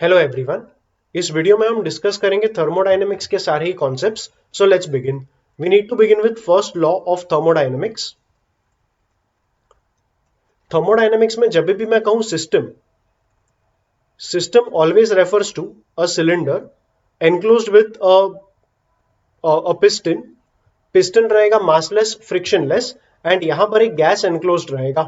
Hello everyone. इस video में हम डिस्कस करेंगे थर्मोडायनेमिक्स के सारे ही concepts. So let's begin. We need to begin with first law of thermodynamics. Thermodynamics में जब भी मैं कहूं system, system always refers to a cylinder enclosed with a piston. Piston रहेगा मासलेस, फ्रिक्शनलेस, एंड यहां पर एक गैस एनक्लोज्ड रहेगा।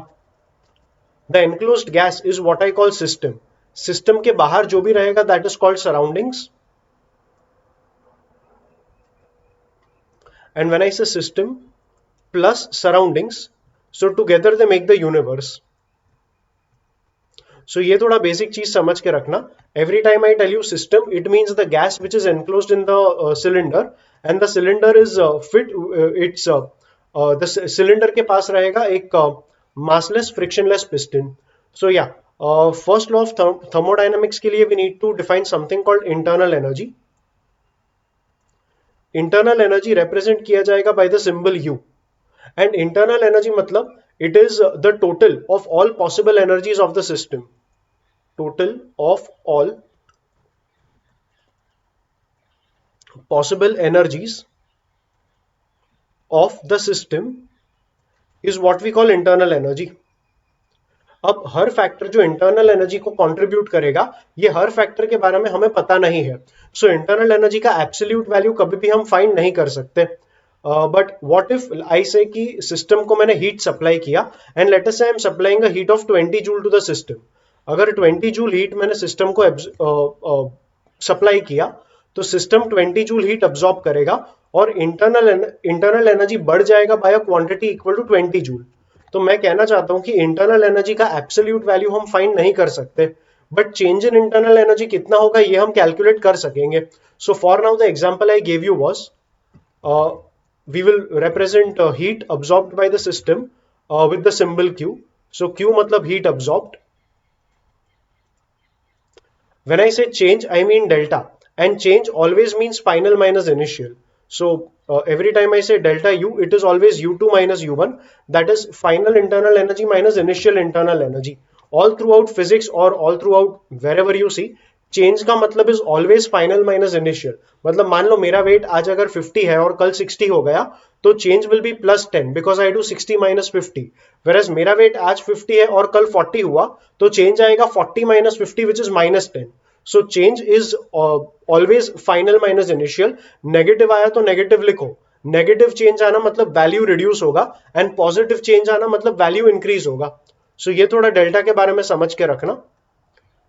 The enclosed gas is what I call system. System के बाहर जो भी रहेगा that is called surroundings. And when I say system plus surroundings, so together they make the universe. So ये थोड़ा बेसिक चीज समझ के रखना. Every time I tell you system, it means the gas which is enclosed in the cylinder, and the cylinder is the cylinder के पास रहेगा एक massless frictionless piston. So yeah, first law of thermodynamics के लिए we need to define something called internal energy. Internal energy represent किया जाएगा by the symbol U. And internal energy मतलब it is the total of all possible energies of the system. Total of all possible energies of the system is what we call internal energy. अब हर factor जो internal energy को contribute करेगा, ये हर factor के बारे में हमें पता नहीं है. सो इंटरनल एनर्जी का एब्सोल्यूट वैल्यू कभी भी हम फाइंड नहीं कर सकते. बट व्हाट इफ आई से कि सिस्टम को मैंने हीट सप्लाई किया, and let us say I am supplying a heat of 20 joule to the system. अगर 20 जूल हीट मैंने सिस्टम को सप्लाई किया, तो सिस्टम 20 जूल हीट अब्सॉर्ब करेगा और इंटरनल एनर्जी बढ़ जाएगा by a quantity equal to 20 joule. तो मैं कहना चाहता हूं कि इंटरनल एनर्जी का एब्सोल्यूट वैल्यू हम फाइंड नहीं कर सकते, but change in internal energy कितना होगा ये हम कैलकुलेट कर सकेंगे. So for now the example I give you was, we will represent heat absorbed by the system with the symbol Q. So Q मतलब heat absorbed. When I say change, I mean delta, and change always means final minus initial. So every time I say delta U, it is always U2 minus U1. That is final internal energy minus initial internal energy. All throughout physics or all throughout wherever you see, change का मतलब is always final minus initial. मतलब मान लो मेरा wait आज अगर 50 है और कल 60 हो गया, तो change will be +10 because I do 60 minus 50. Whereas मेरा वेट आज 50 है और कल 40 हुआ, तो चेंज आएगा 40 minus 50 which is -10. So change is always final minus initial. Negative आया तो नेगेटिव लिखो. नेगेटिव चेंज आना मतलब वैल्यू रिड्यूस होगा, एंड पॉजिटिव चेंज आना मतलब वैल्यू इंक्रीज होगा. सो ये थोड़ा डेल्टा के बारे में समझ के रखना.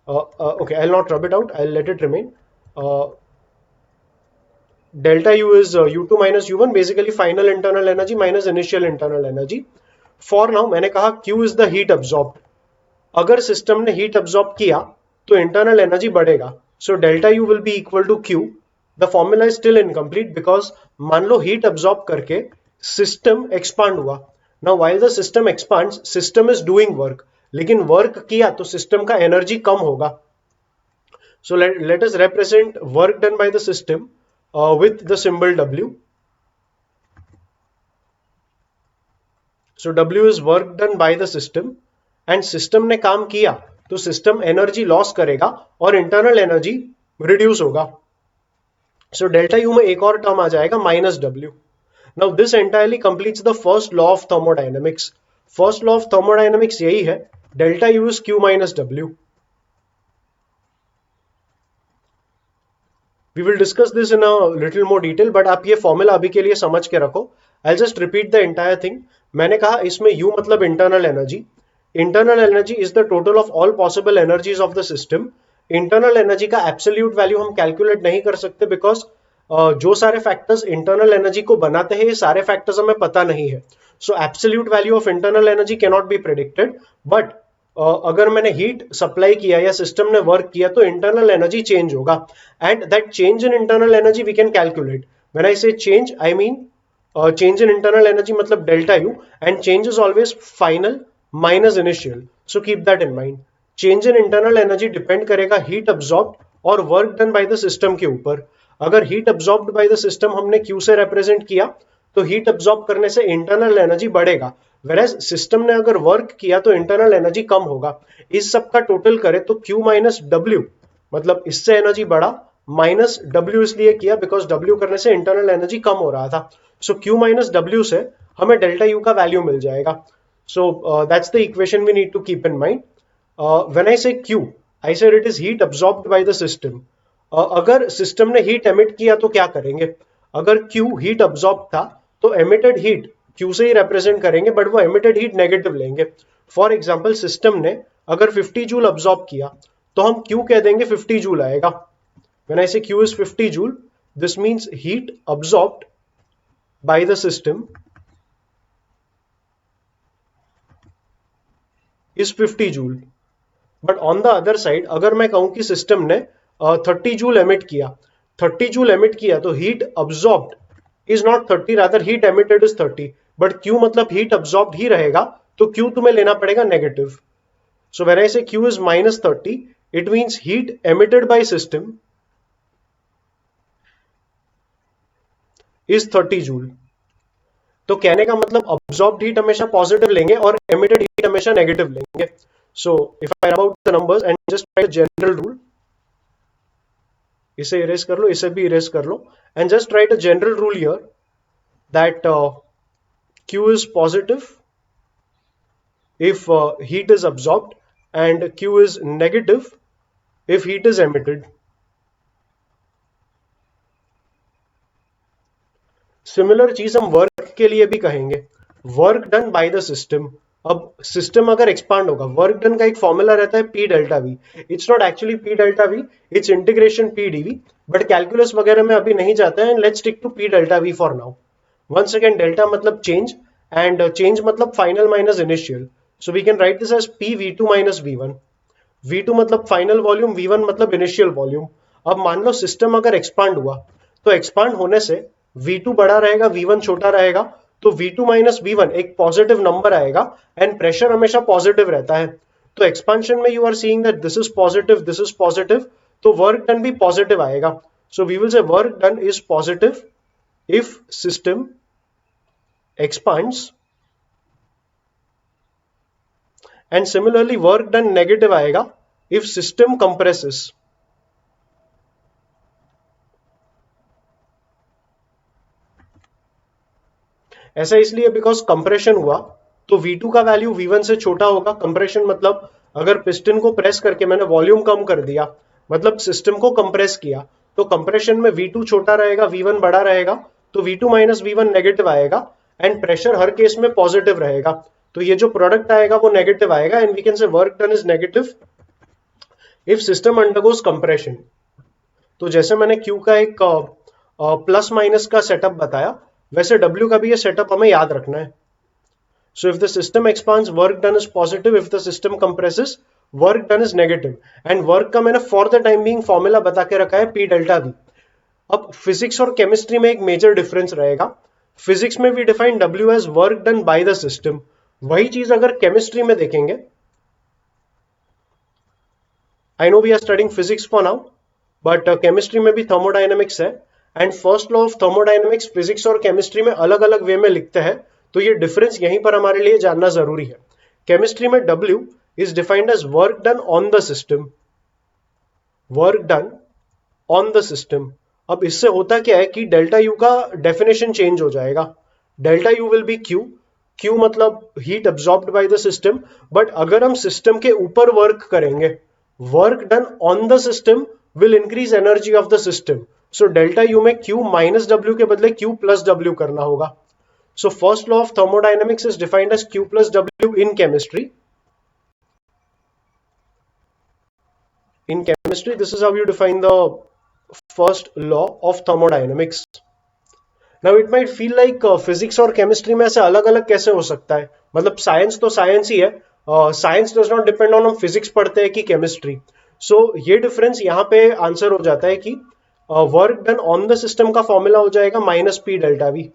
Okay, I'll not rub it out, I'll let it remain. Delta U is U2 minus U1, basically final internal energy minus initial internal energy. For now मैंने कहा Q is the heat absorbed. अगर system ने heat absorb किया तो internal energy बढ़ेगा. सो delta U will be equal to Q. The formula is still incomplete because मान low heat absorb करके system expand हुआ. Now while the system expands, system is doing work. लेकिन work किया तो system का energy कम होगा. सो let us represent work done by the system with the symbol W. So W is work done by the system, and system ने काम किया तो system energy loss करेगा और इंटरनल एनर्जी रिड्यूस होगा. सो डेल्टा U में एक और टर्म आ जाएगा -W. Now this entirely completes the first law of thermodynamics. First law of thermodynamics यही है, delta U is Q minus W. We will discuss this in a little more detail, but आप ये formula अभी के लिए समझ के रखो. I'll just repeat the entire thing. मैंने कहा इसमें U मतलब internal energy. Internal energy is the total of all possible energies of the system. Internal energy का एब्सोल्यूट वैल्यू हम कैलकुलेट नहीं कर सकते बिकॉज जो सारे फैक्टर्स इंटरनल एनर्जी को बनाते हैं ये सारे फैक्टर्स हमें पता नहीं है. सो absolute value of internal energy can not be predicted, but अगर मैंने हीट सप्लाई किया या सिस्टम ने वर्क किया तो इंटरनल एनर्जी चेंज होगा, and that change in internal energy we can calculate. When I say change I mean change in internal energy मतलब delta U, and change is always final minus initial. So keep that in mind. Change in internal energy depend करेगा heat absorbed और work done by the system के ऊपर. अगर heat absorbed by the system हमने Q से represent किया तो heat absorb करने से इंटरनल एनर्जी बढ़ेगा, वेरएज सिस्टम ने अगर वर्क किया तो इंटरनल एनर्जी कम होगा. इस सब का टोटल करें तो Q माइनस W मतलब इससे एनर्जी बढ़ा, माइनस डब्ल्यू इसलिए किया बिकॉज डब्ल्यू करने से इंटरनल एनर्जी कम हो रहा था. सो क्यू माइनस डब्ल्यू से हमें डेल्टा यू का वैल्यू मिल जाएगा. So that's the equation we need to keep in mind. When I say Q, I said it is heat absorbed by the system. अगर system ने हीट एमिट किया तो क्या करेंगे? अगर क्यू हीट अब्सॉर्ब था तो एमिटेड हीट क्यू से ही रिप्रेजेंट करेंगे, बट वो एमिटेड हीट नेगेटिव लेंगे. फॉर एग्जाम्पल सिस्टम ने अगर 50 जूल अब्सॉर्ब किया तो हम क्यू कह देंगे 50 जूल आएगा. When I say Q is 50 joule, this means heat absorbed by the system is 50 joule. But on the other side अगर मैं कहूं कि सिस्टम ने 30 जूल एमिट किया, 30 जूल एमिट किया तो heat absorbed is not 30, rather heat emitted is 30. But Q मतलब heat absorbed ही रहेगा, तो क्यू तुम्हें लेना पड़ेगा negative. So when I say Q is minus 30, it means heat emitted by system is 30 joule. तो कहने का मतलब अब्सॉर्ब्ड हीट हमेशा पॉजिटिव लेंगे और एमिटेड हीट हमेशा नेगेटिव लेंगे. So if I about the numbers and just write general rule, इसे इरेज कर लो, इसे भी इरेज कर लो, and just write a general rule here that Q is positive if heat is absorbed and Q is negative if heat is emitted. Similar चीज हम work के लिए भी कहेंगे, work done by the system. अब system अगर expand होगा, work done का एक फॉर्मूला रहता है P delta V. It's not actually P delta V, it's integration P dV, but calculus वगैरह में अभी नहीं जाते हैं. Let's stick to P delta V for now. Once again delta मतलब चेंज एंड चेंज मतलब final minus initial. So we can write this as P V two minus V one. V2 मतलब final volume, V1 मतलब initial volume. अब मान लो system अगर expand हुआ तो expand होने से V2 बड़ा रहेगा, V1 छोटा रहेगा, तो V2 माइनस V1 एक पॉजिटिव नंबर आएगा एंड प्रेशर हमेशा पॉजिटिव रहता है. तो एक्सपांशन में you are seeing that this is positive, this is positive, तो वर्क डन भी पॉजिटिव आएगा. So we will say work done is positive if system expands, and similarly work done negative आएगा if system compresses. ऐसा इसलिए because compression हुआ तो V2 का value V1 से छोटा होगा. कंप्रेशन मतलब अगर पिस्टन को प्रेस करके मैंने वॉल्यूम कम कर दिया, मतलब सिस्टम को कंप्रेस किया, तो कंप्रेशन में V2 छोटा रहेगा, V1 बड़ा रहेगा, तो V2 माइनस V1 नेगेटिव आएगा एंड प्रेशर हर केस में पॉजिटिव रहेगा. तो ये जो प्रोडक्ट आएगा वो नेगेटिव आएगा and we can say work done is negative if system undergoes compression. तो जैसे मैंने Q का एक प्लस माइनस का सेटअप बताया, वैसे W का भी ये सेटअप हमें याद रखना है. So if the system expands work done is positive, if the system compresses work done is negative. And work का मैंने for the time being formula बता के रखा है P डेल्टा V. अब फिजिक्स और केमिस्ट्री में एक मेजर डिफरेंस रहेगा. फिजिक्स में we define W as work done by the system. वही चीज अगर केमिस्ट्री में देखेंगे, I know we are studying physics for now, but chemistry में भी थर्मोडायनेमिक्स है and first law of thermodynamics physics और केमिस्ट्री में अलग अलग वे में लिखते हैं. तो ये डिफरेंस यहीं पर हमारे लिए जानना जरूरी है. केमिस्ट्री में W is defined as work done on the system, work done on the system. अब इससे होता क्या है कि डेल्टा यू का डेफिनेशन चेंज हो जाएगा. Delta U will be Q, Q मतलब heat absorbed by the system. But अगर हम सिस्टम के ऊपर वर्क करेंगे, work done on the system will increase energy of the system. So delta U में Q माइनस W के बदले Q plus W करना होगा. So first law of thermodynamics is defined as Q plus W in chemistry. In chemistry, this is how you define the first law of thermodynamics. Now it might feel like physics और chemistry में ऐसे अलग अलग कैसे हो सकता है? मतलब साइंस तो साइंस ही है, science does not depend on हम फिजिक्स पढ़ते हैं कि केमिस्ट्री. सो ये डिफरेंस यहाँ पे आंसर हो जाता है कि work done on the system का फॉर्मूला हो जाएगा माइनस पी डेल्टा वी.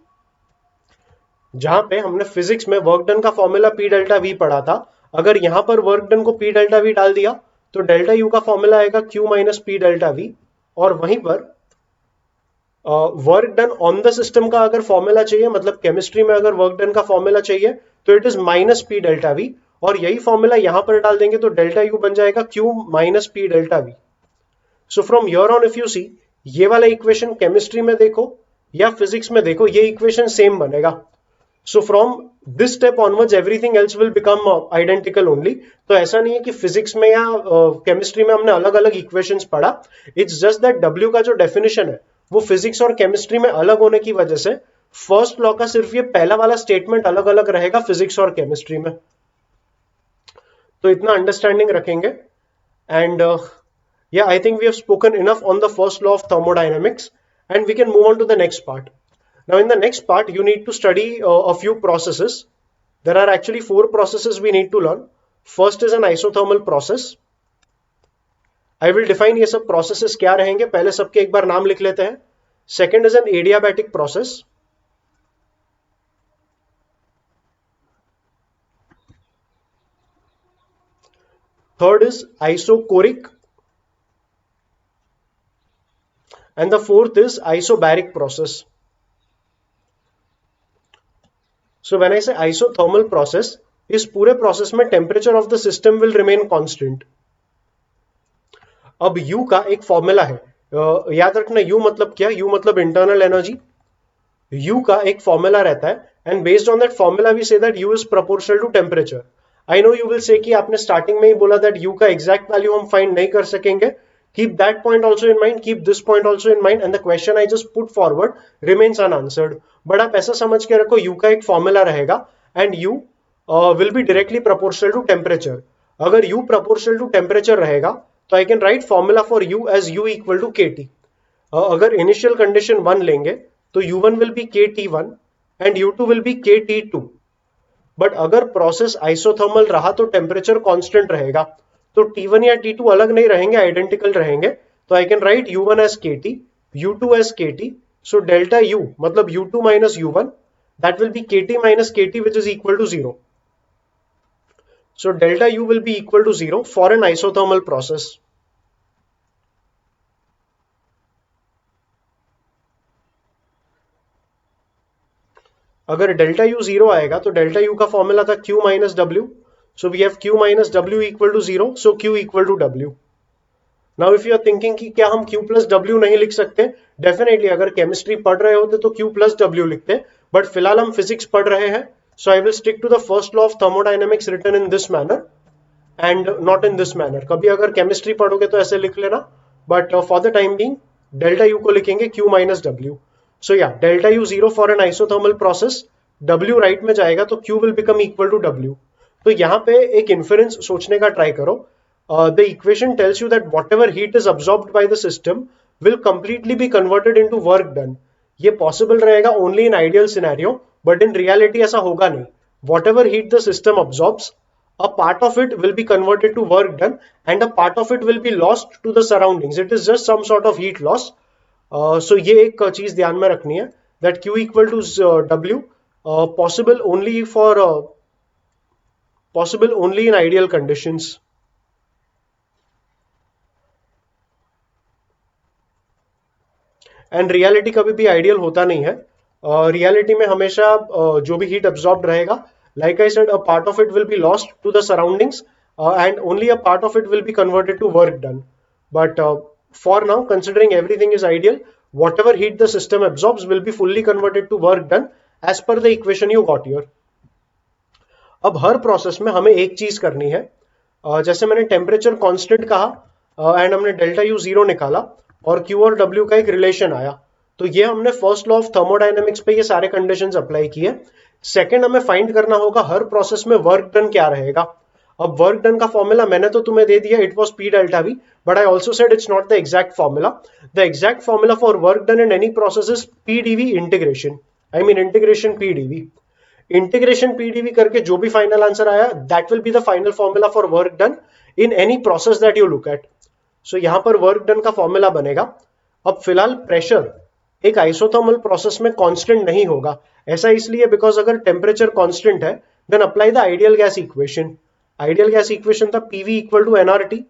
जहां पे हमने फिजिक्स में वर्क डन का फॉर्मूला पी डेल्टा वी पढ़ा था, अगर यहां पर वर्क डन को पी डेल्टा वी डाल दिया तो डेल्टा यू का फॉर्मूला आएगा Q minus P delta we. और वहीं पर work done on the system का अगर फॉर्मूला चाहिए, मतलब केमिस्ट्री में अगर वर्क डन का फॉर्मूला चाहिए, तो it is minus P delta we. और यही फॉर्मूला यहां पर डाल देंगे तो डेल्टा यू बन जाएगा Q minus P delta V. So from here on if you see, ये वाला इक्वेशन केमिस्ट्री में देखो या फिजिक्स में देखो, ये इक्वेशन सेम बनेगा. So from this step onwards everything else will become identical only. तो ऐसा नहीं है कि फिजिक्स में या केमिस्ट्री में हमने अलग अलग इक्वेशंस पढ़ा. इट्स जस्ट दैट डब्ल्यू का जो डेफिनेशन है वो फिजिक्स और केमिस्ट्री में अलग होने की वजह से फर्स्ट लॉ का सिर्फ ये पहला वाला स्टेटमेंट अलग अलग रहेगा फिजिक्स और केमिस्ट्री में. तो इतना अंडरस्टैंडिंग रखेंगे. And yeah, I think we have spoken enough on the first law of thermodynamics, and we can move on to the next part. Now in the next part you need to study a few processes. There are actually 4 processes we need to learn. First is an isothermal process. I will define ये सब processes क्या रहेंगे, पहले सबके एक बार नाम लिख लेते हैं. Second is an adiabatic process. Third is isochoric. And the fourth is isobaric process. So when I say isothermal process, इस पूरे प्रोसेस में temperature of the system will remain constant. अब U का एक फॉर्मूला है, याद रखना U मतलब क्या, U मतलब इंटरनल एनर्जी. U का एक फॉर्मूला रहता है and based on that formula we say that U is proportional to temperature. I know you will say कि आपने स्टार्टिंग में ही बोला दैट U का एग्जैक्ट वैल्यू हम फाइंड नहीं कर सकेंगे. Keep that point also in mind, keep this point also in mind, and the question I just put forward remains unanswered. But आप ऐसा समझ के रखो U का एक फॉर्मूला रहेगा and U will be directly proportional to temperature. अगर U proportional to temperature रहेगा तो I can write formula for U as U equal to KT. अगर initial condition 1 लेंगे तो U1 will be KT1 and U2 will be KT2. But अगर process isothermal रहा तो temperature constant रहेगा. तो T1 या T2 अलग नहीं रहेंगे, आइडेंटिकल रहेंगे. तो I can write U1 as KT, U2 as KT. So delta U मतलब U2 minus U1, that will be KT minus KT which is equal to 0. So delta U will be equal to 0 for an isothermal process. अगर delta U 0 आएगा तो delta U का formula था Q minus W. So we have Q minus W equal to 0. So Q equal to W. Now if you are thinking कि क्या हम Q plus W नहीं लिख सकते, definitely अगर केमिस्ट्री पढ़ रहे होते तो Q plus W लिखते, बट फिलहाल हम फिजिक्स पढ़ रहे हैं. So I will stick to the first law of thermodynamics written in this manner and not in this manner. कभी अगर केमिस्ट्री पढ़ोगे तो ऐसे लिख लेना, but for the time being delta U को लिखेंगे Q minus W. So yeah, delta U 0 for an isothermal process. W right में जाएगा तो Q will become equal to W. तो यहाँ पे एक इन्फरेंस सोचने का ट्राई करो. The equation tells you that whatever heat is absorbed by the system will completely be converted into work done. ये पॉसिबल रहेगा only in ideal scenario, but in reality ऐसा होगा नहीं. Whatever heat the system absorbs, a part of it will be converted to work done and a part of it will be lost to the surroundings. It is just some sort of heat loss. So ये एक चीज ध्यान में रखनी है that Q equal to W possible only in ideal conditions. And reality कभी भी ideal होता नहीं है. रियलिटी में हमेशा जो भी हीट अब्सॉर्ब्ड रहेगा, like I said, a part of it will be lost to the surroundings and only a part of it will be converted to work done. But for now, considering everything is ideal, whatever heat the system absorbs will be fully converted to work done as per the equation you got here. अब हर process में हमें एक चीज करनी है. जैसे मैंने temperature constant कहा एंड हमने डेल्टा U 0 निकाला और Q और W का एक रिलेशन आया, तो ये हमने फर्स्ट लॉ ऑफ थर्मोडायनेमिक्स पे ये सारे कंडीशंस अप्लाई किए. सेकंड हमें फाइंड करना होगा हर प्रोसेस में वर्क डन क्या रहेगा. अब वर्क डन का फॉर्मूला मैंने तो तुम्हें दे दिया, it was P delta V, but I also said it's not the exact formula. The exact formula for work done in any process is P dV integration. I mean integration P dV. Integration P dV करके जो भी final answer आया, that will be the final formula for work done in any process that you look at. So यहां पर work done का formula बनेगा. अब फिलहाल प्रेशर एक आइसोथर्मल प्रोसेस में कांस्टेंट नहीं होगा. ऐसा इसलिए बिकॉज अगर टेम्परेचर कांस्टेंट है then apply the ideal gas equation. Ideal gas equation था PV equal to nRT.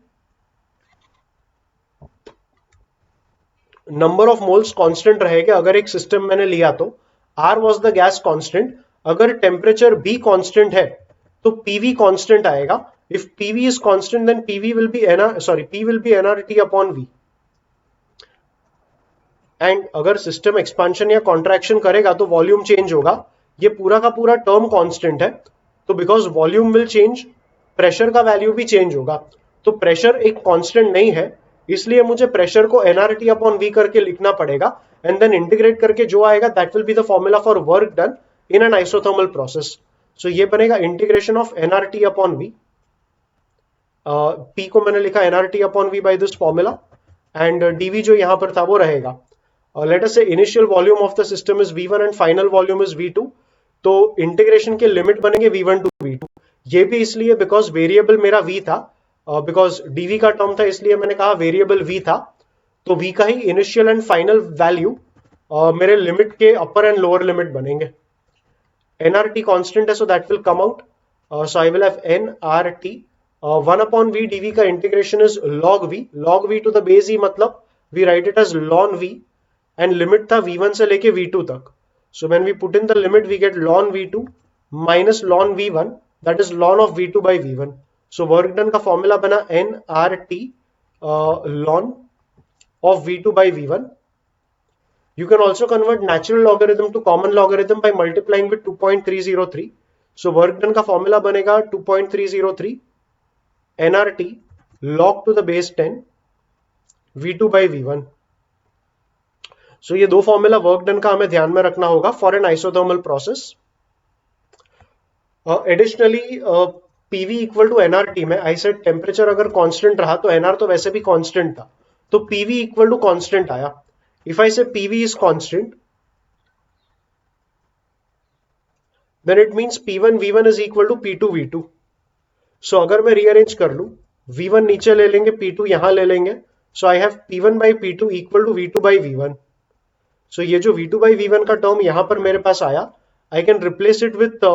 Number of moles constant रहेगा अगर एक सिस्टम मैंने लिया तो. R was the gas constant. अगर टेम्परेचर भी कांस्टेंट है तो PV कांस्टेंट आएगा. If PV is constant then P will be nRT upon V. And अगर सिस्टम एक्सपांशन या कॉन्ट्रैक्शन करेगा तो वॉल्यूम चेंज होगा। ये पूरा का पूरा टर्म कांस्टेंट है, तो because volume will change, pressure का वैल्यू भी चेंज होगा। तो प्रेशर एक कांस्टेंट नहीं है, इसलिए मुझे प्रेशर को nRT अपॉन V करके लिखना पड़ेगा, एंड देन इंटीग्रेट करके जो आएगा that will be the formula for work done in an isothermal process. So ये बनेगा integration of nRT upon V। P को मैंने लिखा nRT upon V by this formula, and dV जो यहां पर था वो रहेगा। लेट अस से initial volume of the system is V1 and final volume is V2। तो इंटीग्रेशन के लिमिट बनेंगे V1 टू V2। ये भी इसलिए बिकॉज वेरिएबल मेरा V था, बिकॉज dV का टर्म था इसलिए मैंने कहा वेरिएबल V था, तो V का ही इनिशियल एंड फाइनल वैल्यू मेरे लिमिट के अपर एंड लोअर लिमिट बनेंगे। nRT कांस्टेंट है, so that will come out, so I will have nRT 1 upon V dV का integration is log V to the base E, मतलब we write it as ln V, and limit था V1 से लेके V2 तक। So when we put in the limit we get ln V2 minus ln V1, that is ln of V2 by V1। So work done का formula बना nRT ln of V2 by V1. You can also convert natural logarithm to common logarithm by multiplying with 2.303. So work done का formula बनेगा 2.303 nRT log to the base 10 V2 by V1. So ये दो formula work done का हमें ध्यान में रखना होगा for an isothermal process. Additionally PV equal to nRT में आई सेड टेम्परेचर अगर कांस्टेंट रहा तो nR तो वैसे भी कांस्टेंट था, तो PV इक्वल टू कांस्टेंट आया। If I say PV is constant, then it means P1 V1 is equal to P2 V2. So अगर मैं रीअरेंज कर लूं, V1 नीचे ले लेंगे, P2 यहां ले लेंगे, so I have P1 by P2 equal to V2 by V1. So ये जो V2 by V1 का टर्म यहां पर मेरे पास आया, I can replace it with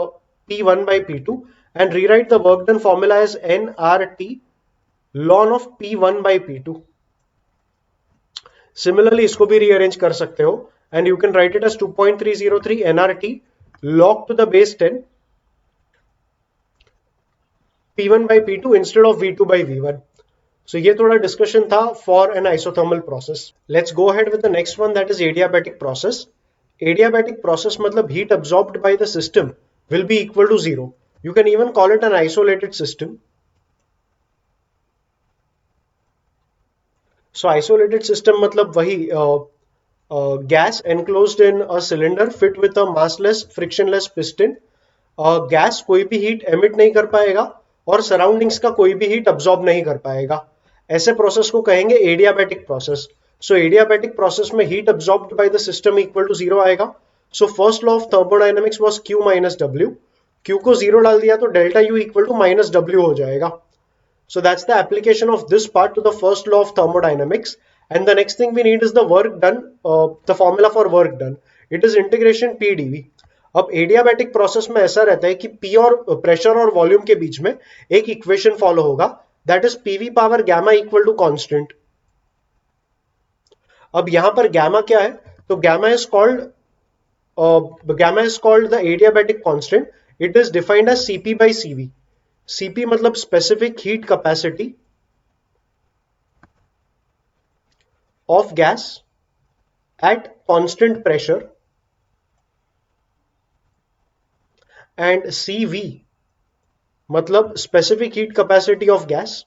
P1 by P2 and rewrite the work done formula as nRT ln of P1 by P2. Similarly इसको भी rearrange कर सकते हो, and you can write it as 2.303 nRT log to the base 10 P1 by P2 instead of V2 by V1. So ये थोड़ा discussion था for an isothermal process. Let's go ahead with the next one, that is adiabatic process. Adiabatic process मतलब heat absorbed by the system will be equal to zero. You can even call it an isolated system. So isolated system मतलब वही gas enclosed in a cylinder fit with a massless frictionless piston. Gas कोई भी heat emit नहीं कर पाएगा और surroundings का कोई भी हीट अब्सॉर्ब नहीं कर पाएगा। ऐसे प्रोसेस को कहेंगे adiabatic process. So adiabatic process में heat absorbed by the system equal to zero आएगा। So first law of thermodynamics was Q minus W। Q को जीरो डाल दिया तो delta U equal to minus W हो जाएगा। So that's the application of this part to the first law of thermodynamics. And the next thing we need is the work done, the formula for work done. It is integration P dV. अब adiabatic process में ऐसा रहता है कि P और pressure और volume के बीच में एक इक्वेशन फॉलो होगा, that is PV power gamma equal to constant. अब यहां पर गैमा क्या है, तो gamma is called the adiabatic constant. It is defined as CP by CV। CP मतलब specific heat capacity of gas at constant pressure, and CV मतलब specific heat capacity of gas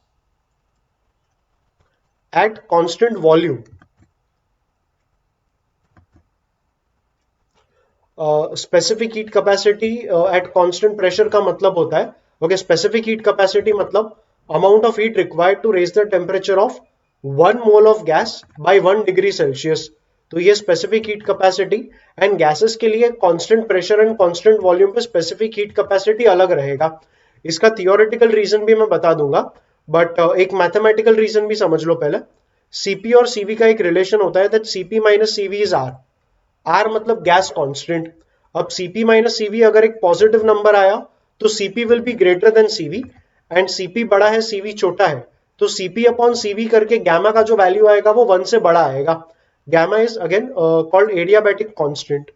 at constant volume. Specific heat capacity at constant pressure का मतलब होता है, okay, specific heat capacity मतलब amount of heat required to raise the temperature of 1 mole of gas by 1 degree Celsius. तो ये specific heat capacity, and gases के लिए constant pressure and constant volume पे स्पेसिफिक हीट कैपेसिटी अलग रहेगा। इसका theoretical reason भी मैं बता दूंगा, बट एक मैथमेटिकल रीजन भी समझ लो पहले। CP और CV का एक रिलेशन होता है that CP minus CV is R। R मतलब गैस कांस्टेंट। अब CP माइनस CV अगर एक पॉजिटिव नंबर आया तो CP will be greater than CV, and CP बड़ा है CV छोटा है, तो CP अपॉन CV करके गैमा का जो वैल्यू आएगा वो 1 से बड़ा आएगा। Gamma is again called adiabatic constant.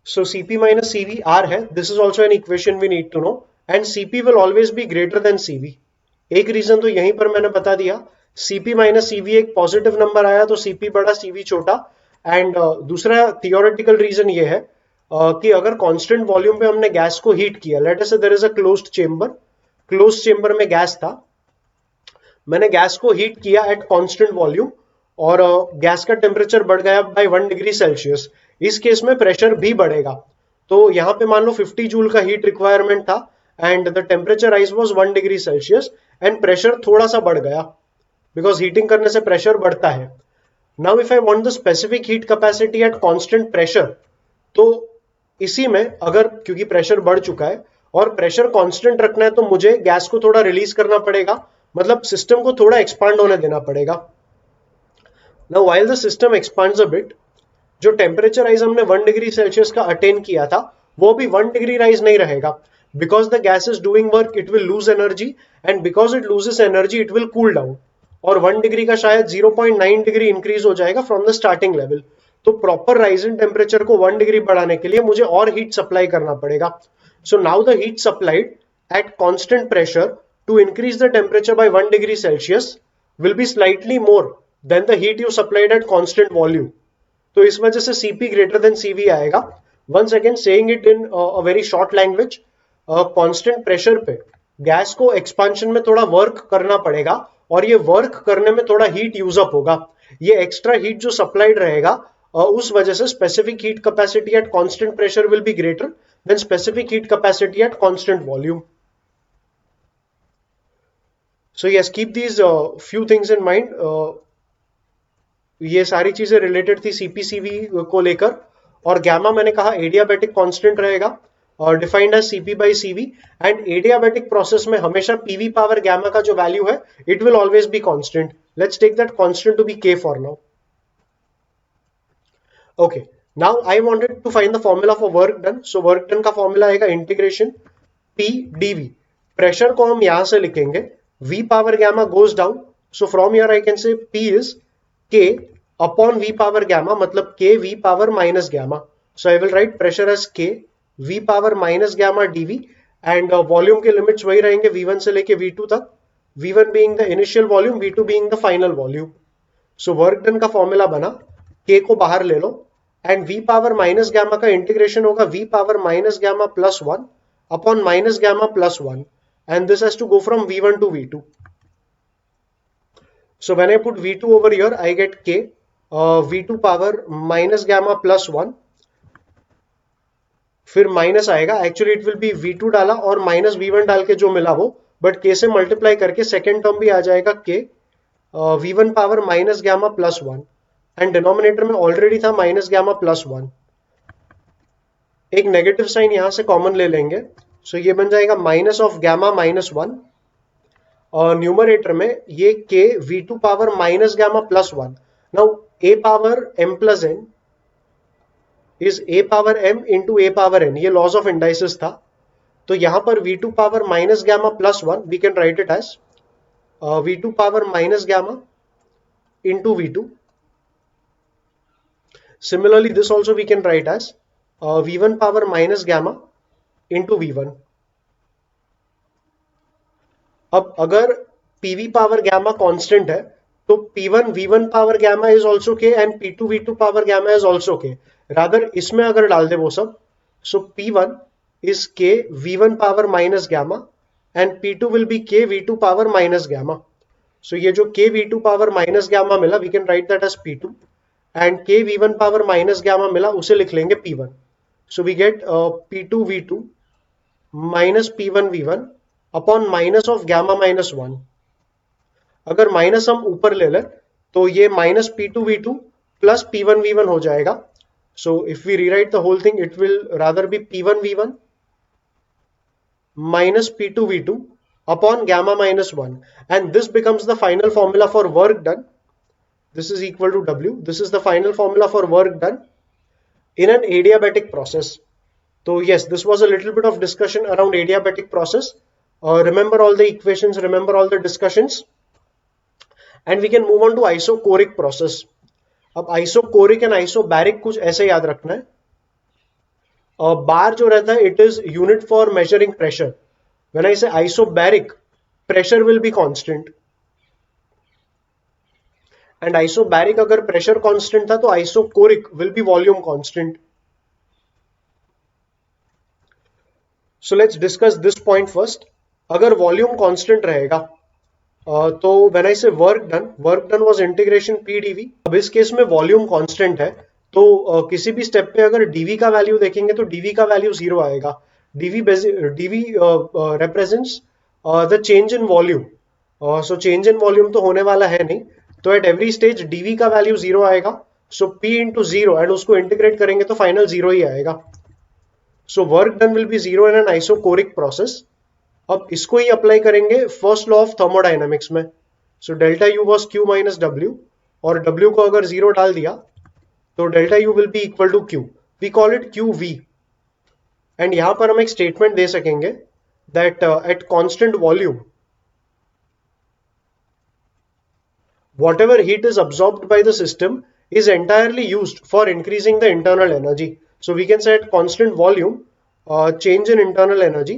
So CP minus CV R है, this is also an equation we need to know, and CP will always be greater than CV. एक रीजन तो यहीं पर मैंने बता दिया, सीपी माइनस सीवी एक positive number आया तो सीपी बड़ा सीवी छोटा। एंड दूसरा थियोरेटिकल रीजन ये है कि अगर कांस्टेंट वॉल्यूम पे हमने गैस को हीट किया, let us say there is a closed chamber में गैस था, मैंने गैस को हीट किया एट कांस्टेंट वॉल्यूम और गैस का टेम्परेचर बढ़ गया बाय 1 डिग्री सेल्सियस, इस केस में प्रेशर भी बढ़ेगा। तो यहाँ पे मान लो 50 जूल का हीट रिक्वायरमेंट था and the temperature rise was 1 degree Celsius and pressure थोड़ा सा बढ़ गया, बिकॉज हीटिंग करने से प्रेशर बढ़ता है। Now if I want the specific heat capacity at constant pressure, तो इसी में अगर क्योंकि प्रेशर बढ़ चुका है और प्रेशर कांस्टेंट रखना है तो मुझे गैस को थोड़ा रिलीज करना पड़ेगा, मतलब सिस्टम को थोड़ा एक्सपांड होने देना पड़ेगा। Now while the system expands a bit, जो टेम्परेचर राइज हमने 1 डिग्री सेल्सियस का अटेन किया था वो भी 1 डिग्री राइज नहीं रहेगा, because the gas is doing work it will lose energy and because it loses energy it will cool down, और 1 डिग्री का शायद 0.9 डिग्री इंक्रीज हो जाएगा फ्रॉम द स्टार्टिंग लेवल। तो प्रॉपर राइज इन टेम्परेचर को 1 degree बढ़ाने के लिए मुझे और हीट सप्लाई करना पड़ेगा। So now the heat supplied at constant pressure to increase the temperature by 1 degree Celsius will be slightly more than the heat you supplied at constant volume. तो इस वजह से Cp ग्रेटर देन Cv आएगा। Once again saying it in a very short language, constant pressure पे gas को expansion में थोड़ा work करना पड़ेगा और ये वर्क करने में थोड़ा हीट यूज अप होगा। ये एक्स्ट्रा हीट जो सप्लाइड रहेगा उस वजह से specific heat capacity at constant pressure will be greater then specific heat capacity at constant volume. So yes, keep these few things in mind. ये सारी चीजें रिलेटेड थी सीपीसीवी को लेकर। और गैमा मैंने कहा एडियाबैटिक कांस्टेंट रहेगा और defined as C P by C V, and adiabatic process में हमेशा पीवी पावर गैमा का जो वैल्यू है it will always be constant. Let's take that constant to be K for now. Okay, now I wanted to find the formula for work done. So work done का formula आएगा integration P DV. Pressure को हम यहां से लिखेंगे v power gamma goes down, so from here I can say p is k upon v power gamma, मतलब k v power minus gamma. So I will write pressure as k v power minus gamma dv, and volume के limits वही रहेंगे v1 से लेके v2 तक, v1 being the initial volume, v2 being the final volume. So work done का formula बना, k को बाहर ले लो and v power minus gamma का इंटीग्रेशन होगा v power minus gamma plus 1 upon minus gamma plus 1, and this has to go from v1 to v2. So when I put v2 over here I get k v2 power minus gamma plus 1, फिर minus आएगा, actually it will B v2 डाला और minus v1 डाल के जो मिला वो, but k से मल्टीप्लाई करके सेकेंड टर्म भी आ जाएगा k v1 power minus gamma plus 1, and denominator में ऑलरेडी था माइनस गैमा प्लस 1। एक नेगेटिव साइन यहां से कॉमन ले लेंगे, सो ये बन जाएगा माइनस ऑफ गैमा माइनस 1, और न्यूमरेटर में ये k v2 power minus gamma plus 1। Now a power m plus n is a power m into a power n, ये लॉज ऑफ इंडाइसिस था। तो यहां पर v2 power minus gamma plus 1 we can write it as v2 power minus gamma into v2। Similarly this also we can write as v1 power minus gamma into v1। अब अगर pv power gamma constant है तो p1 v1 power gamma is also k and p2 v2 power gamma is also k। Rather इसमें अगर डाल दे वो सब, so p1 is k v1 power minus gamma and p2 will be k v2 power minus gamma. So ये जो k v2 power minus gamma मिला we can write that as p2, and k v1 power minus gamma मिला उसे लिख लेंगे p1। So we gate p2 v2 minus p1 v1 upon minus of gamma minus 1। अगर minus हम ऊपर ले लें तो ये minus p2 v2 plus p1 v1 हो जाएगा। So if we rewrite the whole thing it will rather be p1 v1 minus p2 v2 upon gamma minus 1, and this becomes the final formula for work done. This is equal to W. This is the final formula for work done in an adiabatic process. So yes, this was a little bit of discussion around adiabatic process. Remember all the equations, remember all the discussions, and we can move on to isochoric process. अब isochoric and isobaric कुछ ऐसे याद रखना है। बार जो रहता है it is unit for measuring pressure. When I से isobaric, pressure will be constant. And isobaric अगर pressure constant था तो isocoric will be volume constant. So let's discuss this point first. अगर volume constant रहेगा तो when I say work done was integration p dv. अब इस case में volume constant है तो किसी भी स्टेप पे अगर dv का वैल्यू देखेंगे तो dv का वैल्यू जीरो आएगा. dv represents the change in volume. So change in volume तो होने वाला है नहीं, तो एट एवरी स्टेज dv का वैल्यू जीरो आएगा. So p into zero and उसको इंटीग्रेट करेंगे तो फाइनल जीरो ही आएगा. So work done will be zero in an isochoric process. अब इसको ही अप्लाई करेंगे फर्स्ट लॉ ऑफ थर्मोडाइनमिक्स में. So delta U was Q minus W, और डब्ल्यू को अगर जीरो डाल दिया तो delta U will be equal to Q. We call it Q V. And यहां पर हम एक स्टेटमेंट दे सकेंगे that at constant volume whatever heat is absorbed by the system is entirely used for increasing the internal energy. So we can say at constant volume, change in internal energy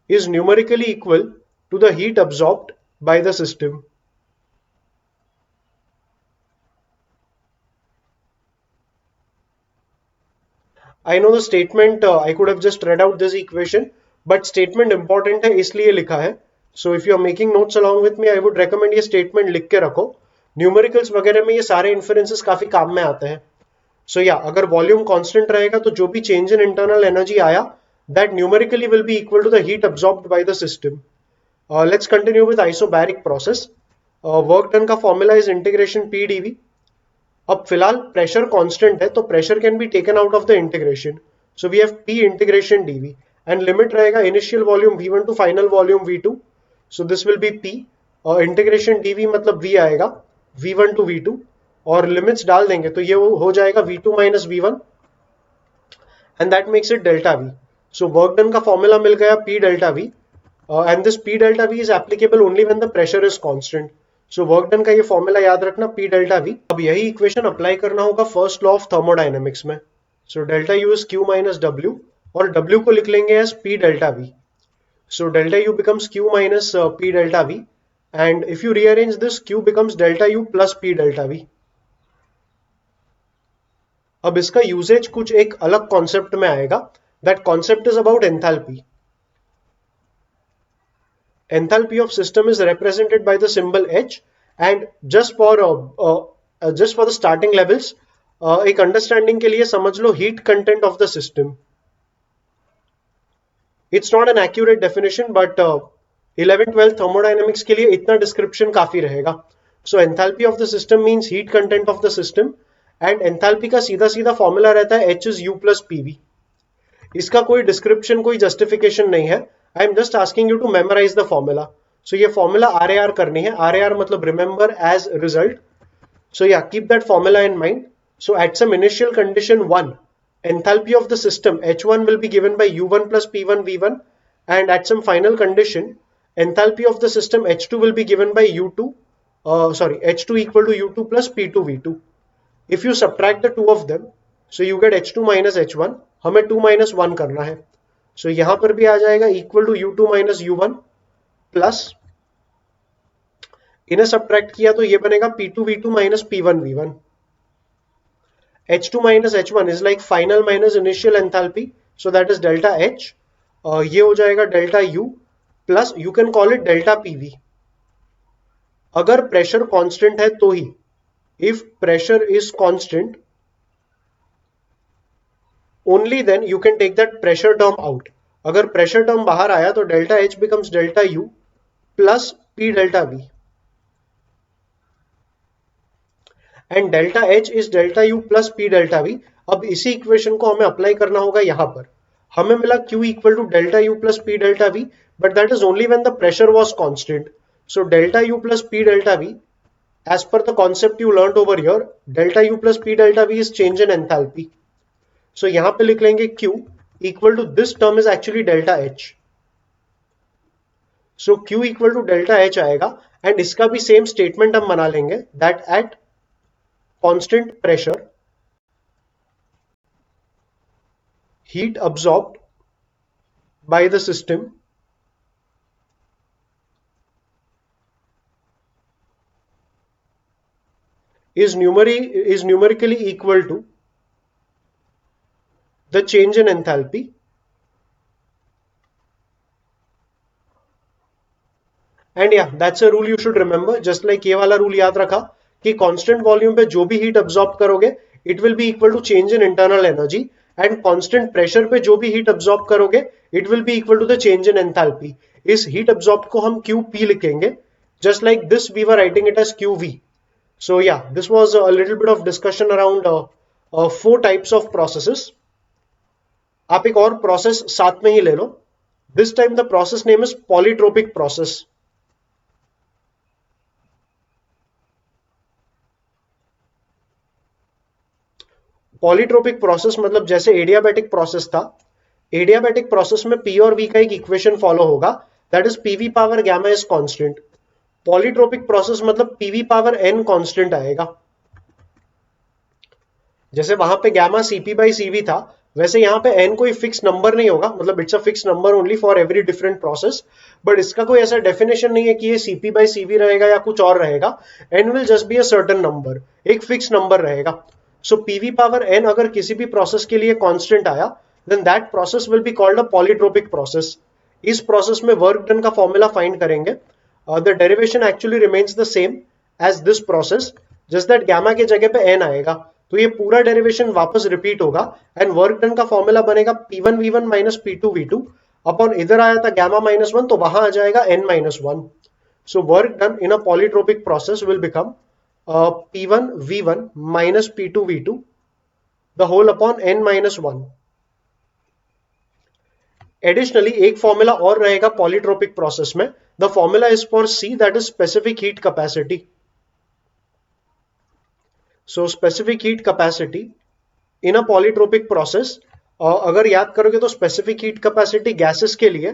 is numerically equal to the heat absorbed by the system. I know the statement, I could have just read out this equation, but statement important है इसलिए लिखा है. So if you are making notes along with me, I would recommend ये statement लिख के रखो. Numericals वगैरह में ये सारे इन्फरेंसेस काफी काम में आते हैं. So yeah, अगर वॉल्यूम कांस्टेंट रहेगा तो जो भी चेंज इन इंटरनल एनर्जी आया that numerically will be equal to the heat absorbed by the system. Let's continue with isobaric process. Work done का formula is integration p dv. अब फिलहाल pressure constant है तो pressure can be taken out of the integration. So we have p integration dv and limit रहेगा initial volume v1 to final volume v2. So this will be p integration dv मतलब v आएगा v1 to v2, और limits डाल देंगे तो ये हो जाएगा v2 minus v1 and that makes it delta v. So work done का फॉर्मूला मिल गया p delta v and this p delta v is applicable only when the pressure is constant. So work done का ये formula याद रखना p delta v. अब यही equation apply करना होगा फर्स्ट लॉ ऑफ थर्मोडायनेमिक्स में. So delta u is q minus w, और w को लिख लेंगे as p delta v. So delta u becomes q minus p delta v, and if you rearrange this q becomes delta u plus p delta v. अब इसका usage कुछ एक अलग concept में आएगा. That concept is about enthalpy. Enthalpy of system is represented by the symbol H, and just for the starting levels, एक understanding के लिए समझ लो heat content of the system. It's not an accurate definition, but 11-12 thermodynamics के लिए इतना description काफी रहेगा. So enthalpy of the system means heat content of the system, and enthalpy का सीधा सीधा फॉर्मूला रहता है H is U plus PV. इसका कोई description, कोई justification नहीं है. I am just asking you to memorize the formula. So ये formula RAR करनी है. RAR मतलब remember as result. So yeah, keep that formula in mind. So at some initial condition 1, enthalpy of the system H1 will be given by U1 plus P1 V1, and at some final condition, enthalpy of the system H2 will be given by H2 equal to U2 plus P2 V2. If you subtract the two of them, so you get H2 minus H1. हमें 2 minus 1 करना है. सो यहां पर भी आ जाएगा equal to U2 minus U1 plus, इन्हें subtract किया तो ये बनेगा P2 V2 minus P1 V1. H2 minus H1 is like final minus initial enthalpy, so that is delta H. ये हो जाएगा delta U plus, you can call it delta PV. अगर pressure constant है तो ही, if pressure is constant only then you can take that pressure term out. अगर pressure term बाहर आया तो delta H becomes delta U plus P delta V, and delta H is delta U plus P delta V. अब इसी equation को हमें apply करना होगा यहां पर. हमें मिला Q equal to delta U plus P delta V, but that is only when the pressure was constant. So delta U plus P delta V, as per the concept you learnt over here, delta U plus P delta V is change in enthalpy. So यहां पे लिख लेंगे Q equal to this term is actually delta H. So Q equal to delta H आएगा, and इसका भी same statement हम बना लेंगे that at constant pressure heat absorbed by the system is numerically equal to the change in enthalpy and या that's a rule you should remember, just like ये वाला rule याद रखा कि कांस्टेंट वॉल्यूम पे जो भी हीट अब्सॉर्ब करोगे it will be equal to change in internal energy, and constant pressure पे जो भी हीट अब्सॉर्ब करोगे it will be equal to the change in enthalpy. इस हीट अब्सॉर्ब को हम QP लिखेंगे, just like this we were writing it as QV। So yeah this was a little bit of discussion around 4 types of processes. आप एक और process साथ में ही ले लो, this time the process name is polytropic process. Polytropic process मतलब जैसे adiabatic process था, एडियाबैटिक प्रोसेस में P और V का एक इक्वेशन फॉलो होगा, that is PV power gamma is constant. Polytropic process मतलब PV पावर N कांस्टेंट आएगा। जैसे वहां पे गैमा CP/CV था, वैसे यहाँ पे N कोई फिक्स नंबर नहीं होगा, मतलब it's a fix number only for every different process, but इसका कोई ऐसा डेफिनेशन नहीं है कि ये CP/CV रहेगा या कुछ और रहेगा। N will just be a certain number, एक फिक्स नंबर रहेगा। सो PV पावर N अगर किसी भी प्रोसेस के लिए कांस्टेंट आया, then that process will be called a polytropic process. इस प्रोसेस में वर्क डन का फॉर्मूला फाइंड करेंगे, the derivation actually remains the same as this process, just that gamma के जगह पे N आएगा, तो ये पूरा डेरिवेशन वापस रिपीट होगा एंड वर्क डन का फॉर्मूला बनेगा P1V1 माइनस P2V2 अपॉन इधर आया था गैमा -1 तो वहां आ जाएगा N-1। So work done in a polytropic process will become P1V1 minus P2V2 the whole upon N-1। Additionally एक फॉर्मूला और रहेगा पॉलीट्रोपिक प्रोसेस में, the formula is for C, that is specific heat capacity. So specific heat capacity in a polytropic process, अगर याद करोगे तो specific heat capacity gases के लिए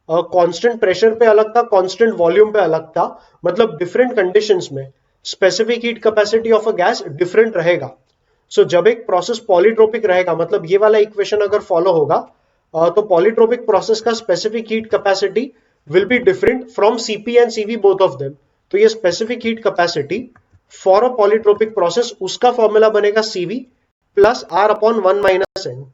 कांस्टेंट प्रेशर पे अलग था, कांस्टेंट वॉल्यूम पे अलग था, मतलब डिफरेंट कंडीशंस में specific heat capacity of a gas different रहेगा। सो जब एक प्रोसेस पॉलीट्रोपिक रहेगा, मतलब ये वाला इक्वेशन अगर फॉलो होगा, तो पॉलीट्रोपिक प्रोसेस का specific heat capacity will be different from CP and CV both of them. तो ये specific heat capacity for a polytropic process, उसका फॉर्मूला बनेगा CV plus R upon 1 minus N।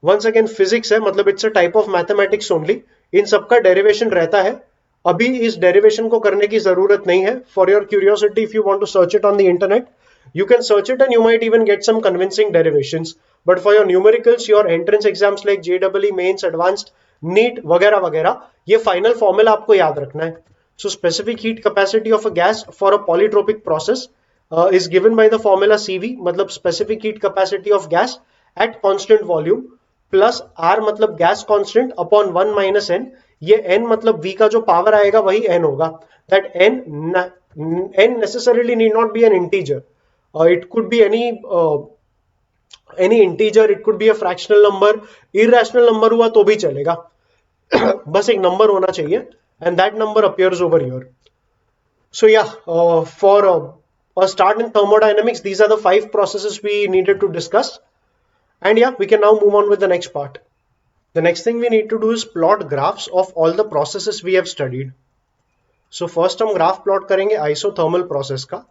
Once again physics है, मतलब it's a type of mathematics only, इन सबका डेरिवेशन रहता है। अभी इस डेरिवेशन को करने की जरूरत नहीं है। For your curiosity, if you want to search it on the internet, you can search it and you might even get some convincing derivations, but for your numericals, your entrance exams like JEE mains, advanced, NEET वगैरह वगैरह, ये final formula आपको याद रखना है। So specific heat capacity of a gas for a polytropic process is given by the formula CV, मतलब specific heat capacity of gas at constant volume, plus R मतलब gas constant upon 1 minus N। ये N मतलब V का जो power आएगा वही N होगा, that N necessarily need not be an integer. It could be any integer, it could be a fractional number, irrational number हुआ तो भी चलेगा, बस एक नंबर होना चाहिए, and that number appears over here. So yeah, for a start in thermodynamics, these are the 5 processes we needed to discuss, and yeah, we can now move on with the next part. The next thing we need to do is plot graphs of all the processes we have studied. So first हम graph plot करेंगे isothermal process का।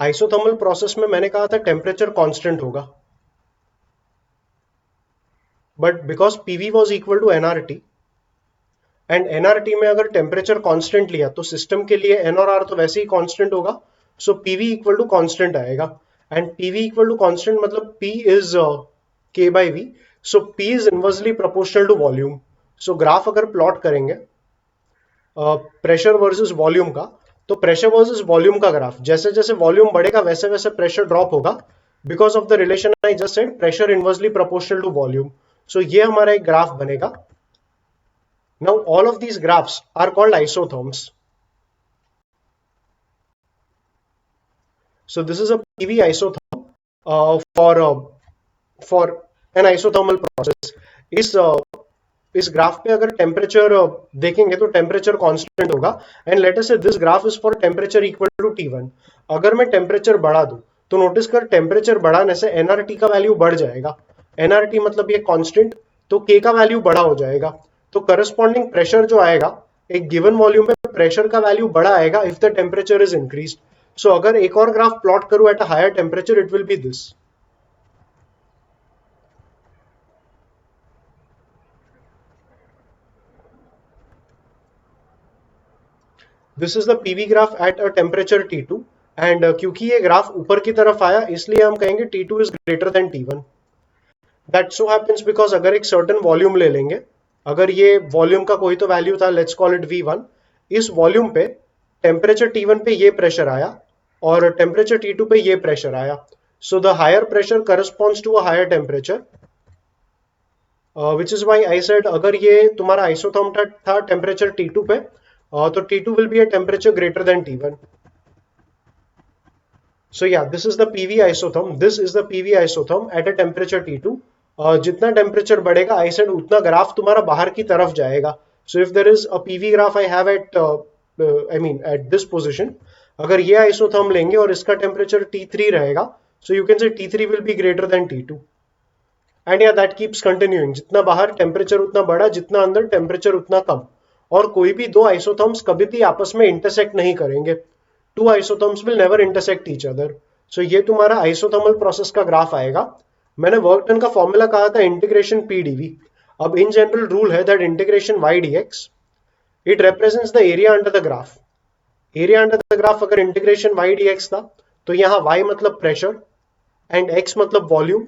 Isothermal process में मैंने कहा था temperature constant होगा, but because PV was equal to nRT, and nRT में अगर टेम्परेचर कांस्टेंट लिया तो सिस्टम के लिए N और R तो वैसे ही कांस्टेंट होगा, so PV equal to constant आएगा, and PV equal to constant मतलब P is K by V, so P is inversely proportional to volume. So graph अगर प्लॉट करेंगे प्रेशर वर्सेस वॉल्यूम का, तो प्रेशर वर्सेस वॉल्यूम का graph, जैसे जैसे वॉल्यूम बढ़ेगा वैसे वैसे प्रेशर ड्रॉप होगा, because of the relation I just said, pressure inversely proportional to volume. So ये हमारा एक ग्राफ बनेगा। Now all of these graphs are called isotherms. So this is a PV isotherm for an isothermal process. इस graph पे अगर temperature देखेंगे तो temperature constant होगा, and let us say this graph is for temperature equal to T1। अगर मैं temperature बढ़ा दूं तो नोटिस कर टेम्परेचर बढ़ाने से एनआरटी का वैल्यू बढ़ जाएगा। एनआरटी मतलब ये कांस्टेंट, तो के का वैल्यू बड़ा हो जाएगा। तो करस्पॉन्डिंग प्रेशर जो आएगा एक गिवन वॉल्यूम पे प्रेशर का वैल्यू बड़ा आएगा if the temperature is increase. So अगर एक और ग्राफ प्लॉट करूं at a higher temperature it will be this. This is the PV graph at a temperature T2 and क्योंकि ये ग्राफ ऊपर की तरफ आया इसलिए हम कहेंगे T2 is greater than T1। That so happens because अगर एक सर्टेन वॉल्यूम ले लेंगे, अगर ये वॉल्यूम का कोई तो वैल्यू था, लेट्स कॉल इट V1, इस वॉल्यूम पे टेम्परेचर T1 पे ये प्रेशर आया और टेम्परेचर T2 पे ये प्रेशर आया। So the higher pressure corresponds to a higher temperature, which is why I said अगर ये तुम्हारा आइसोथर्म था टेम्परेचर T2 पे, तो T2 will be a temperature greater than T1. So yeah, this is the PV isotherm. This is the PV isotherm at a temperature T2. जितना temperature बढ़ेगा I said उतना graph तुम्हारा बाहर की तरफ जाएगा। So if there is a PV graph I have at I mean at this position, अगर ये आइसोथर्म लेंगे और इसका टेम्परेचर T3 रहेगा, सो यू कैन से T3 will be greater then T2 and या दैट कीप्स कंटिन्यूइंग। जितना बाहर टेम्परेचर उतना बड़ा, जितना अंदर टेम्परेचर उतना कम। और कोई भी दो आइसोथर्म्स कभी भी आपस में इंटरसेक्ट नहीं करेंगे। Two isotherms will never intersect each other. So ये तुम्हारा आइसोथर्मल प्रोसेस का ग्राफ आएगा। मैंने वर्क डन का फॉर्मूला कहा था इंटीग्रेशन पी डीवी। अब इन जनरल रूल है that integration y d x it represents the area under the graph. Area under the graph अगर इंटीग्रेशन वाई डी एक्स था तो यहाँ वाई मतलब प्रेशर एंड एक्स मतलब volume.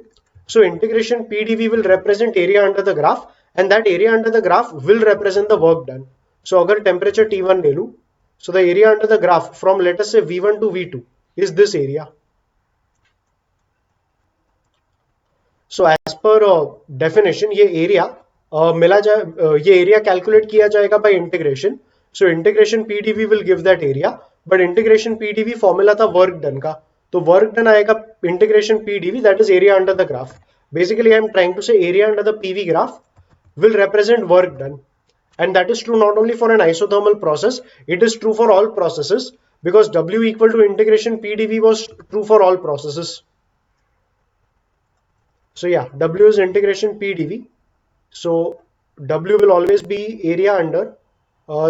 So integration PdV will represent area under the graph and that area under the graph will represent the work done. So अगर temperature T1 ले लूं, so the area under the graph from let us say V1 to V2 is this area. So as per definition ये area मिला जाए, ये area calculate किया जाएगा by integration. So integration PdV will give that area, but integration PdV formula था work done का। तो work done आएगा integration PdV that is area under the graph. Basically I am trying to say area under the PV graph will represent work done, and that is true not only for an isothermal process, it is true for all processes because W equal to integration PdV was true for all processes. So yeah, W is integration PdV, so W will always be area under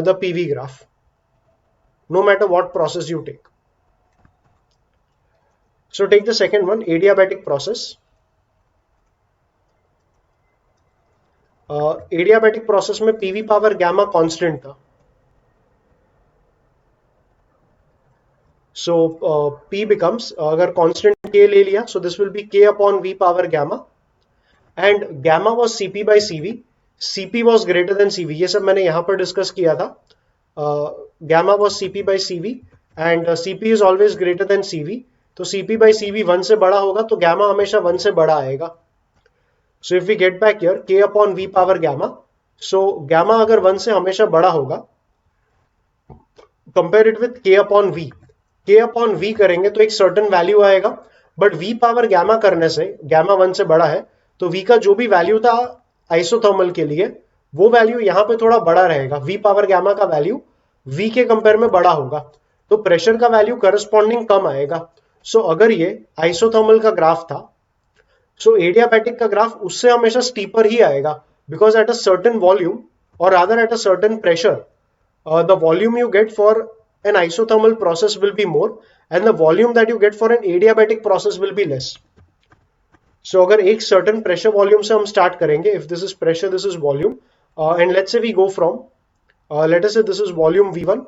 the PV graph no matter what process you take. So take the second one, adiabatic process. Adiabatic process में PV power gamma constant था। So P becomes, अगर constant के ले लिया, so this will be K upon V power gamma and gamma was CP by CV. CP was greater than CV, ये सब मैंने यहां पर डिस्कस किया था। Gamma was CP by CV and CP is always greater than CV. तो CP by CV 1 से बड़ा होगा तो गैमा हमेशा 1 से बड़ा आएगा। So if we get back here k upon v power gamma, so gamma अगर 1 से हमेशा बड़ा होगा, compare it with k upon v, k upon v करेंगे तो एक certain value आएगा, but v power gamma करने से gamma 1 से बड़ा है तो v का जो भी value था आइसोथर्मल के लिए वो value यहाँ पे थोड़ा बड़ा रहेगा। v power gamma का value v के कंपेयर में बड़ा होगा तो प्रेशर का value corresponding कम आएगा। So अगर ये आइसोथर्मल का ग्राफ था, सो एडियाबैटिक का ग्राफ उससे हमेशा स्टीपर ही आएगा because at a certain volume और rather at a certain pressure the volume you get for an isothermal process will be more and the volume that you get for an adiabatic process will be less. So अगर एक certain pressure volume से हम start करेंगे, if this is pressure this is volume and let's say we go from let us say this is volume V1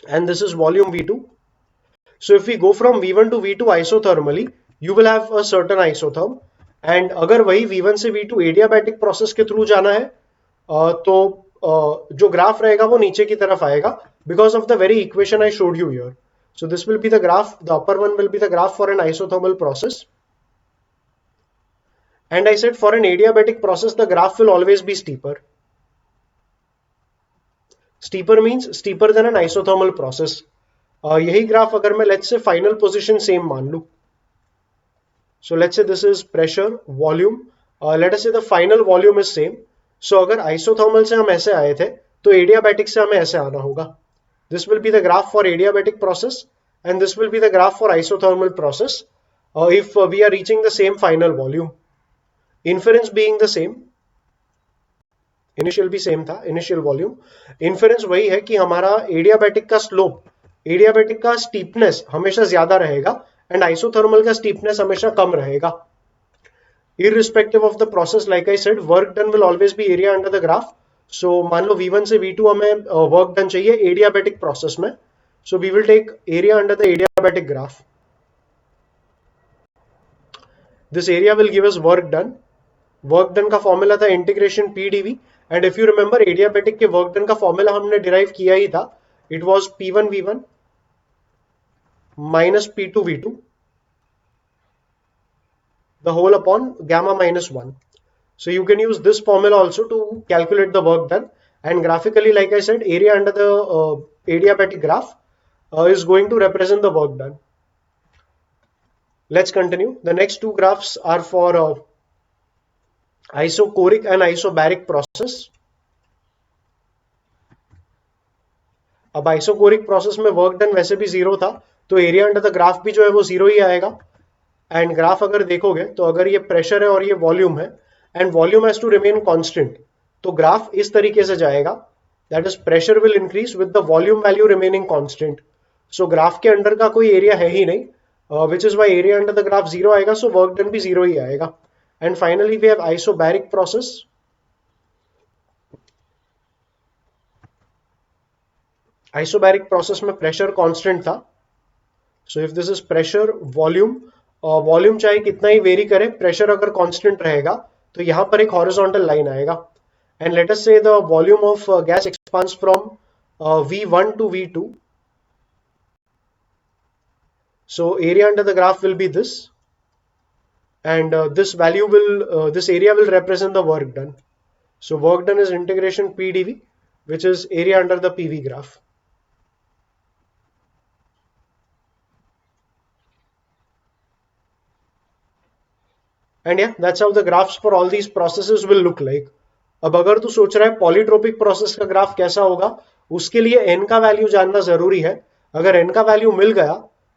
and this is volume V2. So if we go from V1 to V2 isothermally, you will have a certain isotherm and अगर वही V1 से V2 adiabatic process के through जाना है तो जो graph रहेगा वो नीचे की तरफ आएगा because of the very equation I showed you here. So this will be the graph, the upper one will be the graph for an isothermal process and I said for an adiabatic process the graph will always be steeper. Steeper means steeper than an isothermal process. यही graph अगर मैं let's say final position same मान लूं, so let's say this is pressure volume, let us say the final volume is same. So अगर isothermal से हम ऐसे आए थे तो adiabatic से हमें ऐसे आना होगा. This will be the graph for adiabatic process and this will be the graph for isothermal process if we are reaching the same final volume. Inference being the same, initial भी same था, initial volume. Inference वही है कि हमारा adiabatic का slope, adiabatic का steepness हमेशा ज्यादा रहेगा एंड आइसोथर्मल का स्टीपनेस हमेशा कम रहेगा. Irrespective of the process, like I said, work done will always be area under the graph. So मान लो V1 से V2 हमें वर्क डन चाहिए एडियाबैटिक प्रोसेस में, so we will take area under the adiabatic graph. This area will give us work done. Work done का formula था integration P dV, and if you remember adiabatic के work done का formula हमने derive किया ही था. It was P1V1 minus P2V2 the whole upon gamma minus 1. So you can use this formula also to calculate the work done, and graphically, like I said, area under the adiabatic graph is going to represent the work done. Let's continue. The next two graphs are for isochoric and isobaric process. अब isochoric process में work done वैसे भी zero था, तो area under the graph भी जो है वो जीरो ही आएगा. एंड ग्राफ अगर देखोगे तो अगर ये प्रेशर है और ये वॉल्यूम है and volume has to remain constant, तो ग्राफ इस तरीके से जाएगा, that is pressure will increase with the volume value remaining constant. So graph के अंडर का कोई एरिया है ही नहीं, which is why area under the graph zero आएगा, सो वर्क डन भी जीरो ही आएगा. And finally we have isobaric process. Isobaric process में प्रेशर कांस्टेंट था. So if this is pressure volume, volume चाहे कितना ही वेरी करे, प्रेशर अगर कांस्टेंट रहेगा तो यहां पर एक हॉरिजॉन्टल लाइन आएगा. And let us say the volume of gas expands from V1 to V2. So area under the graph will be this, and this value will this area will represent the work done. So work done is integration PdV, which is area under the PV graph. And yeah, that's how the graphs for all these processes will look like. अब अगर तू सोच रहा है polytropic process का graph कैसा होगा, उसके लिए n का वैल्यू जानना जरूरी है. अगर n का वैल्यू मिल गया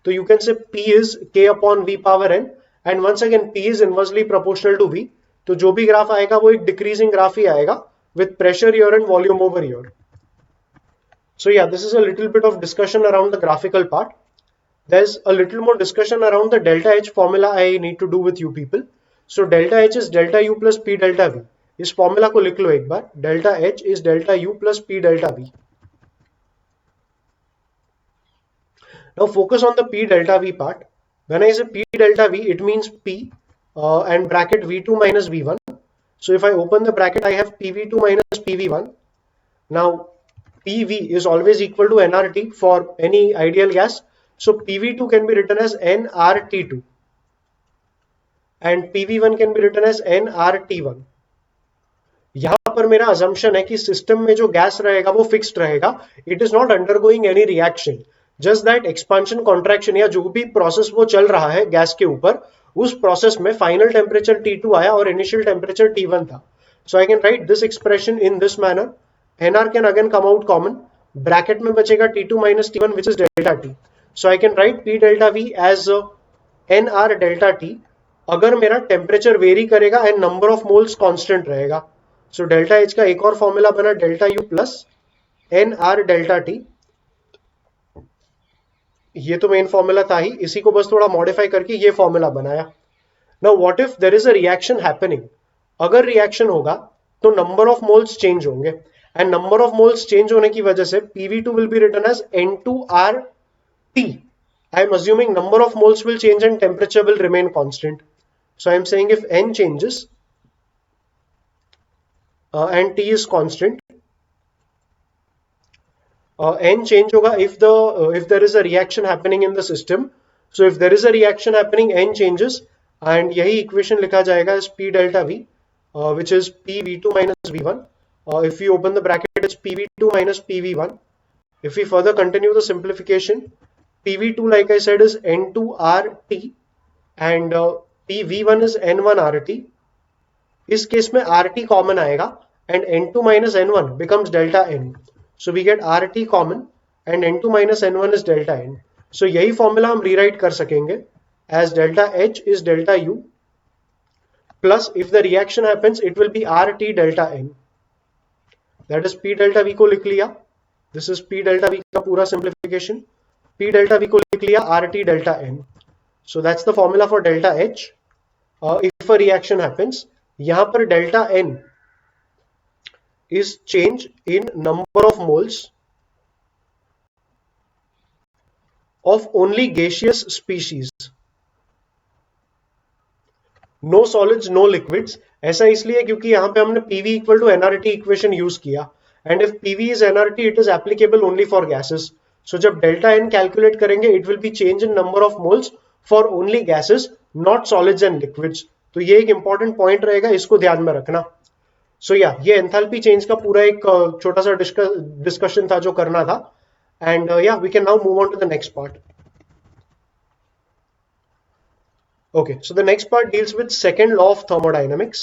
तो you can say P is K upon V power n, and once again P is inversely proportional to V. तो जो भी ग्राफ आएगा वो एक डिक्रीजिंग ग्राफ ही आएगा with pressure here and volume over here. So yeah, this is a little bit of discussion around the graphical part. There's a little more discussion around the delta H formula I need to do with you people. So delta H is delta U plus P delta V. इस formula को लिख लो एक बार. Delta H is delta U plus P delta V. Now focus on the P delta V part. When I say P delta V, it means P and bracket V2 minus V1. So if I open the bracket, I have PV2 minus PV1. Now PV is always equal to nRT for any ideal gas. So PV2 can be written as nRT2 and PV1 can be written as nRT1. यहां पर मेरा assumption है कि system में जो gas रहेगा वो fixed रहेगा. It is not undergoing any reaction, just that expansion contraction या जो भी प्रोसेस वो चल रहा है गैस के ऊपर, उस प्रोसेस में फाइनल टेम्परेचर T2 आया और इनिशियल टेम्परेचर T1 था. So I can write this expression in this manner. NR can again come out common, bracket में बचेगा T2 minus T1 which is delta T. So I can write P delta V as NR delta T अगर मेरा temperature vary करेगा and number of moles constant रहेगा. So delta H का एक और formula बना delta U plus NR delta T. ये तो मेन फॉर्मूला था ही, इसी को बस थोड़ा मॉडिफाई करके ये फॉर्मूला बनाया. Now what if there is a reaction happening. अगर रिएक्शन होगा तो नंबर ऑफ मोल्स चेंज होंगे, एंड नंबर ऑफ मोल्स चेंज होने की वजह से PV2 will be written as N2RT. I am assuming number of moles will change and temperature will remain constant. So I am saying if N changes and T is constant, N change होगा if there is a reaction happening in the system. So if there is a reaction happening, N changes, and यही equation लिखा जाएगा as P delta V, which is PV2 minus V1. If we open the bracket, it's PV2 minus PV1. If we further continue the simplification, PV2 like I said is N2RT and PV1 is N1RT. इस case में RT common आएगा and N2 minus N1 becomes delta N. So we get RT common and N2 minus N1 is delta N. So यही formula हम rewrite कर सकेंगे as delta H is delta U plus if the reaction happens it will be R T delta n, that is P delta V को लिख लिया, this is P delta V का पूरा simplification, P delta V को लिख लिया R T delta n. So that's the formula for delta H if a reaction happens. यहां पर delta N is change in number of moles of only gaseous species, no solids no liquids. ऐसा इसलिए क्योंकि यहां पे हमने PV equal to NRT equation use किया and if PV is NRT it is applicable only for gases. So जब delta n calculate करेंगे it will be change in number of moles for only gases not solids and liquids. तो ये एक important point रहेगा, इसको ध्यान में रखना. सो या ये एंथैल्पी चेंज का पूरा एक छोटा सा डिस्कशन था जो करना था. And yeah we can now move on to the next part. Okay, so the next part deals with second law of thermodynamics.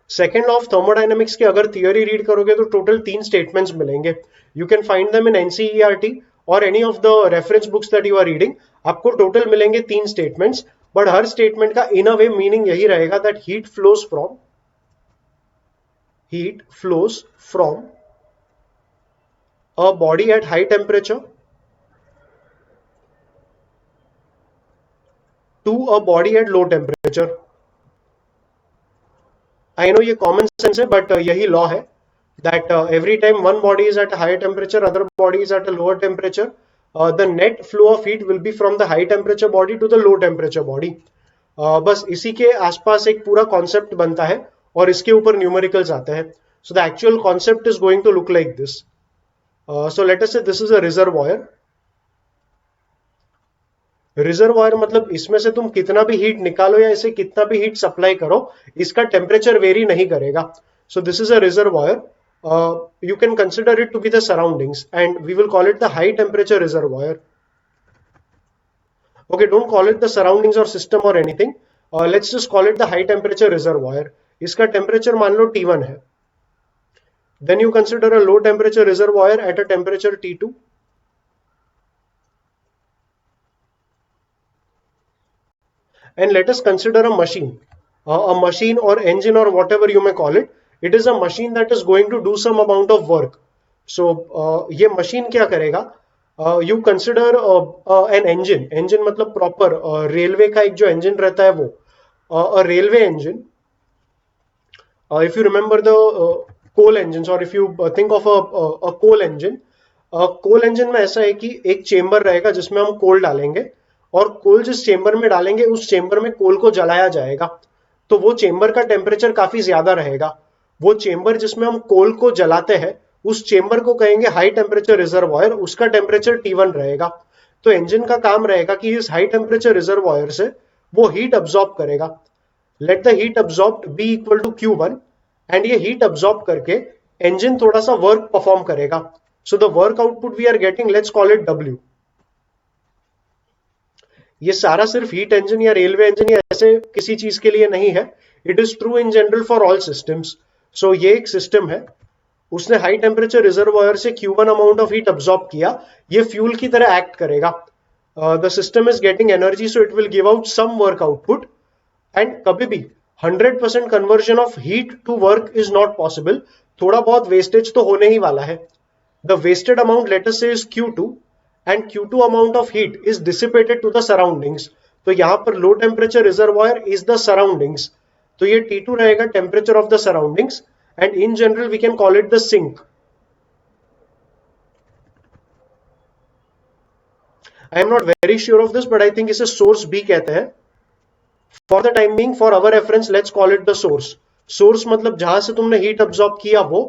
Second law of thermodynamics की अगर थियरी रीड करोगे तो टोटल 3 स्टेटमेंट्स मिलेंगे. You can find them in NCERT और any of the reference books that you are reading. आपको total मिलेंगे 3 statements, but her statement का इन अ वे meaning यही रहेगा that heat flows from a body at high temperature to a body at low temperature. I know ये common sense है but यही law है that every time one body is at a higher temperature, other body is at a lower temperature, the net flow of heat will be from the high temperature body to the low temperature body. बस इसी के आसपास एक पूरा concept बनता है और इसके ऊपर न्यूमेरिकल्स आते हैं. So the actual concept is going to look like this. So let us say this is a reservoir. Reservoir मतलब इसमें से तुम कितना भी हीट निकालो या इसे कितना भी हीट सप्लाई करो, इसका टेम्परेचर वेरी नहीं करेगा. सो this is a reservoir. You can consider it to be the surroundings and we will call it the high temperature reservoir. Okay, don't call it the surroundings or system or anything. Let's just call it the high temperature reservoir. इसका temperature मान लो T1 है. Then you consider a low temperature reservoir at a temperature T2. And let us consider a machine or engine or whatever you may call it. It is a machine that is going to do some amount of work. So ये machine क्या करेगा? You consider an engine मतलब proper railway का एक जो engine रहता है वो a railway engine. If you remember the coal engines or if you think of a coal engine में ऐसा है कि एक चेम्बर रहेगा जिसमें हम कोल डालेंगे और कोल जिस चेम्बर में डालेंगे उस चेम्बर में कोल को जलाया जाएगा. तो वो चेम्बर का टेम्परेचर काफी ज्यादा रहेगा. वो चेम्बर जिसमें हम कोल को जलाते हैं उस चेम्बर को कहेंगे हाई टेम्परेचर रिजर्वॉयर, उसका टेम्परेचर T1 रहेगा. तो इंजन का काम रहेगा कि इस हाई टेम्परेचर रिजर्वॉयर से वो हीट अब्सॉर्ब करेगा. Let the heat absorb be equal to Q1 and ये हीट अब्सॉर्ब करके इंजन थोड़ा सा वर्क परफॉर्म करेगा. So the work output we are getting, let's call it W. ये सारा सिर्फ हीट इंजन या रेलवे इंजन या ऐसे किसी चीज के लिए नहीं है. It is true in general for all systems. So ये एक सिस्टम है, उसने हाई टेम्परेचर रिजर्वॉयर से Q1 amount of heat absorb किया, ये फ्यूल की तरह एक्ट करेगा. The system is getting energy so it will give out some work output. And कभी भी 100% conversion of heat to work is not possible. थोड़ा बहुत वेस्टेज तो होने ही वाला है. The wasted amount let us say is Q2 and Q2 amount of heat is dissipated to the surroundings. तो यहां पर low temperature reservoir is the surroundings. तो ये T2 रहेगा temperature of the surroundings and in general we can call it the sink. I am not very sure of this but I think इसे source भी कहते हैं. For the time being for our reference let's call it the source. Source मतलब जहां से तुमने heat absorb किया वो.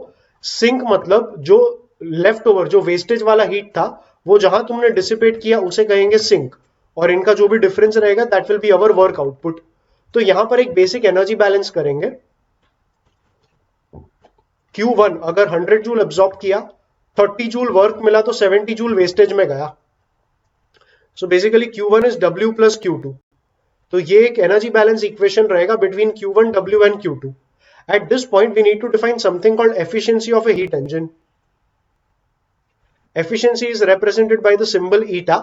सिंक मतलब जो लेफ्ट ओवर जो वेस्टेज वाला हीट था वो जहां तुमने डिसिपेट किया उसे कहेंगे सिंक. और इनका जो भी डिफरेंस रहेगा that will be our work output. तो यहां पर एक बेसिक एनर्जी बैलेंस करेंगे. Q1 अगर 100 जूल अब्सॉर्ब किया, 30 जूल वर्क मिला तो 70 जूल वेस्टेज में गया. So basically Q1 is W plus Q2. तो ये एक एनर्जी बैलेंस इक्वेशन रहेगा between Q1, W and Q2. At this point we need to define something called efficiency of a heat engine. Efficiency is represented by the symbol eta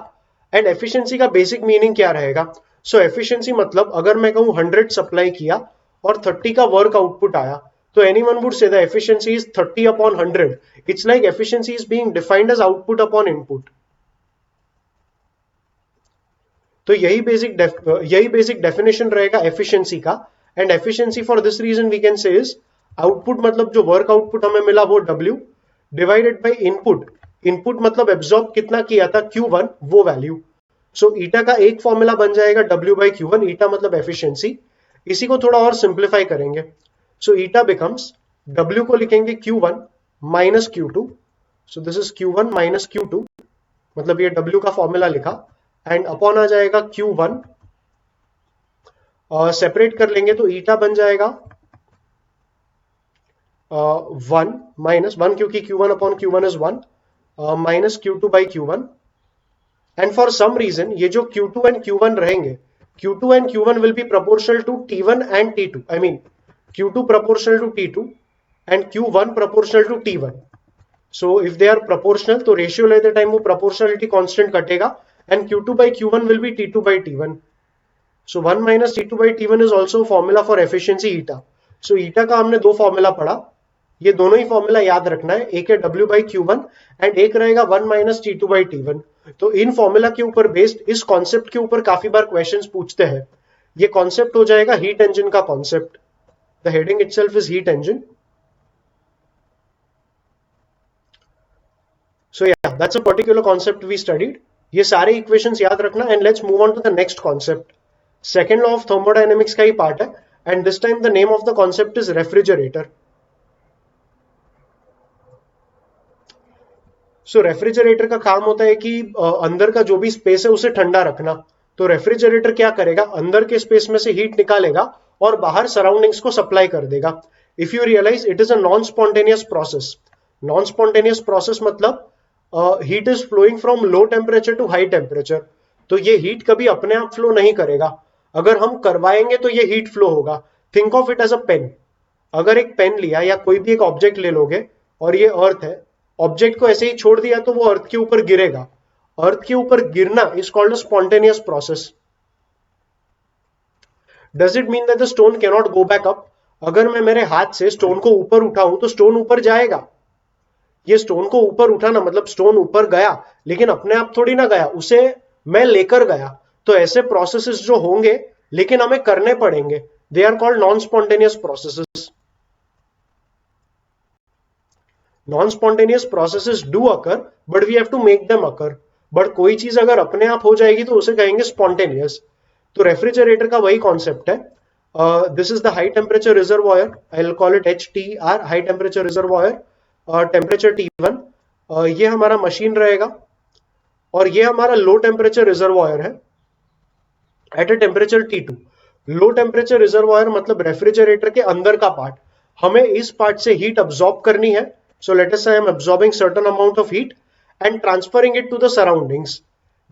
and efficiency का basic meaning क्या रहेगा? सो efficiency मतलब अगर मैं कहूं 100 supply किया और 30 का वर्क आउटपुट आया, तो anyone would say the efficiency is 30 upon 100. It's like efficiency is being defined as output upon input. तो यही बेसिक डेफिनेशन रहेगा एफिशिएंसी का. And efficiency for this reason we can say is output मतलब जो work output हमें मिला वो W divided by input. Input मतलब एब्जॉर्ब कितना किया था Q1 वो वैल्यू. सो ईटा का एक फॉर्मूला बन जाएगा W बाई Q1. ईटा मतलब एफिशिएंसी. इसी को थोड़ा और सिंप्लीफाई करेंगे. सो ईटा बिकम्स W को लिखेंगे Q1 minus Q2. So this is Q1 minus Q2 मतलब ये W का फॉर्मूला लिखा. एंड अपॉन आ जाएगा Q1. सेपरेट कर लेंगे तो ईटा बन जाएगा 1 माइनस 1 क्योंकि Q1 upon Q1 is 1 minus Q2 by Q1. And for some reason ये जो Q2 एंड Q1 रहेंगे, Q2 and Q1 will be proportional to T1 and T2. I mean Q2 proportional to T2 and Q1 proportional to T1. So if they are proportional तो ratio लेते time वो proportionality constant कटेगा and Q2 by Q1 will be T2 by T1. So 1 minus T2 by T1 is also formula for efficiency eta. So eta का हमने दो formula पढ़ा. ये दोनों ही फॉर्मूला याद रखना है. एक है W by Q1 एंड एक रहेगा 1 minus T2 by T1. तो इन फॉर्मूला के ऊपर बेस्ड इस कॉन्सेप्ट के ऊपर काफी बार क्वेश्चंस पूछते हैं. ये कॉन्सेप्ट हो जाएगा हीट इंजन का concept. The heading itself is heat engine. So या that's a particular concept we studied. ये सारे इक्वेशंस याद रखना and let's move on to the next concept. Second law of thermodynamics का ही पार्ट है and this time the name of the concept is refrigerator. So refrigerator का काम होता है कि अंदर का जो भी स्पेस है उसे ठंडा रखना. तो रेफ्रिजरेटर क्या करेगा, अंदर के स्पेस में से हीट निकालेगा और बाहर सराउंडिंग्स को सप्लाई कर देगा. If you realize it is a non spontaneous process. Non spontaneous process मतलब heat is flowing from low temperature to high temperature. तो ये हीट कभी अपने आप फ्लो नहीं करेगा. अगर हम करवाएंगे तो ये हीट फ्लो होगा. Think of it as a pen. अगर एक पेन लिया या कोई भी एक ऑब्जेक्ट ले लोगे और ये अर्थ है, ऑब्जेक्ट को ऐसे ही छोड़ दिया तो वो अर्थ के ऊपर गिरेगा. अर्थ के ऊपर गिरना is called a spontaneous process. Does it mean that the stone can not go back up? अगर मैं मेरे हाथ से स्टोन को ऊपर उठाऊं तो स्टोन ऊपर जाएगा. ये स्टोन को ऊपर उठाना मतलब स्टोन ऊपर गया लेकिन अपने आप थोड़ी ना गया, उसे मैं लेकर गया. तो ऐसे प्रोसेसेस जो होंगे लेकिन हमें करने पड़ेंगे, they are called non spontaneous processes. Non-spontaneous processes do occur, but we have to make them occur. But कोई चीज अगर अपने आप हो जाएगी तो उसे कहेंगे spontaneous. तो रेफ्रिजरेटर का वही कॉन्सेप्ट है. This is the high temperature reservoir. I will call it HTR, high temperature reservoir. Temperature T1. ये हमारा मशीन रहेगा और ये हमारा लो टेम्परेचर रिजर्वॉयर है at a temperature T2. Low temperature reservoir मतलब रेफ्रिजरेटर के अंदर का पार्ट. हमें इस पार्ट से हीट अब्सॉर्ब करनी है. So let us say I am absorbing certain amount of heat and transferring it to the surroundings.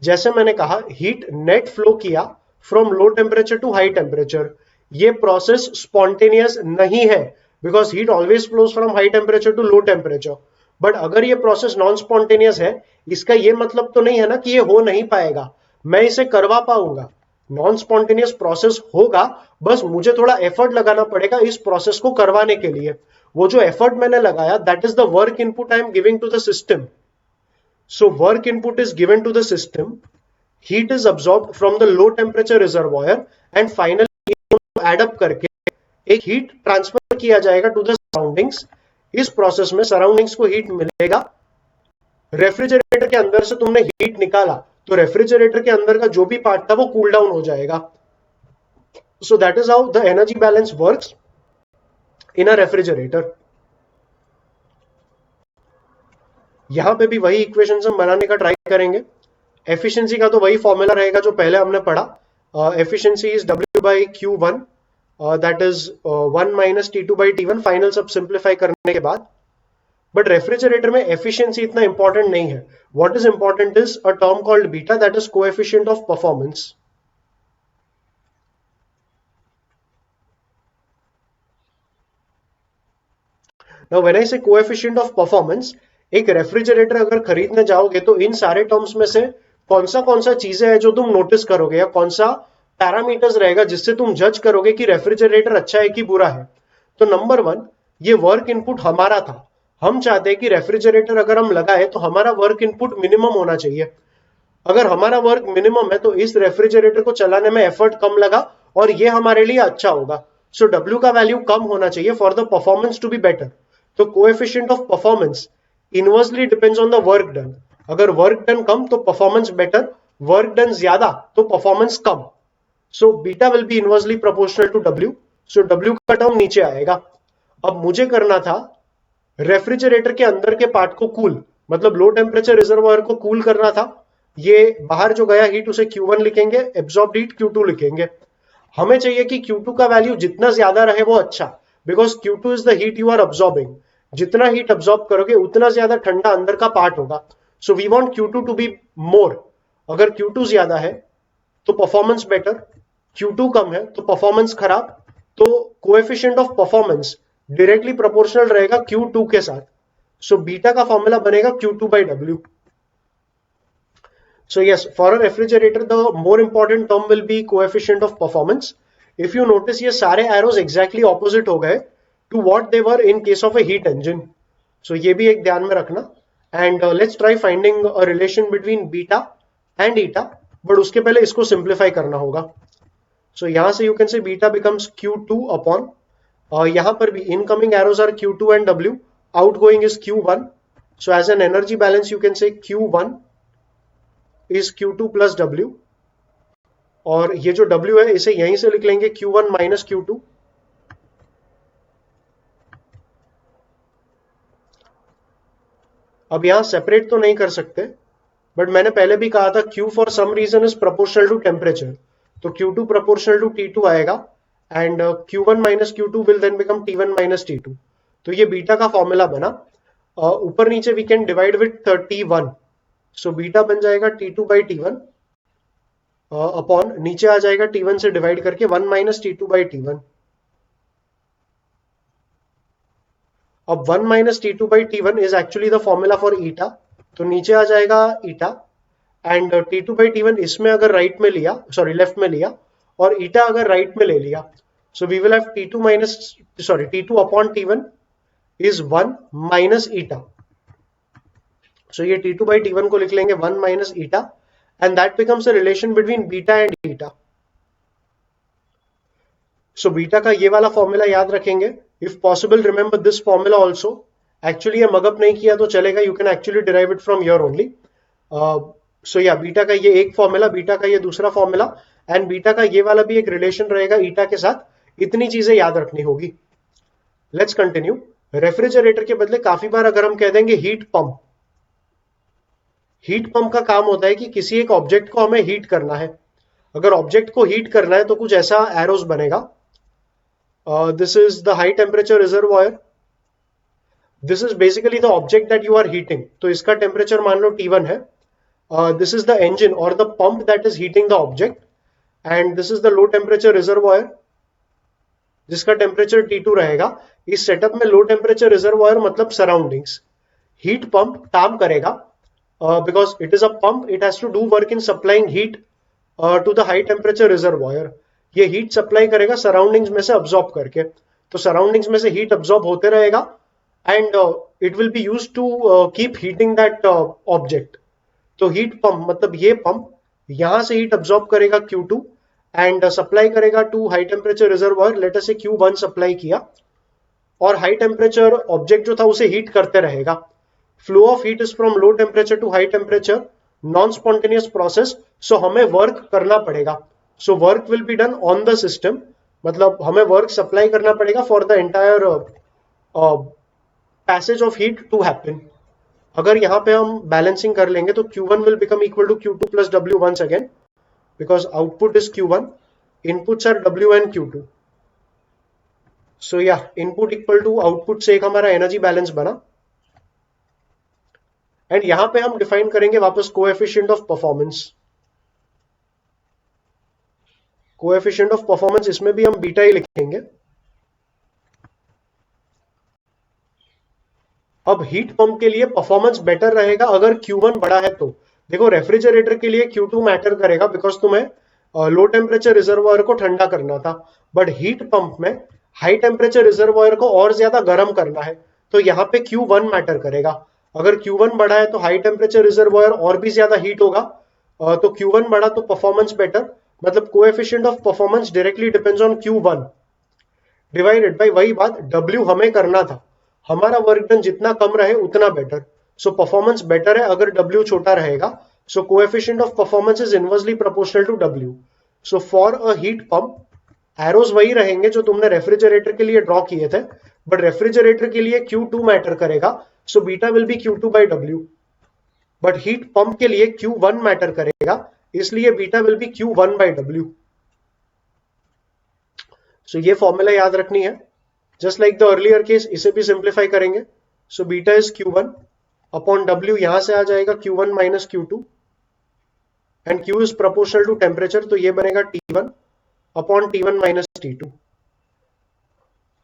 जैसे मैंने कहा हीट नेट फ्लो किया from low temperature to high temperature. ये प्रोसेस स्पॉन्टेनियस नहीं है because heat always flows from high temperature to low temperature. But अगर ये process non spontaneous है, इसका ये मतलब तो नहीं है ना कि ये हो नहीं पाएगा. मैं इसे करवा पाऊंगा. नॉन स्पॉन्टेनियस प्रोसेस होगा, बस मुझे थोड़ा एफर्ट लगाना पड़ेगा इस प्रोसेस को करवाने के लिए. वो जो एफर्ट मैंने लगाया that is the work input I am giving to the system. So work input is given to the system. Heat is absorbed from the low temperature reservoir and finally add up करके एक heat transfer किया जाएगा to the surroundings. इस process में surroundings को heat मिलेगा. Refrigerator के अंदर से तुमने हीट निकाला तो रेफ्रिजरेटर के अंदर का जो भी पार्ट था वो कूल डाउन हो जाएगा. सो that is how the energy balance works in a refrigerator. यहां पे भी वही इक्वेशंस हम बनाने का ट्राई करेंगे. एफिशिएंसी का तो वही फॉर्मूला रहेगा जो पहले हमने पढ़ा. Efficiency is W by Q1 that is 1 minus T2 by T1. Final सब सिंप्लीफाई करने के बाद. बट रेफ्रिजरेटर में एफिशिएंसी इतना इंपॉर्टेंट नहीं है. What is important is a term called beta that is coefficient of performance. Now when I say coefficient of performance, एक refrigerator अगर खरीदने जाओगे तो इन सारे टर्म्स में से कौन सा चीजें हैं जो तुम नोटिस करोगे, या कौन सा पैरामीटर्स रहेगा जिससे तुम जज करोगे कि रेफ्रिजरेटर अच्छा है कि बुरा है? तो नंबर वन, ये वर्क इनपुट हमारा था। हम चाहते हैं कि रेफ्रिजरेटर अगर हम लगाए तो हमारा वर्क इनपुट मिनिमम होना चाहिए। अगर हमारा वर्क मिनिमम है तो इस रेफ्रिजरेटर को चलाने में एफर्ट कम लगा और ये हमारे लिए अच्छा होगा। सो डब्ल्यू का वैल्यू कम होना चाहिए for the performance to be better. तो coefficient of performance inversely depends on the work done. अगर वर्क डन कम तो परफॉर्मेंस बेटर, वर्क डन ज्यादा तो परफॉर्मेंस कम। So beta will be inversely proportional to W. So W का term नीचे आएगा। अब मुझे करना था रेफ्रिजरेटर के अंदर के पार्ट को कूल, मतलब लो टेम्परेचर रिजर्वायर को कूल करना था। ये बाहर जो गया हीट उसे Q1 लिखेंगे, एब्जॉर्ब हीट Q2 लिखेंगे। हमें चाहिए कि Q2 का वैल्यू जितना ज्यादा रहे वो अच्छा, because Q2 is the heat you are absorbing. जितना हीट अब्सॉर्ब करोगे उतना ज्यादा ठंडा अंदर का पार्ट होगा। So we want Q2 to be more. अगर Q2 ज्यादा है तो परफॉर्मेंस बेटर, Q2 कम है तो परफॉर्मेंस खराब। तो coefficient of performance directly proportional रहेगा Q2 के साथ। सो बीटा का फॉर्मूला बनेगा Q2 by W. So yes, for a refrigerator, the more important term will be coefficient of performance. If you notice, ये सारे arrows exactly opposite हो गए to what they were in case of a heat engine. So ये भी एक ध्यान में रखना. And let's try finding a relation between beta and eta. But उसके पहले इसको simplify करना होगा. So यहाँ से you can say beta becomes Q2 upon. यहाँ पर भी incoming arrows are Q2 and W. Outgoing is Q1. So as an energy balance, you can say Q1 is Q2 plus W. और ये जो W है इसे यहीं से लिख लेंगे Q1 माइनस Q2। अब यहां सेपरेट तो नहीं कर सकते, बट मैंने पहले भी कहा था Q for some reason is proportional to temperature. तो Q2 प्रोपोर्शनल टू T2 आएगा and Q1 minus Q2 will then become T1 minus T2। तो ये बीटा का फॉर्मूला बना। ऊपर नीचे we can divide with T1। So beta बन जाएगा T2 बाई T1 अपॉन नीचे आ जाएगा T1 से डिवाइड करके 1 माइनस T2 बाई T1। अब 1 minus T2 by T1 is actually the formula for eta. तो नीचे आ जाएगा ईटा एंड T2 बाई T1 इसमें अगर राइट में लिया, सॉरी लेफ्ट में लिया, और ईटा अगर राइट में ले लिया, so we will have T2 minus sorry T2 upon T1 is 1 minus eta. So ये T2 बाई T1 को लिख लेंगे 1 minus eta and that becomes a relation between beta and eta. So beta का ये वाला फॉर्मूला याद रखेंगे। If possible remember this formula also. Actually ये मगअप नहीं किया तो चलेगा, you can actually derive it from your only. So yeah beta का ये एक फॉर्मूला, बीटा का ये दूसरा फॉर्मूला एंड बीटा का ये वाला भी एक रिलेशन रहेगा ईटा के साथ। इतनी चीजें याद रखनी होगी। Let's continue. रेफ्रिजरेटर के बदले काफी बार अगर हम कह देंगे हीट पंप, हीट पंप का काम होता है कि किसी एक ऑब्जेक्ट को हमें हीट करना है। अगर ऑब्जेक्ट को हीट करना है तो कुछ ऐसा एरोस बनेगा। This is the high temperature reservoir. This is basically the object that you are heating. तो इसका टेम्परेचर मान लो T1 है. This is the engine or the pump that is heating the object. And this is the low temperature reservoir जिसका temperature T2 रहेगा। इस setup में low temperature reservoir मतलब surroundings. Heat pump काम करेगा because it is a pump, it has to do work in supplying heat to the high temperature reservoir. ये heat supply करेगा surroundings में से अब्सॉर्ब करके। तो सराउंडिंग्स में से हीट अब्सॉर्ब होते रहेगा and it will be used to keep heating that object. तो हीट पंप मतलब ये पंप यहां से हीट अब्सॉर्ब करेगा Q2 एंड सप्लाई करेगा to high temperature reservoir. Let us say Q1 supply किया और हाई टेम्परेचर ऑब्जेक्ट जो था उसे हीट करते रहेगा। Flow of heat is from low temperature to high temperature, non spontaneous process. So हमें वर्क करना पड़ेगा। So work will be done on the system, मतलब हमें वर्क सप्लाई करना पड़ेगा for the entire passage of heat to happen. अगर यहाँ पे हम बैलेंसिंग कर लेंगे तो Q1 will become equal to Q2 plus W once again because output is Q1, inputs are W and Q2। सो या इनपुट इक्वल टू आउटपुट से एक हमारा एनर्जी बैलेंस बना एंड यहां पे हम डिफाइन करेंगे वापस coefficient of performance. Coefficient of performance इसमें भी हम बीटा ही लिखेंगे। अब हीट पंप के लिए परफॉर्मेंस बेटर रहेगा अगर Q1 बड़ा है तो। देखो रेफ्रिजरेटर के लिए Q2 मैटर करेगा बिकॉज तुम्हें लो टेम्परेचर रिजर्वायर को ठंडा करना था, बट हीट पंप में हाई टेम्परेचर रिजर्वायर को और ज्यादा गर्म करना है, तो यहाँ पे Q1 मैटर करेगा। अगर Q1 बड़ा है तो हाई टेम्परेचर रिजर्वायर और भी ज्यादा हीट होगा, तो Q1 बड़ा तो परफॉर्मेंस बेटर, मतलब coefficient of performance directly depends on Q1 divided by वही बात W हमें करना था, हमारा वर्क डन जितना कम रहे उतना बेटर। सो परफॉर्मेंस बेटर है अगर W छोटा रहेगा, so coefficient of performance is inversely proportional to W। So for a heat pump arrows वही रहेंगे जो तुमने रेफ्रिजरेटर के लिए ड्रॉ किए थे, बट रेफ्रिजरेटर के लिए Q2 मैटर करेगा, so beta will be Q2 by W। But heat pump के लिए Q1 मैटर करेगा, इसलिए beta will be Q1 by W। So ये फॉर्मूला याद रखनी है, just like the earlier case इसे भी सिंप्लीफाई करेंगे। So beta is Q1 upon W, यहां से आ जाएगा Q1 minus Q2 and Q is proportional to temperature, तो ये बनेगा T1 upon T1 minus T2।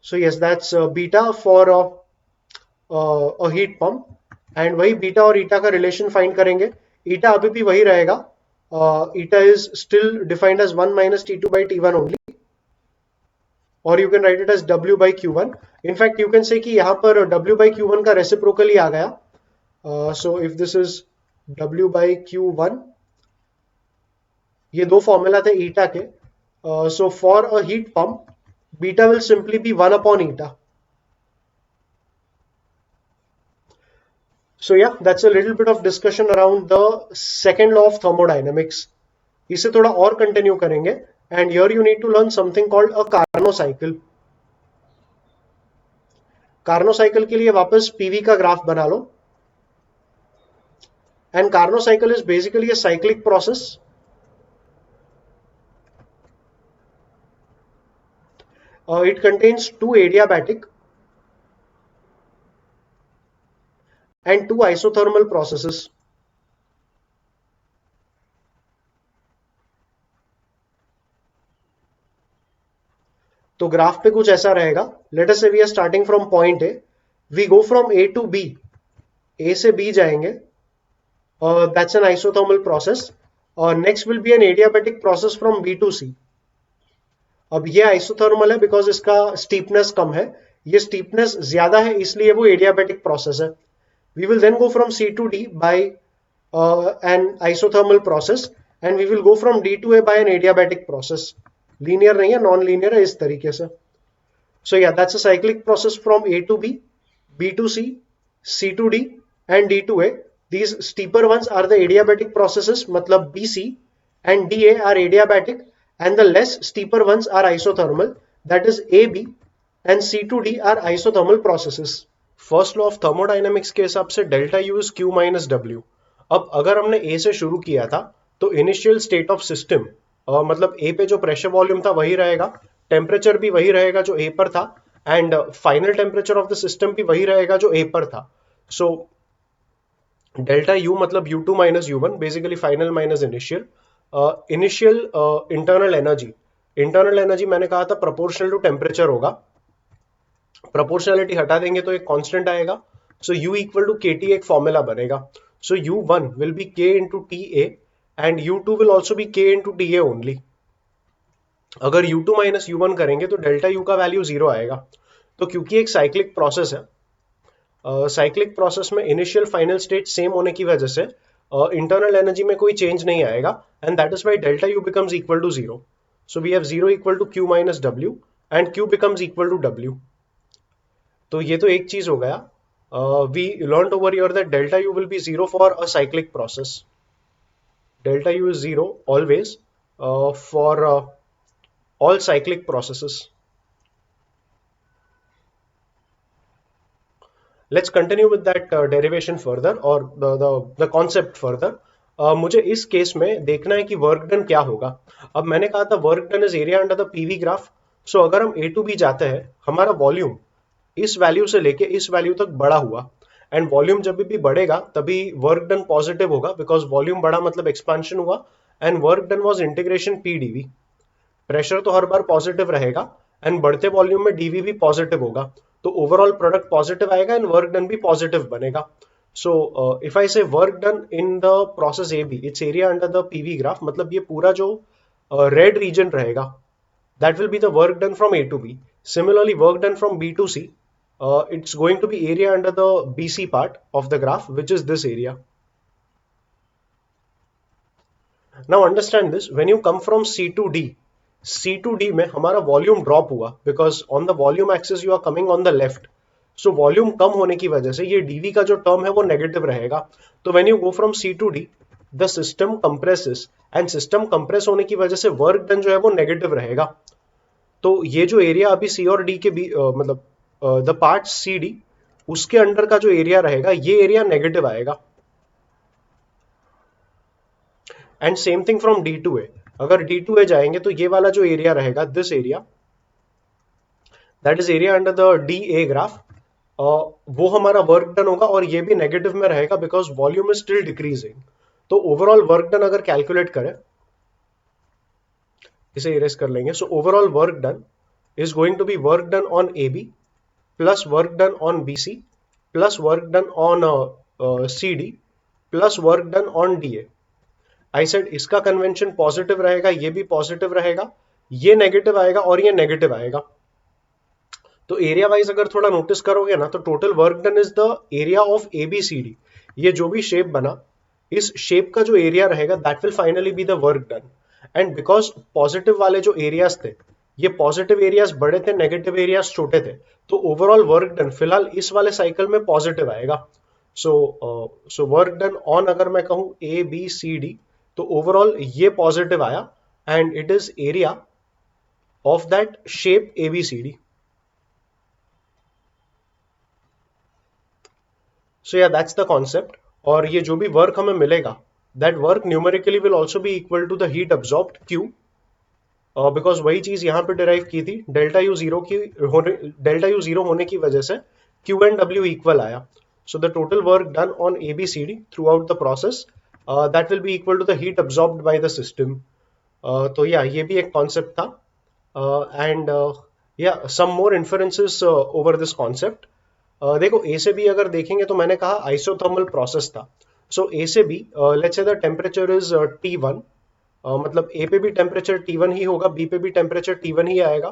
So yes that's beta for a heat pump, and वही बीटा और ईटा का रिलेशन फाइंड करेंगे। ईटा अभी भी वही रहेगा, eta is still defined as 1 minus T2 by T1 only, और you can write it as W by Q1। In fact you can say कि यहां पर W बाई Q1 का रेसिप्रोकल ही आ गया। So if this is W by Q1, ये दो फॉर्मूला थे ईटा के, so for a heat pump beta will simply be 1 upon eta. So yeah, that's a little bit of discussion around the second law of thermodynamics. इसे थोड़ा और continue करेंगे, and here you need to learn something called a Carnot cycle. Carnot cycle के लिए वापस PV का graph बना लो, and Carnot cycle is basically a cyclic process. It contains two adiabatic and two isothermal processes. तो graph पे कुछ ऐसा रहेगा, let us say we are starting from point A, we go from A to B, A से B जाएंगे, that's an isothermal process, और next will be an adiabatic process from B to C. अब ये isothermal है because इसका steepness कम है, ये steepness ज्यादा है इसलिए वो एडियाबैटिक प्रोसेस है। We will then go from C to D by an isothermal process, and we will go from D to A by an adiabatic process. Linear नहीं है, नॉन लीनियर है इस तरीके से। सो या that's a cyclic process from A to B to C to D and D to A. These steeper ones are the adiabatic processes, मतलब BC and DA are adiabatic, and the less steeper ones are isothermal, that is AB, and C to D are isothermal processes. First law of thermodynamics के हिसाब से delta U is Q minus W. अब अगर हमने ए से शुरू किया था तो इनिशियल स्टेट ऑफ सिस्टम, मतलब ए पे जो प्रेशर वॉल्यूम था वही रहेगा, टेम्परेचर भी वही रहेगा जो ए पर था, and final temperature of the system भी वही रहेगा जो ए पर था। सो डेल्टा यू मतलब U2 minus U1, basically final minus initial. Initial internal energy मैंने कहा था प्रोपोर्शनल टू टेम्परेचर होगा, प्रोपोर्शनलिटी हटा देंगे तो एक कांस्टेंट आएगा, सो U इक्वल टू KT एक फॉर्मूला बनेगा। सो U1 will be K into TA and U2 will also B K into TA only. अगर U2 माइनस U1 करेंगे तो डेल्टा U का वैल्यू 0 आएगा। तो क्योंकि एक साइक्लिक प्रोसेस है, साइक्लिक प्रोसेस में इनिशियल फाइनल स्टेट सेम होने की वजह से इंटरनल एनर्जी में कोई चेंज नहीं आएगा, and that is why delta U becomes equal to 0। So we have 0 equal to Q minus W and Q becomes equal to W। तो ये तो एक चीज हो गया, we learn over here that delta U will be 0 for a cyclic process. Delta U is 0 always for all cyclic processes. Let's continue with that derivation further or the concept further. मुझे इस case में देखना है कि work done क्या होगा। अब मैंने कहा था work done is area under the PV graph. So अगर हम ए टू बी जाते हैं, हमारा वॉल्यूम इस वैल्यू से लेके इस वैल्यू तक बड़ा हुआ, एंड वॉल्यूम जब भी बढ़ेगा तभी वर्क डन पॉजिटिव होगा, बिकॉज वॉल्यूम बढ़ा मतलब एक्सपेंशन हुआ, and work done was integration P DV. Pressure तो हर बार पॉजिटिव रहेगा, एंड बढ़ते वॉल्यूम में डीवी भी पॉजिटिव होगा, तो ओवरऑल प्रोडक्ट पॉजिटिव आएगा एंड वर्क डन भी पॉजिटिव बनेगा. So if I say work done in the process A B, it's area under the PV graph, मतलब ये पूरा जो रेड रीजन रहेगा that will be the work done from A to B. Similarly, work done from B to C, it's going to be area under the BC part of the graph, which is this area. Now understand this, when you come from C to D, C to D में हमारा volume drop हुआ because on the volume axis you are coming on the left. So volume कम होने की वजह से ये dV का जो टर्म है वो नेगेटिव रहेगा. तो when you go from C to D, the system compresses and system compress होने की वजह से वर्क डन जो है वो नेगेटिव रहेगा. तो ये जो एरिया अभी सी और डी के मतलब द पार्ट सी डी, उसके अंडर का जो एरिया रहेगा ये एरिया नेगेटिव आएगा. And same thing from D to A, अगर डी टू ए जाएंगे तो ये वाला जो एरिया रहेगा, this area, that is area under the D a graph, वो हमारा वर्क डन होगा और ये भी नेगेटिव में रहेगा because volume is still decreasing. तो ओवरऑल वर्क डन अगर कैलकुलेट करें, इसे इरेज कर लेंगे. So overall work done is going to be work done on A B plus work done on B C plus work done on C D plus work done on D A. I said इसका convention positive रहेगा, ये भी positive रहेगा, ये negative आएगा और ये negative आएगा. तो एरिया वाइज अगर थोड़ा नोटिस करोगे ना, तो total work done is the area of A B C D. ये जो भी शेप बना, इस शेप का जो एरिया रहेगा that will finally be the work done. And because positive वाले जो एरियाज थे, ये पॉजिटिव एरियाज बड़े थे, नेगेटिव एरियाज छोटे थे, तो ओवरऑल वर्क डन फिलहाल इस वाले साइकिल में पॉजिटिव आएगा. सो वर्क डन ऑन अगर मैं कहूं ए बी सी डी, तो ओवरऑल ये पॉजिटिव आया and it is area of that shape A B C D. So या दैट्स द कॉन्सेप्ट. और ये जो भी वर्क हमें मिलेगा, that work numerically will also be equal to the heat absorbed Q, because वही चीज यहां पे डिराइव की थी, डेल्टा यू जीरो होने की वजह से Q एंड W इक्वल आया. So the total work done on A B C D throughout the process, that will be equal to the heat absorbed by the system. तो yeah ये भी एक concept था. And yeah some more inferences over this concept. देखो A से B अगर देखेंगे तो मैंने कहा आइसोथर्मल प्रोसेस था. सो ए से B, let's say the temperature is T1, मतलब ए पे भी टेम्परेचर T1 ही होगा, बी पे भी टेम्परेचर T1 ही आएगा,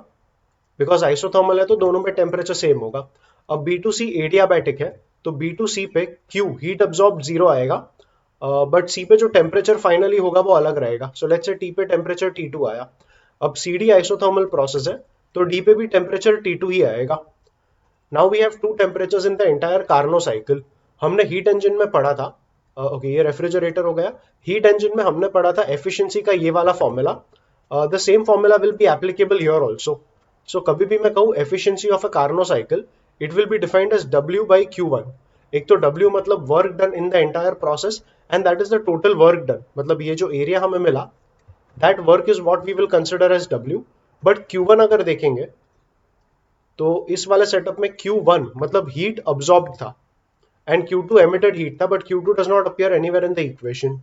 बिकॉज आइसोथर्मल है तो दोनों में टेम्परेचर सेम होगा. अब B2C एडियाबैटिक है, तो B2C पे Q हीट अब्सॉर्ब 0 आएगा, बट C पे जो टेम्परेचर फाइनली होगा वो अलग रहेगा. सो लेट्स से T पे टेम्परेचर T2 आया. अब CD आइसोथर्मल प्रोसेस है, तो D पे भी टेम्परेचर T2 ही आएगा. Now we have two temperatures in the entire Carnot cycle. हमने हीट इंजन में पढ़ा था, ओके ये रेफ्रिजरेटर हो गया. हीट इंजन में हमने पढ़ा था एफिशिएंसी का ये वाला formula. The same formula will be applicable here also. So कभी भी मैं कहूँ efficiency of a Carnot cycle, it will be defined as W by Q1. एक तो W मतलब work done in the entire process and that is the total work done, मतलब ये जो एरिया हमें मिला, that work is what we will consider as W. But Q1 अगर देखेंगे तो इस वाले सेटअप में Q1 मतलब हीट अब्सॉर्ब्ड था एंड Q2 एमिटेड हीट था, but Q2 does not appear anywhere in the equation.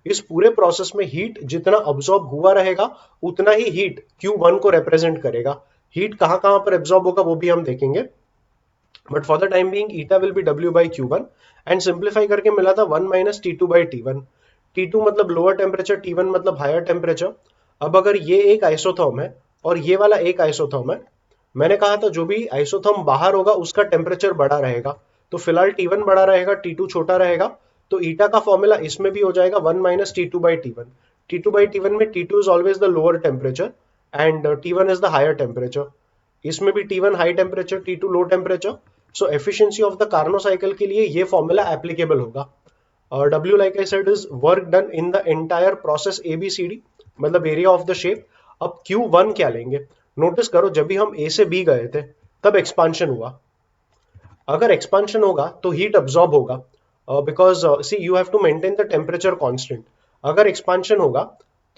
इस पूरे प्रोसेस में हीट जितना अब्सॉर्ब हुआ रहेगा उतना ही हीट Q1 को रिप्रेजेंट करेगा. हीट कहां कहां पर एब्सॉर्ब होगा वो भी हम देखेंगे, but for the time being eta will be W by Q1. And simplify करके मिला था 1 minus T2 by T1. T2 मतलब लोअर टेम्परेचर, T1 मतलब हायर टेम्परेचर. अब अगर ये एक आइसोथर्म है और ये वाला एक आइसोथर्म है, मैंने कहा था जो भी आइसोथर्म बाहर होगा उसका टेम्परेचर बड़ा रहेगा, तो फिलहाल T1 बड़ा रहेगा, T2 छोटा रहेगा. तो ईटा का फॉर्मूला इसमें भी हो जाएगा 1 minus T2 by T1. T2 by T1 में T2 is always the lower temperature and T1 is the higher temperature. इसमें भी T1 high temperature, T2 low temperature. So efficiency of the Carnot cycle के लिए ये formula applicable होगा. W like I said is work done in the entire process ABCD, मतलब area of the shape. अब Q1 क्या लेंगे? Notice करो जब भी हम A से B गए थे तब एक्सपांशन हुआ. अगर एक्सपांशन होगा तो हीट अब्सॉर्ब होगा, because see you have to maintain the temperature constant. अगर एक्सपांशन होगा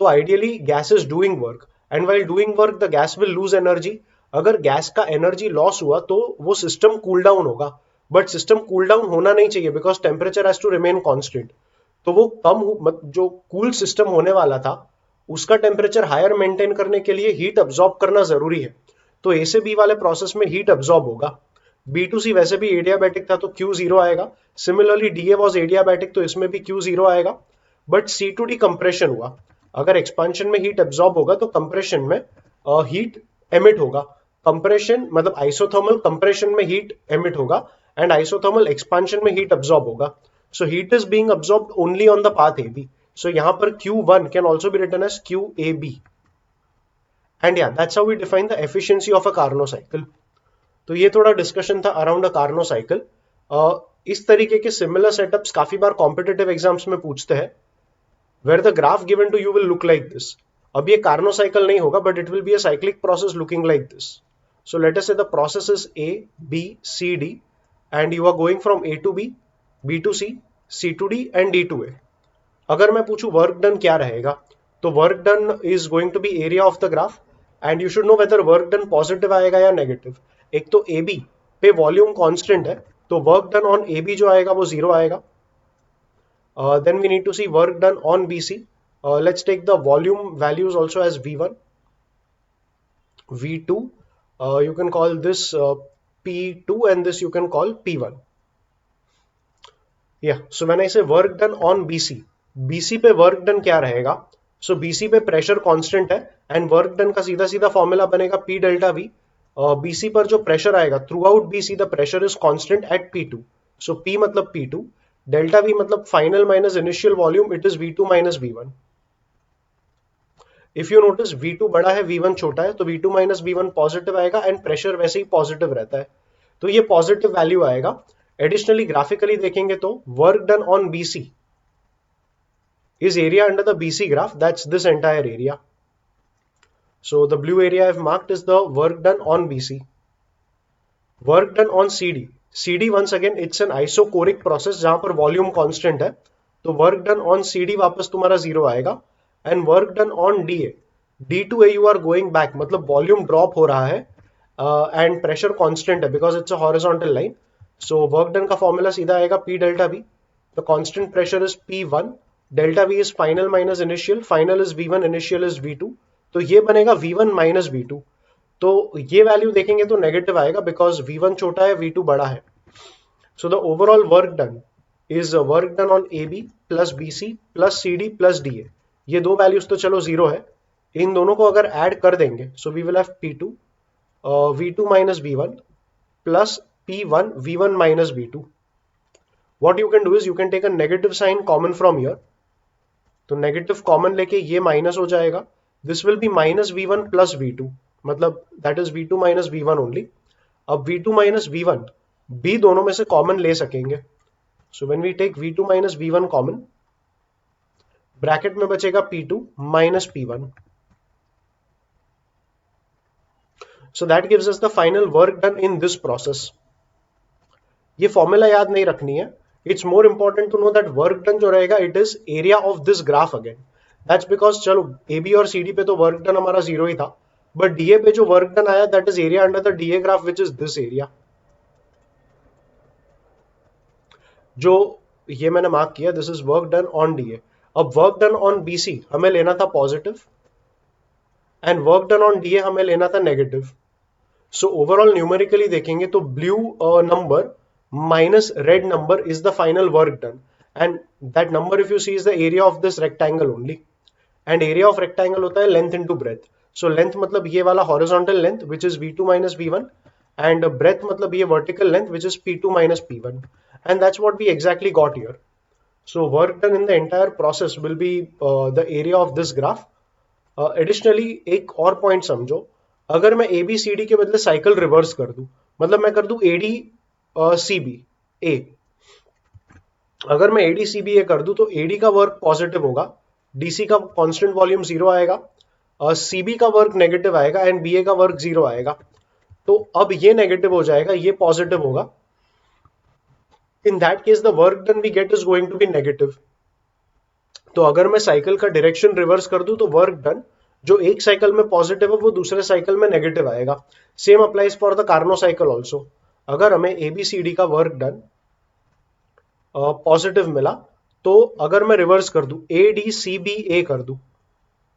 तो ideally gas is doing work and while doing work the gas will lose energy. अगर गैस का एनर्जी लॉस हुआ तो वो सिस्टम कूल डाउन होगा, बट सिस्टम कूल डाउन होना नहीं चाहिए because temperature has to remain constant. तो वो जो कूल सिस्टम होने वाला था उसका टेम्परेचर हायर मेंटेन करने के लिए हीट अब्सॉर्ब करना जरूरी है. तो ए से बी वाले प्रोसेस में हीट अब्सॉर्ब होगा. B2C वैसे भी एडियाबैटिक था तो Q जीरो आएगा। सिमिलरली DA वॉज एडियाबैटिक तो इसमें भी Q जीरो आएगा। बट C2D कंप्रेशन हुआ, अगर एक्सपांशन में हीट एब्जॉर्ब होगा तो कंप्रेशन में हीट एमिट होगा। कंप्रेशन मतलब आइसोथर्मल कंप्रेशन में हीट एमिट होगा एंड आइसोथर्मल एक्सपांशन में हीट एब्जॉर्ब होगा। So heat is being absorbed only on the path AB। So यहां पर Q1 can also be written as QAB। And या that's how we define the efficiency of a Carnot cycle. तो ये थोड़ा discussion था around अ Carnot cycle. इस तरीके के सिमिलर सेटअप्स काफी बार कॉम्पिटिटिव एग्जाम्स में पूछते हैं, where the graph given to you will look like this. अब ये कार्नो साइकिल नहीं होगा but it will be a cyclic process looking like this. So let us say the process is A B C D and you are going from A to B, B to C, C to D and D to A। अगर मैं पूछूं work done क्या रहेगा, तो work done is going to be area of the graph and you should know whether work done positive आएगा या negative. एक तो ए बी पे वॉल्यूम कांस्टेंट है तो work done on A B जो आएगा वो जीरो आएगा। Then we need to see work done on B C. Let's take the volume values also as V1 V2, you can call this P2 and this you can call P1। या सो मैंने इसे work done on BC, BC पे work done क्या रहेगा। सो BC पे pressure constant है and work done का सीधा सीधा फॉर्मूला बनेगा P डेल्टा V। BC पर जो प्रेशर आएगा through out BC the pressure is constant eight P2। So P मतलब P2, डेल्टा V मतलब final minus initial volume, it is V2 minus V1। If you notice V2 बड़ा है V1 छोटा है तो V2 माइनस V1 पॉजिटिव आएगा and pressure वैसे ही positive रहता है तो ये पॉजिटिव वैल्यू आएगा। एडिशनली ग्राफिकली देखेंगे तो work done on BC is area under the BC graph, that's this entire area। So the blue area I've marked is the work done on BC। Work done on CD, CD once again it's an isochoric process जहां पर volume constant है तो work done on CD वापस तुम्हारा zero आएगा। And work done on DA, D2A you are going back मतलब volume drop हो रहा है एंड प्रेशर कांस्टेंट है because it's a horizontal line. So work done का फॉर्मूला सीधा आएगा P delta V। The constant pressure is P1, delta V is final minus initial, final is V1, initial is V2। तो ये बनेगा V1 minus V2। तो ये value देखेंगे तो नेगेटिव आएगा बिकॉज V1 छोटा है V2 बड़ा है। So the overall work done is work done on AB plus BC plus CD plus DA। ये दो वैल्यूज तो चलो जीरो है, इन दोनों को अगर ऐड कर देंगे so we will have P2 V2 minus V1 plus P1 V1 minus V2। What you can do is you can take a negative sign common from here। तो नेगेटिव कॉमन लेके ये minus हो जाएगा, this will be minus V1 plus V2 मतलब that is V2 minus V1 only. अब V2 minus V1 भी दोनों में से कॉमन ले सकेंगे। So when we take V2 minus V1 common, bracket में बचेगा P2 minus P1। So that gives us the final work done in this process. ये फॉर्मूला याद नहीं रखनी है, it's more important to know that work done जो रहेगा it is area of this graph again. That's because चलो AB और CD पे तो वर्क डन हमारा जीरो ही था बट DA पे जो वर्क डन आया that is area under the DA graph which is this area. जो ये मैंने मार्क किया this is work done on DA। अब वर्क डन ऑन BC हमें लेना था positive and work done on DA हमें लेना था नेगेटिव। सो ओवरऑल न्यूमेरिकली देखेंगे तो blue number minus red number is the final work done and that number if you see is the area of this rectangle only and area of rectangle होता है length into breadth। so length मतलब ये वाला horizontal length which is V2 minus V1 and breadth मतलब ये vertical length which is P2 minus P1 and that's what we exactly got here। so work done in the entire process will be the area of this graph। additionally एक और point समझो, अगर मैं ABCD के बदले cycle reverse कर दूं मतलब मैं कर दूं AD CB A, अगर मैं ADCBA कर दूं तो AD का वर्क पॉजिटिव होगा, DC का कांस्टेंट वॉल्यूम जीरो आएगा, CB का वर्क नेगेटिव आएगा एंड BA का वर्क जीरो आएगा। तो अब ये नेगेटिव हो जाएगा, ये पॉजिटिव होगा। In that case the work done we get is going to be negative. तो अगर मैं साइकिल का डायरेक्शन रिवर्स कर दूं तो वर्क डन जो एक साइकिल में पॉजिटिव है वो दूसरे साइकिल में नेगेटिव आएगा। Same applies for the Carnot cycle also. अगर हमें ABCD का वर्क डन पॉजिटिव मिला तो अगर मैं रिवर्स कर दूं ADCBA कर दूं,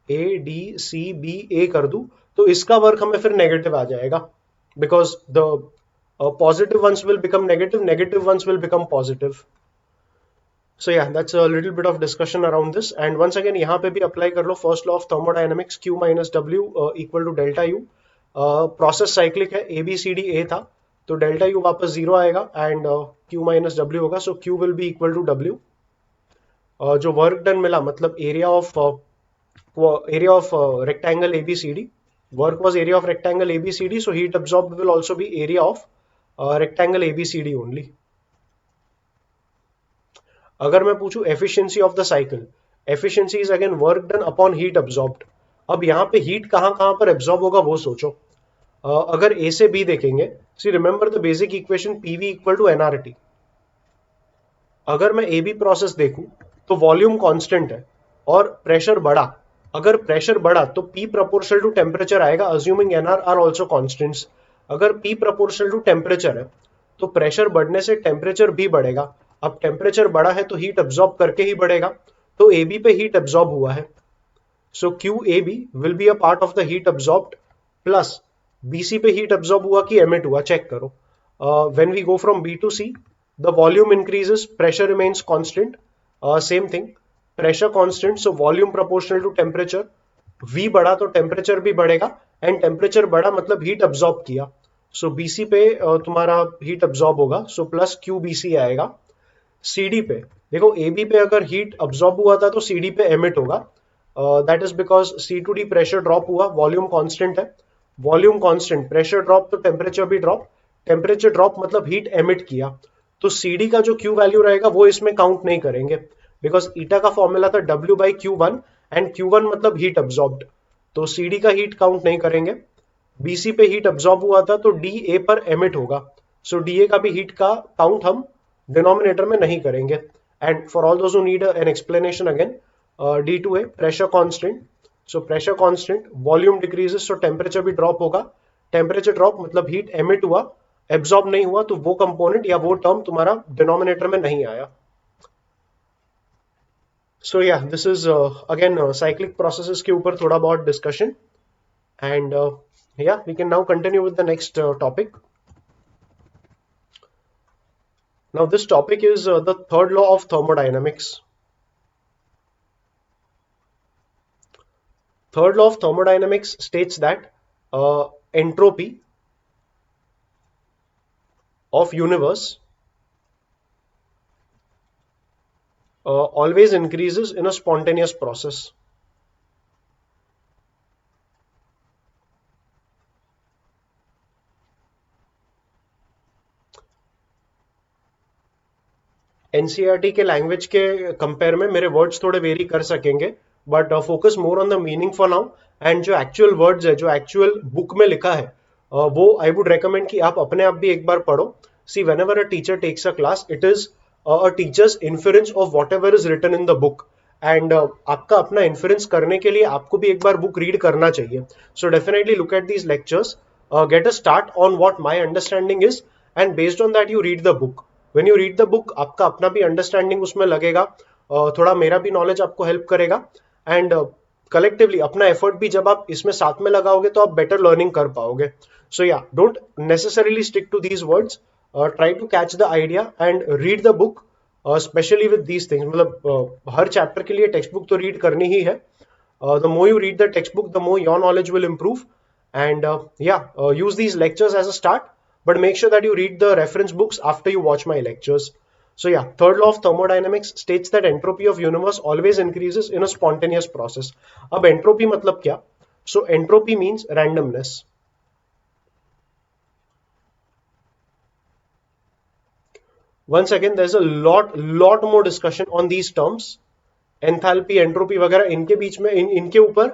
ADCBA कर दूं तो इसका वर्क हमें फिर नेगेटिव आ जाएगा because the Positive ones will become negative, negative ones will become positive. So yeah, that's a little bit of discussion around this. And once again, यहाँ पे भी apply कर लो first law of thermodynamics, Q minus W equal to delta U. Process cyclic है, A B C D A था, तो delta U वापस zero आएगा and Q minus W होगा, so Q will be equal to W. जो work done मिला मतलब area of rectangle ABCD. Work was area of rectangle ABCD, so heat absorbed will also be area of rectangle ABCD only. अगर मैं पूछूं efficiency of the cycle, efficiency is again work done upon heat absorbed. अब यहाँ पे heat कहाँ कहाँ पर absorb होगा वो सोचो. अगर ए से बी देखेंगे, see remember the basic equation PV equal to nRT. अगर मैं ए बी प्रोसेस देखूं तो वॉल्यूम कांस्टेंट है और प्रेशर बढ़ा. अगर प्रेशर बढ़ा तो P प्रोपोर्शनल टू टेम्परेचर आएगा, assuming nR are also constants. अगर P प्रोपोर्शनल टू टेम्परेचर है तो प्रेशर बढ़ने से टेम्परेचर भी बढ़ेगा. अब टेम्परेचर बढ़ा है तो हीट अब्सॉर्ब करके ही बढ़ेगा, तो ए बी पे हीट अब्सॉर्ब हुआ है, so Q A B will be a part of the heat absorbed, plus BC पे हीट अब्सॉर्ब हुआ कि एमिट हुआ चेक करो. When we go from B to C, the volume increases, pressure remains constant. Same thing, pressure constant, so volume proportional to temperature. V बढ़ा तो temperature भी बढ़ेगा, and temperature बढ़ा मतलब हीट अब्सॉर्ब किया, सो BC पे तुम्हारा हीट अब्सॉर्ब होगा, सो प्लस क्यू BC आएगा. CD पे देखो, AB पे अगर हीट अब्सॉर्ब हुआ था तो CD पे एमिट होगा, that is because C2D pressure drop हुआ, वॉल्यूम कांस्टेंट है, वॉल्यूम कांस्टेंट, प्रेशर ड्रॉप तो टेम्परेचर भी ड्रॉप, टेम्परेचर ड्रॉप मतलब हीट एमिट किया, तो CD का जो Q वैल्यू रहेगा वो इसमें काउंट नहीं करेंगे, बिकॉज ईटा का फॉर्मूला था W by Q1 and Q1 मतलब हीट अब्सॉर्ब्ड, तो CD का हीट काउंट नहीं करेंगे. BC पे हीट अब्सॉर्ब हुआ था तो DA पर एमिट होगा, सो DA का भी हीट का काउंट हम डिनोमिनेटर में नहीं करेंगे. And for all those who need an explanation again, D2A pressure constant, so pressure constant, volume decreases तो टेम्परेचर भी ड्रॉप होगा, टेम्परेचर ड्रॉप मतलब हीट एमिट हुआ, एब्सॉर्ब नहीं हुआ, तो वो कंपोनेंट या वो टर्म तुम्हारा डिनोमिनेटर में नहीं आया. So yeah, this is again cyclic processes के ऊपर थोड़ा बहुत discussion, and yeah, we can now continue with the next topic. Now this topic is the third law of thermodynamics. Third law of thermodynamics states that entropy of universe always increases in a spontaneous process. NCERT के language के compare में मेरे words थोड़े very कर सकेंगे, but focus more on the meaning for now. And जो actual words है, जो एक्चुअल बुक में लिखा है, वो आई वुड रेकमेंड कि आप अपने आप भी एक बार पढ़ो. See whenever a teacher takes a class, it is a teacher's inference of whatever is written in the book, and आपका अपना inference करने के लिए आपको भी एक बार book read करना चाहिए. So definitely look at these lectures, get a start on what my understanding is, and based on that you read the book. When you read the book, आपका अपना भी understanding उसमें लगेगा, थोड़ा मेरा भी knowledge आपको help करेगा, and collectively अपना effort भी जब आप इसमें साथ में लगाओगे तो आप better learning कर पाओगे. So yeah, don't necessarily stick to these words. Try to catch the idea and read the book, especially with these things. मतलब हर चैप्टर के लिए टेक्स्ट बुक तो रीड करनी ही है. The more you read the textbook, the more your knowledge will improve. And use these lectures as a start, but make sure that you read the reference books after you watch my lectures. So yeah, third law of thermodynamics states that entropy of universe always increases in a spontaneous process. अब entropy मतलब क्या? So entropy means randomness. Once again, there's a lot more discussion on these terms. Enthalpy, entropy वगैरह, इनके बीच में इनके ऊपर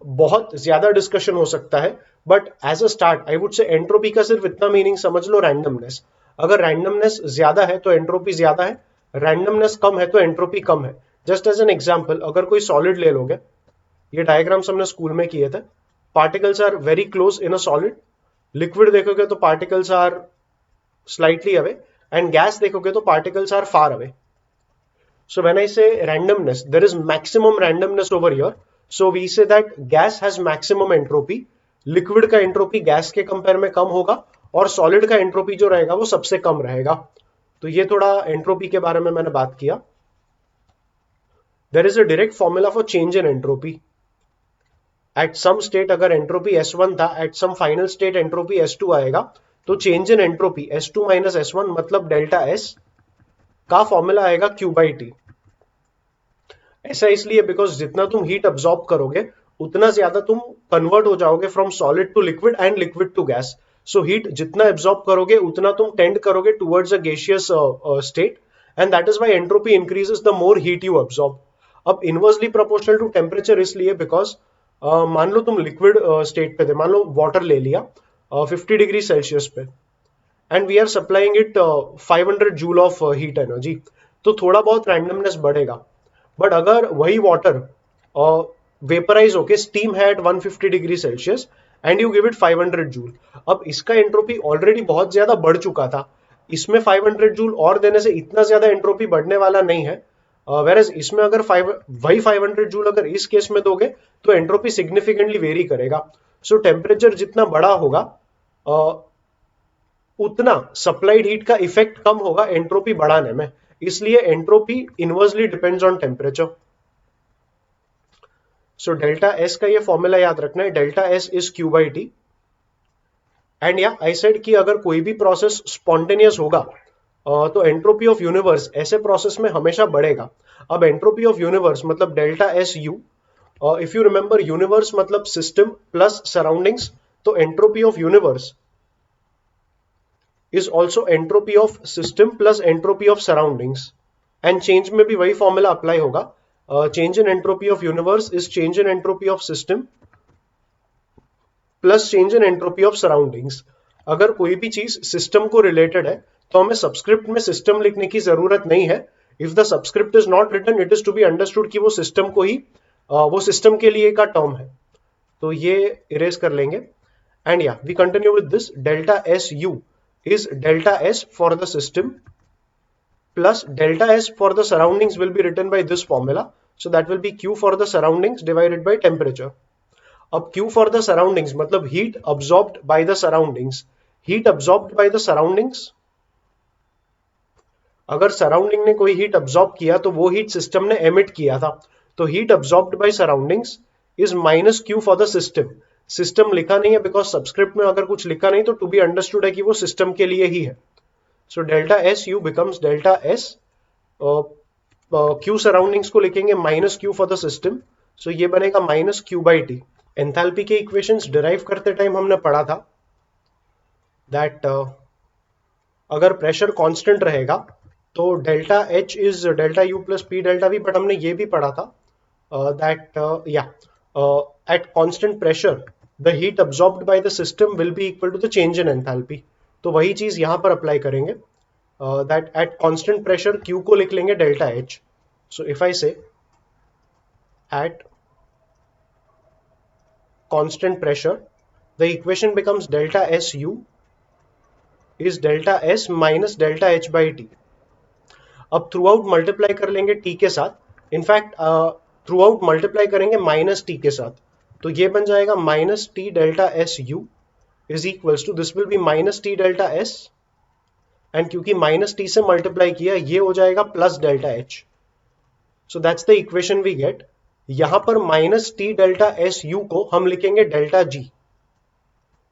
बहुत ज्यादा डिस्कशन हो सकता है, but as a start I would say entropy का सिर्फ इतना मीनिंग समझ लो, रैंडमनेस. अगर रैंडमनेस ज्यादा है तो एंट्रोपी ज्यादा है, रैंडमनेस कम है तो एंट्रोपी कम है. जस्ट एज एन एग्जाम्पल, अगर कोई सॉलिड ले लोगे, ये डायग्राम्स हमने स्कूल में किए थे, particles are very close in a solid. Liquid देखोगे तो particles are slightly away, and gas देखोगे तो particles are far away. So when I say randomness, there is maximum randomness over here. So we say that gas has maximum entropy. Liquid का entropy gas के compare में कम होगा, और solid का entropy जो रहेगा वो सबसे कम रहेगा। तो ये थोड़ा एंट्रोपी के बारे में मैंने बात किया। There is a direct formula for change in entropy. At some state अगर एंट्रोपी S1 था, at some final state entropy S2 आएगा, तो change in entropy S2 minus S1 मतलब डेल्टा S का फॉर्मूला आएगा Q बाई टी। ऐसा इसलिए because जितना तुम हीट अब्सॉर्ब करोगे उतना ज्यादा तुम कन्वर्ट हो जाओगे from solid to liquid and liquid to gas. So heat जितना एब्सॉर्ब करोगे उतना तुम टेंड करोगे towards a gaseous state, and that is why entropy increases the more heat you absorb. अब इनवर्सली प्रोपोर्शनल टू टेम्परेचर इसलिए because मान लो तुम लिक्विड स्टेट पे थे, मान लो वाटर ले लिया 50 डिग्री सेल्सियस पे, and we are supplying it 500 joule of heat energy, तो थोड़ा बहुत रैंडमनेस बढ़ेगा। बट अगर वही वाटर वेपराइज होके स्टीम है at 150 degree Celsius and you give it 500 joule, अब इसका एंट्रोपी ऑलरेडी बहुत ज्यादा बढ़ चुका था, इसमें 500 जूल और देने से इतना ज्यादा एंट्रोपी बढ़ने वाला नहीं है। वेरएज इसमें अगर वही 500 जूल अगर इस केस में दोगे तो एंट्रोपी सिग्निफिकेंटली वेरी करेगा। सो टेम्परेचर जितना बड़ा होगा उतना सप्लाइड हीट का इफेक्ट कम होगा एंट्रोपी बढ़ाने में, इसलिए entropy inversely depends on temperature. So delta S का ये फॉर्मूला याद रखना है, delta S is Q by T. And या आई सेड कि अगर कोई भी प्रोसेस स्पॉन्टेनियस होगा तो एंट्रोपी ऑफ यूनिवर्स ऐसे प्रोसेस में हमेशा बढ़ेगा। अब एंट्रोपी ऑफ यूनिवर्स मतलब delta S you, if you remember universe मतलब सिस्टम प्लस सराउंडिंग्स, तो entropy of universe is also entropy of system plus entropy of surroundings, and change में भी वही फॉर्मूला अप्लाई होगा। change in entropy of universe is change in entropy of system plus change in entropy of surroundings। अगर कोई भी चीज system को related है तो हमें सबस्क्रिप्ट में सिस्टम लिखने की जरूरत नहीं है। If the subscript is not written it is to be understood कि वो सिस्टम को ही वो सिस्टम के लिए का टर्म है, तो ये इरेज कर लेंगे। And yeah we continue with this, delta S U is delta S for the system plus delta S for the surroundings will be written by this formula. So that will be Q for the surroundings divided by temperature. अब Q for the surroundings मतलब heat absorbed by the surroundings, heat absorbed by the surroundings, अगर surrounding ने कोई heat absorb किया तो वो heat system ने emit किया था, तो heat absorbed by surroundings is minus Q for the system. System लिखा नहीं है बिकॉज सबस्क्रिप्ट में अगर कुछ लिखा नहीं तो टू बी अंडरस्टूड है कि वो सिस्टम के लिए ही है। So delta S U becomes delta S, Q surroundings को लिखेंगे minus Q for the system, so ये बनेगा minus Q by T. Enthalpy के इक्वेशंस डिराइव करते टाइम हमने पढ़ा था दैट अगर प्रेशर कांस्टेंट रहेगा तो delta H is delta U plus P delta V, but हमने ये भी पढ़ा था that at constant pressure the heat absorbed by the system will be equal to the change in enthalpy। तो वही चीज यहां पर अप्लाई करेंगे, that at constant pressure Q को लिख लेंगे delta H। so if I say at constant pressure the equation becomes delta SU is delta S minus delta H by T। अब थ्रू आउट मल्टीप्लाई कर लेंगे T के साथ, in fact throughout multiply करेंगे minus T के साथ, तो ये बन जाएगा minus T delta S U is equals to this will be minus T delta S, and क्योंकि माइनस टी से मल्टीप्लाई किया ये हो जाएगा plus delta H. So that's the equation we get. यहां पर minus T delta S U को हम लिखेंगे delta G.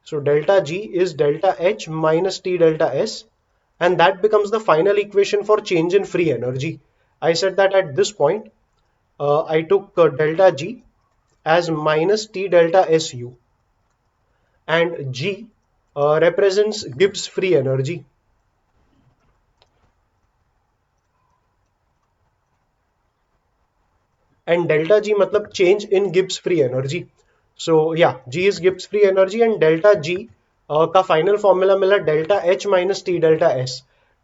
So delta G is delta H minus T delta S, and that becomes the final equation for change in free energy। I said that at this point I took delta G as minus T delta SU and G represents Gibbs free energy। and delta G मतलब change in Gibbs free energy। so yeah, G is Gibbs free energy and delta G का final formula मिला delta H minus T delta S,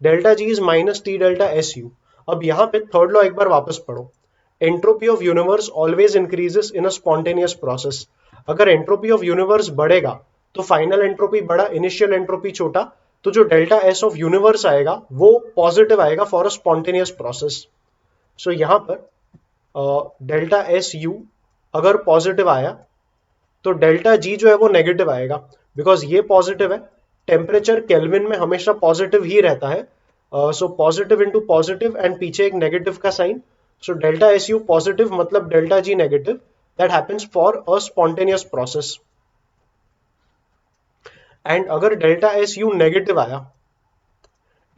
delta G is minus T delta SU। अब यहाँ पे third law एक बार वापस पढ़ो, entropy of universe always increases in a spontaneous process. अगर entropy of universe बढ़ेगा तो फाइनल एंट्रोपी बड़ा, इनिशियल एंट्रोपी छोटा, तो जो डेल्टा एस ऑफ यूनिवर्स आएगा वो पॉजिटिव आएगा फॉर अ स्पॉन्टेनियस प्रोसेस। सो यहां पर डेल्टा एस यू अगर पॉजिटिव आया तो डेल्टा जी जो है वो नेगेटिव आएगा, बिकॉज ये पॉजिटिव है, टेम्परेचर केल्विन में हमेशा पॉजिटिव ही रहता है, so positive into positive and पीछे एक नेगेटिव का sign, so delta S U positive मतलब delta G negative, that happens for a spontaneous process. And अगर डेल्टा एस यू नेगेटिव आया,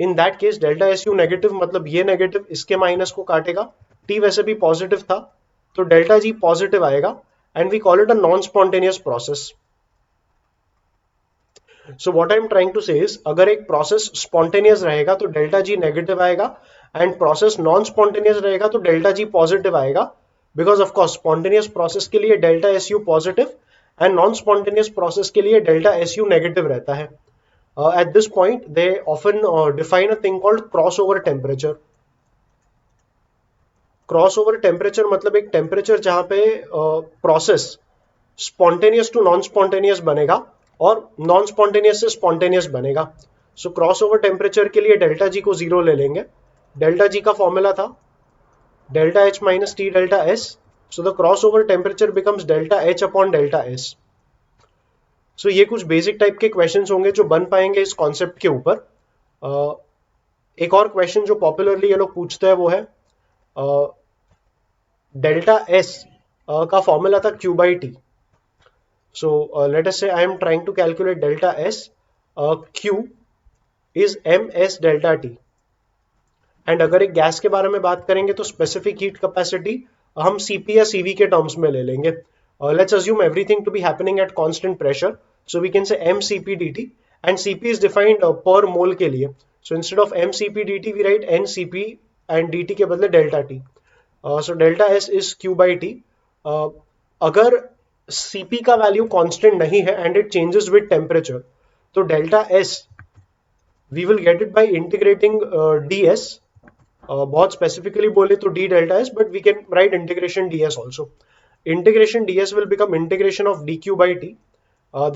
in that case delta S U negative मतलब ये negative इसके minus को काटेगा, टी वैसे भी पॉजिटिव था तो डेल्टा जी पॉजिटिव आएगा, and we call it a non spontaneous process. So what I am trying to say is, अगर एक प्रोसेस स्पॉन्टेनियस रहेगा तो डेल्टा जी नेगेटिव आएगा, एंड प्रोसेस नॉन स्पॉन्टेनियस रहेगा तो डेल्टा जी पॉजिटिव आएगा, because of course spontaneous process के लिए delta S U positive and non spontaneous process के लिए डेल्टा एस यू नेगेटिव रहता है। At this point they often define a thing called crossover temperature. Crossover temperature मतलब एक temperature जहां पे process spontaneous to non spontaneous बनेगा और नॉन स्पॉन्टेनियस से स्पॉन्टेनियस बनेगा। सो क्रॉस ओवर टेम्परेचर के लिए डेल्टा जी को जीरो ले लेंगे। डेल्टा जी का फॉर्मूला था delta H minus T delta S, so the cross over temperature becomes delta H upon delta S. So ये कुछ बेसिक टाइप के क्वेश्चंस होंगे जो बन पाएंगे इस कॉन्सेप्ट के ऊपर। एक और क्वेश्चन जो पॉपुलरली ये लोग पूछते हैं वो है डेल्टा एस का फॉर्मूला था Q by T. So let us say I am trying to calculate delta S, Q is M S delta T, and अगर एक गैस के बारे में बात करेंगे तो स्पेसिफिक हीट कैपेसिटी हम सीपी या सीवी के टर्म्स में ले लेंगे। Let's assume everything to be happening at constant pressure, so we can say mcp dt, and cp is defined per mole के लिए, so instead of mcp dt we write ncp and dt के बदले delta t, so delta s is q by t। अगर cp का value constant नहीं है and it changes with temperature, तो delta s we will get it by integrating ds, बहुत specifically बोले तो d delta s, but we can write integration ds also। Integration ds will become integration of dq by t,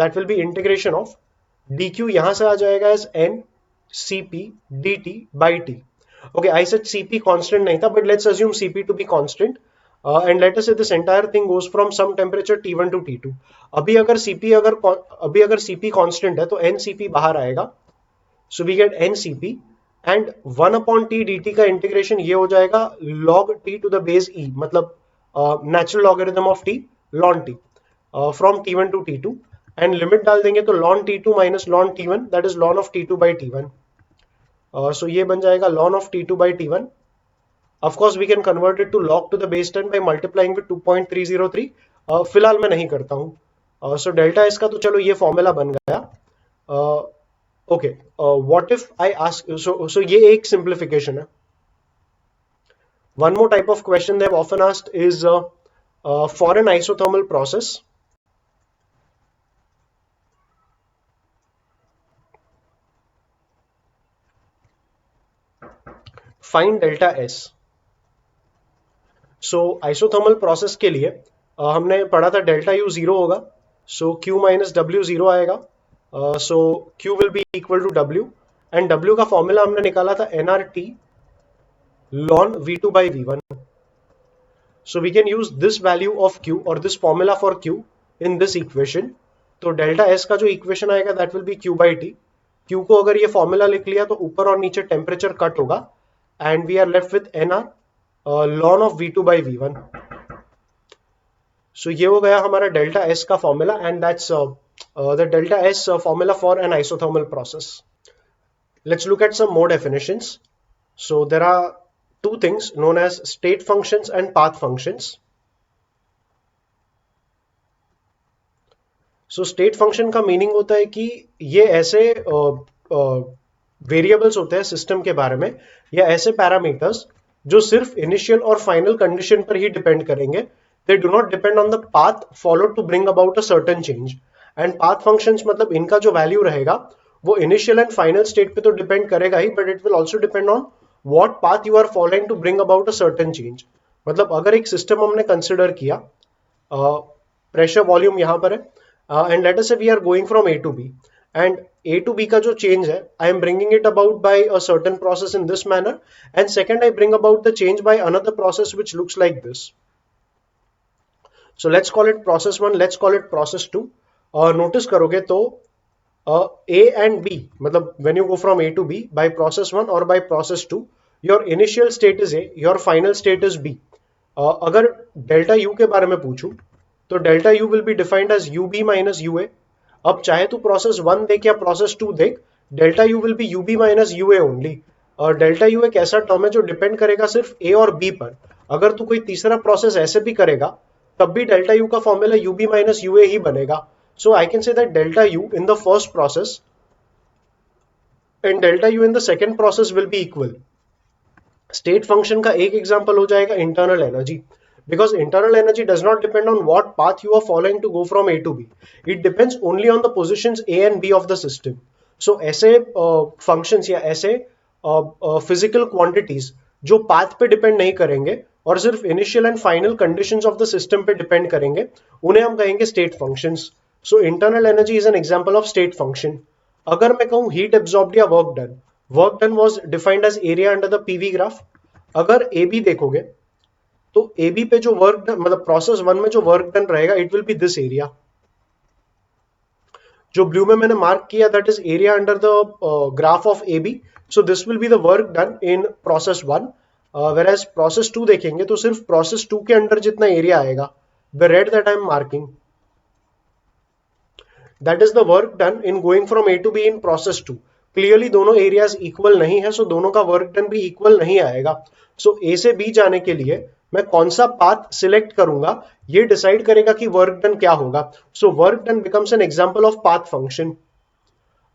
that will be integration of dq यहां से आ जाएगा as n cp dt by t। Okay, I said cp constant नहीं था, but let's assume cp to be constant, and let us say this entire thing goes from some temperature t1 to t2। अभी अगर cp constant है तो ncp बाहर आएगा, so we get ncp, and 1 upon t dt का integration ये हो जाएगा log t to the base e, मतलब नेचुरल लॉगरिथम ऑफ टी लॉन T from t1 to t2, and limit डाल देंगे तो ln t2 minus ln t1, that is ln of t2 by t1। So ये बन जाएगा ln of t2 by t1। Of course we can convert it to log to the base 10 by multiplying with 2.303, फिलहाल मैं नहीं करता हूँ। सो delta S का तो चलो ये फॉर्मूला बन गया। Okay, what if I ask, so ये एक सिंप्लीफिकेशन है। One more type of question they have often asked is for an isothermal process, find delta S। So isothermal process के लिए हमने पढ़ा था डेल्टा यू जीरो होगा, so Q minus W zero आएगा, so Q will be equal to W, and W का formula हमने निकाला था nRT ln V2 by V1। So we can use this value of Q or this formula for Q in this equation। तो delta S का जो equation आएगा that will be Q by T। Q को अगर ये formula लिख लिया तो ऊपर और नीचे टेम्परेचर कट होगा, and we are left with nR ln of V2 by V1। So ये हो गया हमारा डेल्टा S का formula, and that's the delta S formula for an isothermal process। Let's look at some more definitions। So there are two things known as state functions and path functions। So state function का meaning होता है कि ये ऐसे variables होते हैं system के बारे में, या ऐसे पैरामीटर्स जो सिर्फ इनिशियल और फाइनल कंडीशन पर ही डिपेंड करेंगे। They do not depend on the path followed to bring about a certain change. And path functions मतलब इनका जो वैल्यू रहेगा वो इनिशियल एंड फाइनल स्टेट पे तो डिपेंड करेगा ही, but it will also depend on what path you are following to bring about a certain change। मतलब अगर एक सिस्टम हमने कंसिडर किया, प्रेशर वॉल्यूम यहां पर है, and let us say we are going from A to B, and A to B का जो चेंज है I am bringing it about by a certain process in this manner, and second I bring about the change by another process which looks like this. So let's call it process 1, let's call it process 2। Notice करोगे तो A and B मतलब when you go from A to B by process 1 or by process 2, your initial state is A, your final state is B. अगर delta U के बारे में पूछूं तो delta U will be defined as UB minus UA. अब चाहे तू process 1 देख या प्रोसेस 2 देख, delta U will be UB minus UA only. और डेल्टा U एक ऐसा टर्म है जो डिपेंड करेगा सिर्फ A और B पर. अगर तू कोई तीसरा प्रोसेस ऐसे भी करेगा तब भी डेल्टा U का फॉर्मूला UB minus UA ही बनेगा. So I can say that delta U in the first process and delta U in the second process will be equal. State function का एक एग्जांपल हो जाएगा internal energy, because internal energy does not depend on what path you are following to go from A to B. It depends only on the positions A and B of the system. So ऐसे functions या ऐसे physical quantities जो path पे depend नहीं करेंगे और सिर्फ initial and final conditions of the system पे depend करेंगे, उन्हें हम कहेंगे state functions. So internal energy is an example of state function. अगर मैं कहूं heat absorbed या work done was defined as area under the PV graph. अगर AB देखोगे तो AB पे जो वर्क डन मतलब प्रोसेस 1 में जो वर्क डन रहेगा it will be this area. जो ब्लू में मैंने मार्क किया that is area under the graph of AB. So this will be the work done in process 1. whereas process 2 देखेंगे तो सिर्फ प्रोसेस 2 के अंडर जितना एरिया आएगा, the read that I M marking, that is the work done in going from A to B in process 2. Clearly दोनों areas equal नहीं है, सो दोनों का वर्क डन भी इक्वल नहीं आएगा. सो A से B जाने के लिए मैं कौन सा पाथ सिलेक्ट करूंगा ये डिसाइड करेगा कि वर्क डन क्या होगा. So work done becomes an example of path function.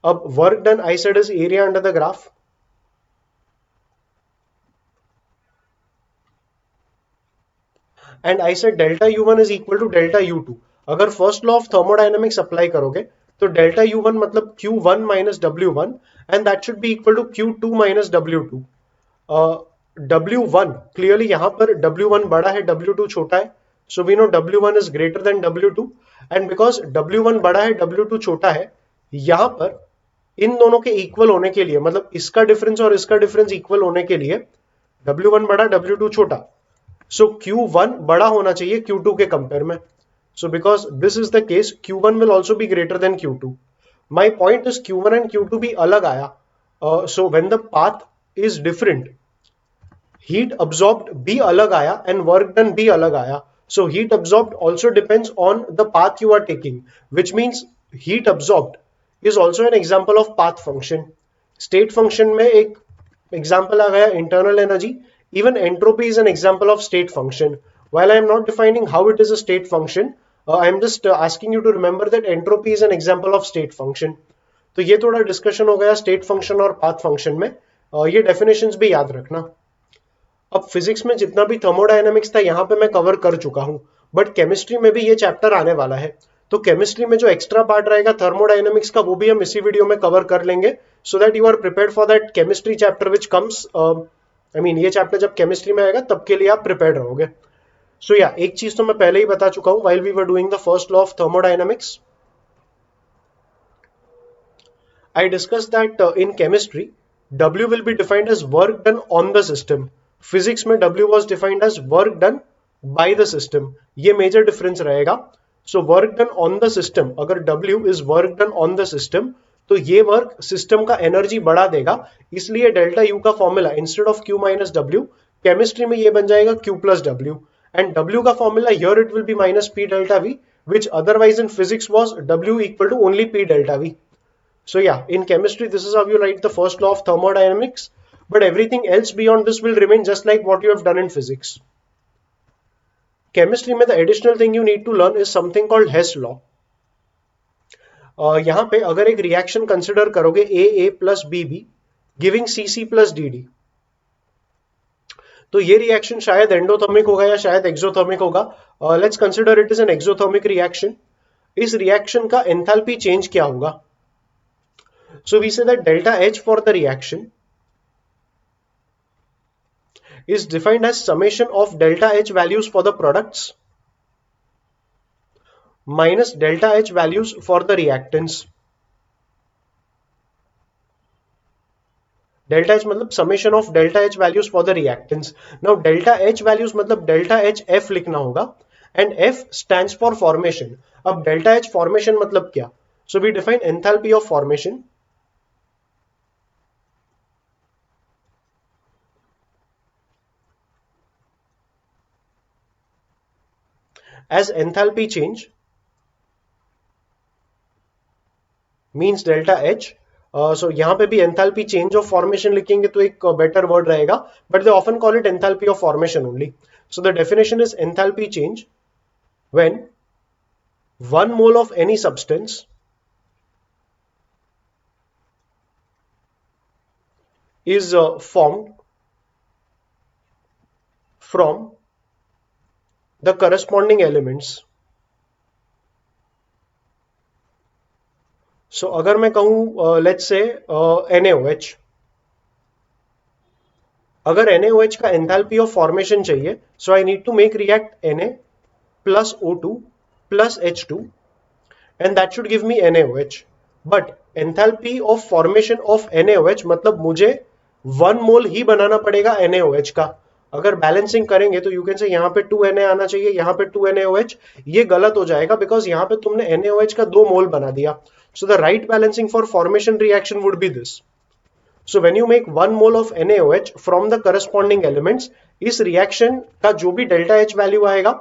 अब work done I said is area under the graph. And I said delta U1 is equal to delta U2. अगर first law of thermodynamics apply करोगे तो delta U1 मतलब Q1 minus W1 and that should be equal to Q2 minus W2. W1 clearly यहां पर W1 बड़ा है, W2 छोटा है, so we know W1 is greater than W2. And because W1 बड़ा है W2 छोटा है, यहां पर इन दोनों के इक्वल होने के लिए मतलब इसका डिफरेंस और इसका डिफरेंस इक्वल होने के लिए W1 बड़ा W2 छोटा, सो Q1 बड़ा होना चाहिए Q2 के कंपेयर में. So because this is the case, Q1 will also be greater than Q2. My point is Q1 and Q2 भी अलग आया. So when the path is different, heat absorbed भी अलग आया and work done भी अलग आया. So heat absorbed also depends on the path you are taking, which means heat absorbed is also an example of path function. State function में एक example आ गया internal energy. Even entropy is an example of state function. While I am not defining how it is a state function, I am just asking you to remember that entropy is an example of state function. तो ये थोड़ा discussion हो गया state function और path function में. ये definitions भी याद रखना. अब फिजिक्स में जितना भी थर्मोडायनामिक्स था यहाँ पे मैं कवर कर चुका हूँ, बट केमिस्ट्री में भी ये चैप्टर आने वाला है. तो केमिस्ट्री में जो एक्स्ट्रा पार्ट रहेगा थर्मोडायनामिक्स का वो भी हम इसी वीडियो में कवर कर लेंगे, so that you are prepared for that chemistry chapter which comes. I mean ये चैप्टर जब केमिस्ट्री में आएगा तब के लिए आप प्रिपेयर्ड रहोगे. So yeah, एक चीज तो मैं पहले ही बता चुका हूं while we were doing the first law of thermodynamics. I discussed that in chemistry, W will be defined as work done on the system. Physics में W was defined as work done by the system. ये major difference रहेगा. So work done on the system, अगर W is work done on the system, तो ये work system का energy बढ़ा देगा, इसलिए डेल्टा U का formula instead of Q minus W chemistry में ये बन जाएगा Q plus W. And W का formula here it will be minus P delta V, which otherwise in physics was W equal to only P delta V. So yeah, in chemistry this is how you write the first law of thermodynamics, but everything else beyond this will remain just like what you have done in physics. Chemistry में the additional thing you need to learn is something called Hess law. यहाँ पे अगर एक reaction consider करोगे A plus B giving CC plus DD, तो ये reaction शायद endothermic होगा या शायद एक्सोथर्मिक होगा. Let's consider it is an exothermic reaction. इस रिएक्शन का एंथैल्पी चेंज क्या होगा? So we say that delta H for the reaction is defined as summation of delta H values for the products minus delta H values for the reactants. Delta H मतलब summation of delta H values for the reactants. Now delta H values मतलब delta H F लिखना होगा and F stands for formation. अब delta H formation मतलब क्या? So we define enthalpy of formation as enthalpy change means delta H. So यहाँ पे भी enthalpy change of formation लिखेंगे तो एक better word रहेगा, but they often call it enthalpy of formation only. So the definition is enthalpy change when 1 mole of any substance is formed from the corresponding elements. So अगर मैं कहूं let's say NaOH, अगर NaOH का enthalpy of formation चाहिए, so I need to make react Na plus O2 plus H2 and that should give me NaOH. But enthalpy of formation of NaOH मतलब मुझे 1 mole ही बनाना पड़ेगा NaOH का. अगर balancing करेंगे तो यू कैन से यहाँ पे 2Na आना चाहिए, यहाँ पे 2NaOH, ये गलत हो जाएगा बिकॉज यहाँ पे तुमने NaOH का 2 मोल बना दिया. So the right balancing for formation reaction would be this. So when you make 1 mole of NaOH from the corresponding elements, इस reaction का जो भी delta H value आएगा,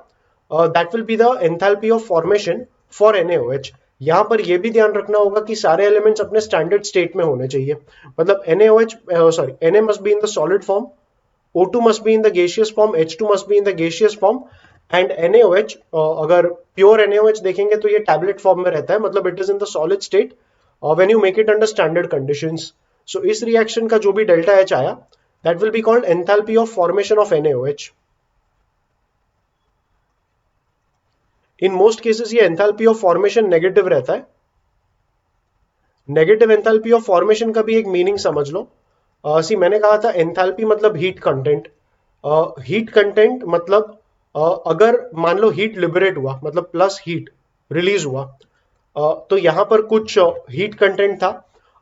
that will be the enthalpy of formation for NaOH. यहाँ पर ये भी ध्यान रखना होगा कि सारे एलिमेंट्स अपने स्टैंडर्ड स्टेट में होने चाहिए. मतलब Na must be in the solid form, O2 must be in the gaseous form, H2 must be in the gaseous form, and NaOH अगर प्योर NaOH देखेंगे तो ये टैबलेट फॉर्म में रहता है, मतलब it is in the solid state when you make it under standard conditions. So इस reaction का जो भी डेल्टा H आया, that will be called enthalpy of formation of NaOH. In most cases ये एंथैल्पी ऑफ फॉर्मेशन नेगेटिव रहता है. Negative enthalpy of formation का भी एक मीनिंग समझ लो. मैंने कहा था एंथैल्पी मतलब हीट कंटेंट. हीट कंटेंट मतलब अगर मान लो हीट लिबरेट हुआ, मतलब प्लस हीट रिलीज हुआ, तो यहां पर कुछ हीट कंटेंट था,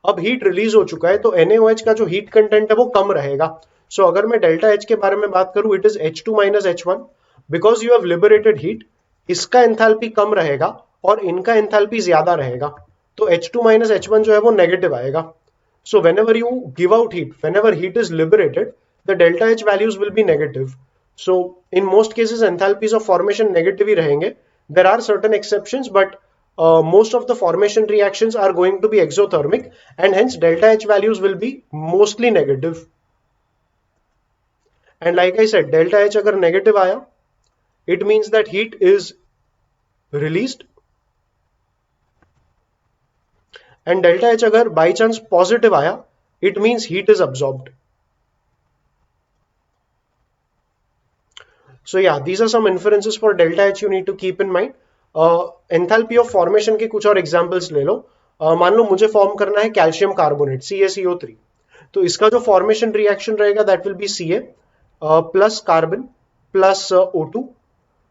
अब हीट रिलीज हो चुका है, तो NaOH का जो हीट कंटेंट है वो कम रहेगा. सो अगर मैं डेल्टा H के बारे में बात करूं, it is H2 minus H1 because you have liberated heat. इसका एंथैल्पी कम रहेगा और इनका एंथैल्पी ज्यादा रहेगा, तो H2 माइनस H1 जो है वो नेगेटिव आएगा. So whenever you give out heat, whenever heat is liberated, the delta H values will be negative. So in most cases enthalpies of formation negative ही रहेंगे. There are certain exceptions, but most of the formation reactions are going to be exothermic and hence delta H values will be mostly negative. And like I said, delta H अगर negative आया, it means that heat is released. And delta H अगर by chance positive आया, it means heat is absorbed. So yeah, these are some inferences for delta H you need to keep in mind. Enthalpy of formation के कुछ और examples ले लो. मान लो मुझे form करना है कैल्शियम कार्बोनेट CaCO3, तो इसका जो फॉर्मेशन रिएक्शन रहेगा that will be Ca plus carbon plus O2.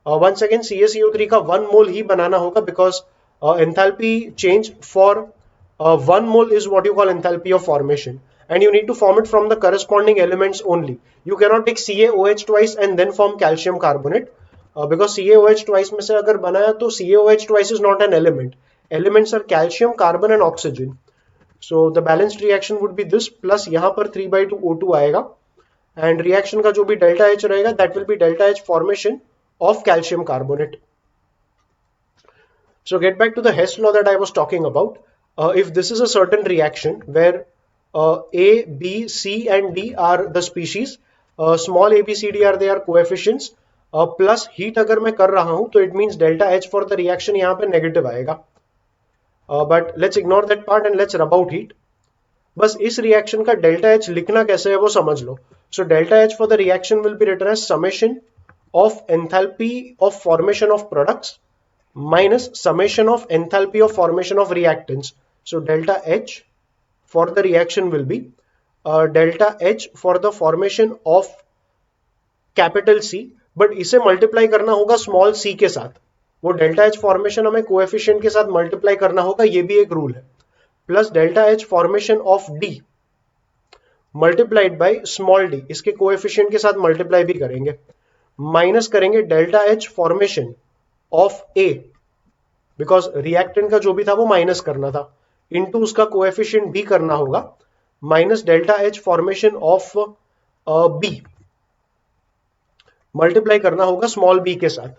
Once again CaCO3 का 1 मोल ही बनाना होगा because enthalpy change for 1 mole is what you call enthalpy of formation, and you need to form it from the corresponding elements only. You cannot take CaOH twice and then form calcium carbonate because CaOH twice में से अगर बनाया तो CaOH twice is not an element. Elements are calcium, carbon and oxygen. So the balanced reaction would be this, plus यहाँ पर 3/2 O2 आएगा and reaction का जो भी delta H रहेगा that will be delta H formation of calcium carbonate. So get back to the Hess law that I was talking about. If this is a certain reaction where A, B, C and D are the species, small a, b, c, d are their coefficients, plus heat अगर मैं कर रहा हूं तो it means delta H for the reaction यहाँ पे negative आएगा. But let's ignore that part and let's rub out heat. बस इस reaction का delta H लिखना कैसे है वो समझ लो. So delta H for the reaction will be written as summation of enthalpy of formation of products minus summation of enthalpy of formation of reactants. So delta H for the reaction will be delta H for the formation of capital C, but इसे multiply करना होगा small c के साथ. वो delta H formation हमें coefficient के साथ multiply करना होगा, ये भी एक रूल है. Plus delta H formation of D multiplied by small d, इसके कोएफिशिएंट के साथ मल्टीप्लाई भी करेंगे, माइनस करेंगे delta H formation of A because reactant का जो भी था वो माइनस करना था, इनटू उसका कोएफिशिएंट भी करना होगा, minus delta H formation of B, multiply करना होगा स्मॉल बी के साथ।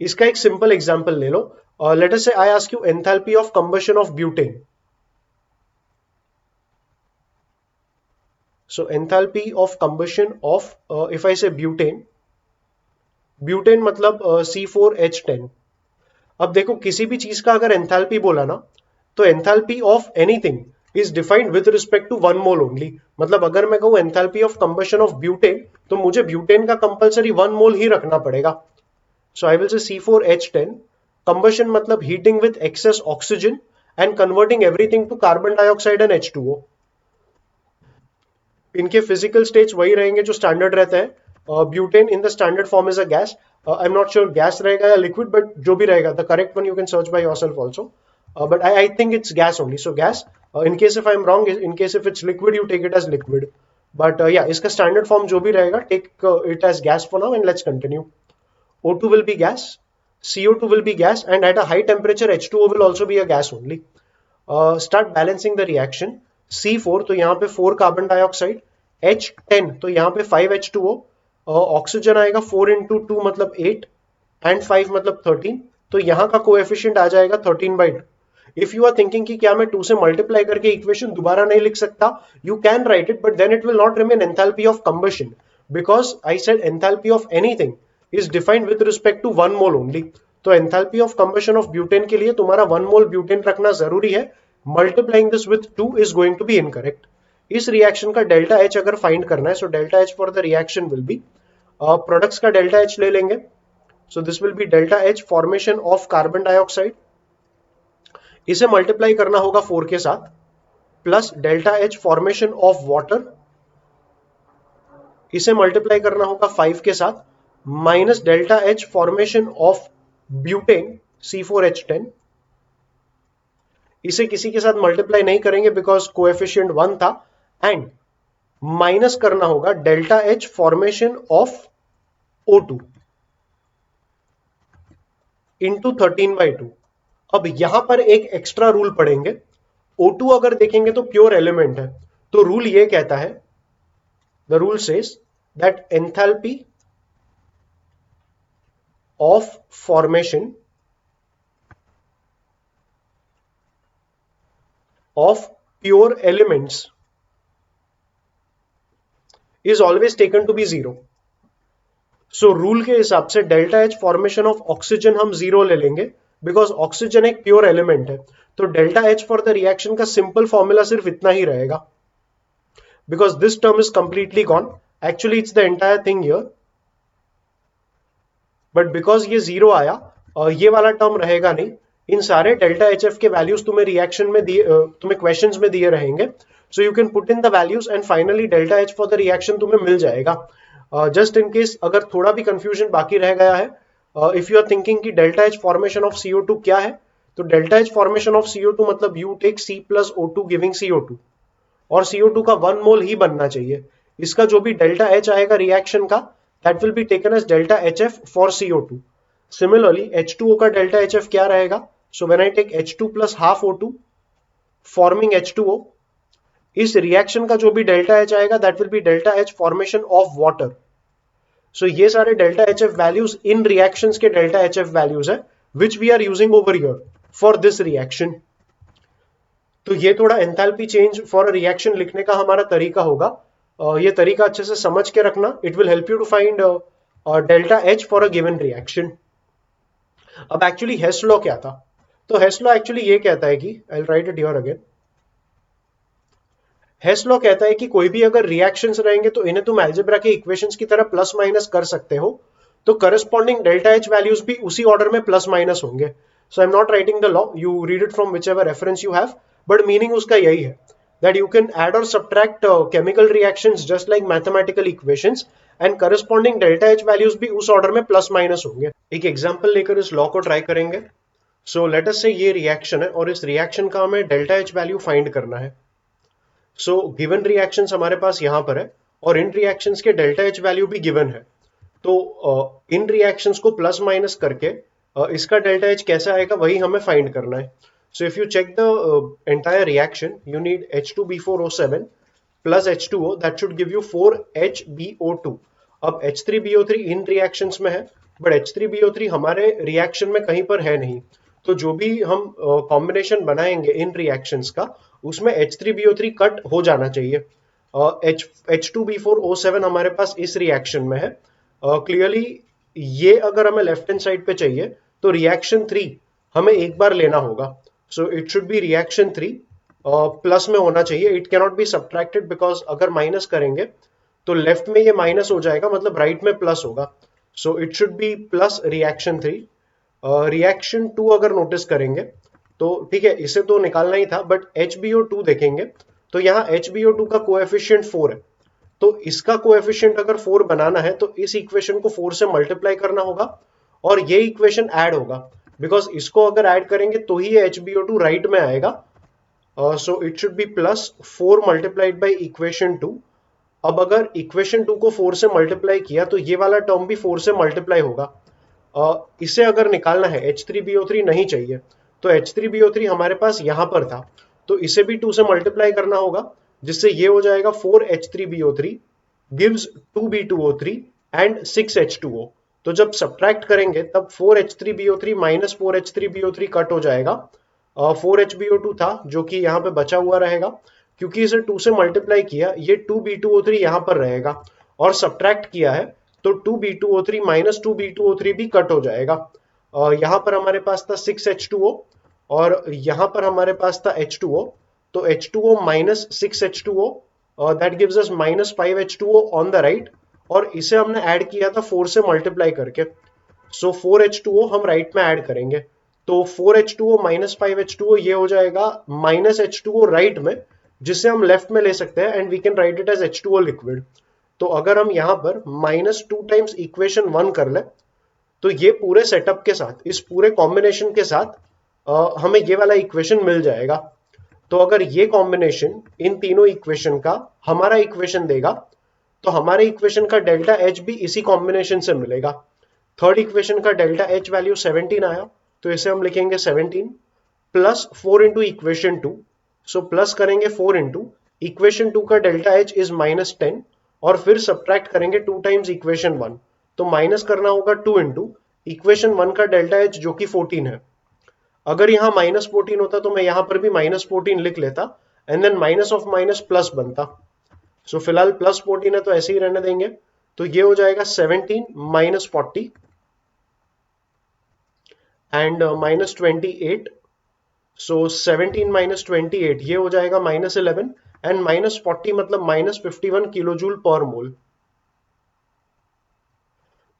इसका एक सिंपल एग्जांपल ले लो, late us say I ask you enthalpy of combustion of butane. So enthalpy of combustion of if I say butane, butane मतलब C4H10। अब देखो किसी भी चीज का अगर एंथैल्पी बोला ना, तो enthalpy of anything is defined with respect to one mole only. मतलब अगर मैं कहूं enthalpy of combustion of butane, तो मुझे ब्यूटेन का कंपलसरी वन मोल ही रखना पड़ेगा। सो I will say C4H10, combustion मतलब heating with excess oxygen and converting everything to carbon dioxide and H2O। इनके फिजिकल स्टेट्स वही रहेंगे जो स्टैंडर्ड रहता है। Butane in the standard form is a gas, I am not sure gas रहेगा या liquid, but जो भी रहेगा the correct one you can search by yourself also, but I think it's gas only, so gas. In case if I am wrong, in case if it's liquid you take it as liquid, but या इसका standard form जो भी रहेगा take it as gas for now and let's continue. O2 will be gas, CO2 will be gas, and at a high temperature H2O will also be a gas only. Start balancing the reaction. C4 तो यहाँ पे 4 carbon dioxide, H10 तो यहाँ पे 5H2O, oxygen आएगा 4 into 2 मतलब 8 and 5 मतलब 13, तो यहाँ का कोएफिशिएंट आ जाएगा 13/2। इफ यू आर थिंकिंग कि क्या मैं 2 से मल्टीप्लाई करके इक्वेशन दोबारा नहीं लिख सकता, you can write it, but then it will not remain enthalpy of combustion, because I said enthalpy of anything is defined with respect to 1 mole only। तो enthalpy of combustion of butane के लिए तुम्हारा 1 mole butane रखना जरूरी है, multiplying this with 2 is going to be incorrect. इस reaction का delta H अगर फाइंड करना है, so delta H for the reaction will be, products का डेल्टा एच ले लेंगे, सो this will B delta H formation of carbon dioxide, इसे multiply करना होगा 4 के साथ, plus delta H formation of water, इसे मल्टीप्लाई करना होगा 5 के साथ, minus delta H formation of butane C4H10, इसे किसी के साथ मल्टीप्लाई नहीं करेंगे बिकॉज कोएफिशिएंट 1 था, एंड माइनस करना होगा delta H formation of O2 into 13/2। अब यहां पर एक एक्स्ट्रा रूल पढ़ेंगे। O2 अगर देखेंगे तो प्योर एलिमेंट है, तो रूल ये कहता है, the rule says that enthalpy of formation of pure elements is always taken to be 0। So rule के हिसाब से delta H formation of oxygen हम 0 ले लेंगे, बिकॉज ऑक्सीजन एक प्योर एलिमेंट है। तो delta H for the reaction का सिंपल फॉर्मूला सिर्फ इतना ही रहेगा, because this term is completely gone, actually it's the entire thing here, but because ये 0 आया, ये वाला टर्म रहेगा नहीं। इन सारे डेल्टा एच एफ के वैल्यूज तुम्हें रिएक्शन में दिए, तुम्हें क्वेश्चंस में दिए रहेंगे, so you can put in the values and finally delta H for the reaction तुम्हें मिल जाएगा। जस्ट इन केस अगर थोड़ा भी कंफ्यूजन बाकी रह गया है, इफ यू आर थिंकिंग कि delta H formation of CO2 क्या है, तो delta H formation of CO2 मतलब you take C plus O2 giving CO2, और CO2 का 1 मोल ही बनना चाहिए। इसका जो भी डेल्टा एच आएगा रिएक्शन का, that will be taken as delta HF for CO2। Similarly, H2O का delta HF क्या रहेगा? So when I take H2 plus half O2 forming H2O, इस रिएक्शन का जो भी डेल्टा एच आएगा that will be delta H formation of water। So ये सारे डेल्टा HF values इन रिएक्शंस के डेल्टा HF values है which we are using over here for this reaction। तो ये थोड़ा enthalpy change for a reaction लिखने का हमारा तरीका होगा। ये तरीका अच्छे से समझ के रखना, it will help you to find delta H for a given reaction. अब एक्चुअली हेस लॉ क्या था? तो हेस लॉ एक्चुअली ये कहता है कि, I will write it here again, Hess law कहता है कि कोई भी अगर रिएक्शंस रहेंगे तो इन्हें तुम अलजेब्रा के इक्वेशंस की तरह प्लस माइनस कर सकते हो, तो करस्पॉन्डिंग डेल्टा एच वैल्यूज भी उसी ऑर्डर में प्लस माइनस होंगे। So I am not writing the law, you read it from whichever reference you have, but meaning उसका यही है that you can add or subtract chemical reactions just like mathematical equations and corresponding delta H values भी उस order में plus minus होंगे। एक example लेकर इस लॉ को ट्राई करेंगे। सो लेट अस से ये रिएक्शन है और इस रिएक्शन का हमें डेल्टा H वैल्यू फाइंड करना है। सो गिवन रिएक्शंस हमारे पास यहाँ पर है और इन रिएक्शंस के डेल्टा H वैल्यू भी गिवन है। तो इन रिएक्शंस को प्लस माइनस करके इसका डेल्टा एच कैसा आएगा वही हमें फाइंड करना है. So if you check the entire reaction you need H2B4O7 plus H2O that should give you 4HbO2. अब H3BO3 इन रिएक्शंस में है बट H3BO3 हमारे रिएक्शन में कहीं पर है नहीं. तो जो भी हम कॉम्बिनेशन बनाएंगे इन रिएक्शंस का उसमें H3BO3 कट हो जाना चाहिए. H2B4O7 हमारे पास इस रिएक्शन में है. क्लियरली ये अगर हमें लेफ्ट हैंड साइड पे चाहिए तो रिएक्शन 3 हमें एक बार लेना होगा. So it should be reaction 3 plus में होना चाहिए. It cannot be subtracted because अगर माइनस करेंगे तो लेफ्ट में ये माइनस हो जाएगा मतलब राइट में प्लस होगा. So it should be plus reaction 3. Reaction 2 अगर नोटिस करेंगे तो ठीक है इसे तो निकालना ही था बट HBO2 देखेंगे तो यहाँ HBO2 का कोएफिशिएंट 4 है. तो इसका कोएफिशिएंट अगर 4 बनाना है तो इस इक्वेशन को 4 से मल्टीप्लाई करना होगा और ये इक्वेशन ऐड होगा बिकॉज इसको अगर ऐड करेंगे तो ही ये HBO2 राइट में आएगा. So it should be plus 4 multiplied by equation 2. अब अगर इक्वेशन 2 को 4 से मल्टीप्लाई किया तो ये वाला टर्म भी 4 से मल्टीप्लाई होगा. इसे अगर निकालना है H3BO3 नहीं चाहिए तो H3BO3 हमारे पास यहां पर था तो इसे भी 2 से मल्टीप्लाई करना होगा जिससे ये हो जाएगा 4H3BO3 gives 2B2O3 and 6H2O. तो जब सब्ट्रैक्ट करेंगे तब 4H3BO3 माइनस 4H3BO3 कट हो जाएगा. 4HbO2 था जो कि यहाँ पे बचा हुआ रहेगा क्योंकि इसे 2 से मल्टीप्लाई किया ये 2B2O3 यहाँ पर रहेगा और सब्ट्रैक्ट किया है तो 2B2O3 माइनस 2B2O3 भी कट हो जाएगा. यहाँ पर हमारे पास था 6H2O और यहाँ पर हमारे पास था H2O. तो H2O minus 6H2O that gives us minus 5H2O on the right और इसे हमने ऐड किया था 4 से मल्टीप्लाई करके. सो 4H2O हम राइट में ऐड करेंगे तो 4H2O माइनस 5H2O ये हो जाएगा माइनस H2O राइट में जिसे हम लेफ्ट में ले सकते हैं and we can write it as H2O liquid. तो अगर हम यहाँ पर माइनस 2 टाइम्स इक्वेशन 1 कर ले तो ये पूरे सेटअप के साथ इस पूरे कॉम्बिनेशन के साथ हमें ये वाला इक्वेशन मिल जाएगा. तो अगर ये कॉम्बिनेशन इन तीनों इक्वेशन का हमारा इक्वेशन देगा तो हमारे इक्वेशन का डेल्टा एच भी इसी कॉम्बिनेशन से मिलेगा. थर्ड इक्वेशन का डेल्टा एच वैल्यू 17 आया तो इसे हम लिखेंगे 17 plus 4 into equation 2. So plus करेंगे 4 इंटू इक्वेशन 2 का डेल्टा एच इज माइनस 10 और फिर सब्ट्रैक्ट करेंगे 2 टाइम्स इक्वेशन 1 तो माइनस करना होगा 2 इंटू इक्वेशन 1 का डेल्टा एच जो कि 14 है. अगर यहाँ माइनस 14 होता तो मैं यहाँ पर भी माइनस 14 लिख लेता and then minus of minus plus बनता. सो फिलहाल प्लस 14 है तो ऐसे ही रहने देंगे. तो ये हो जाएगा 17 minus 40 and minus 28. So 17 minus 28 ये हो जाएगा माइनस 11 एंड माइनस 40 मतलब माइनस 51 किलो जूल पर मोल.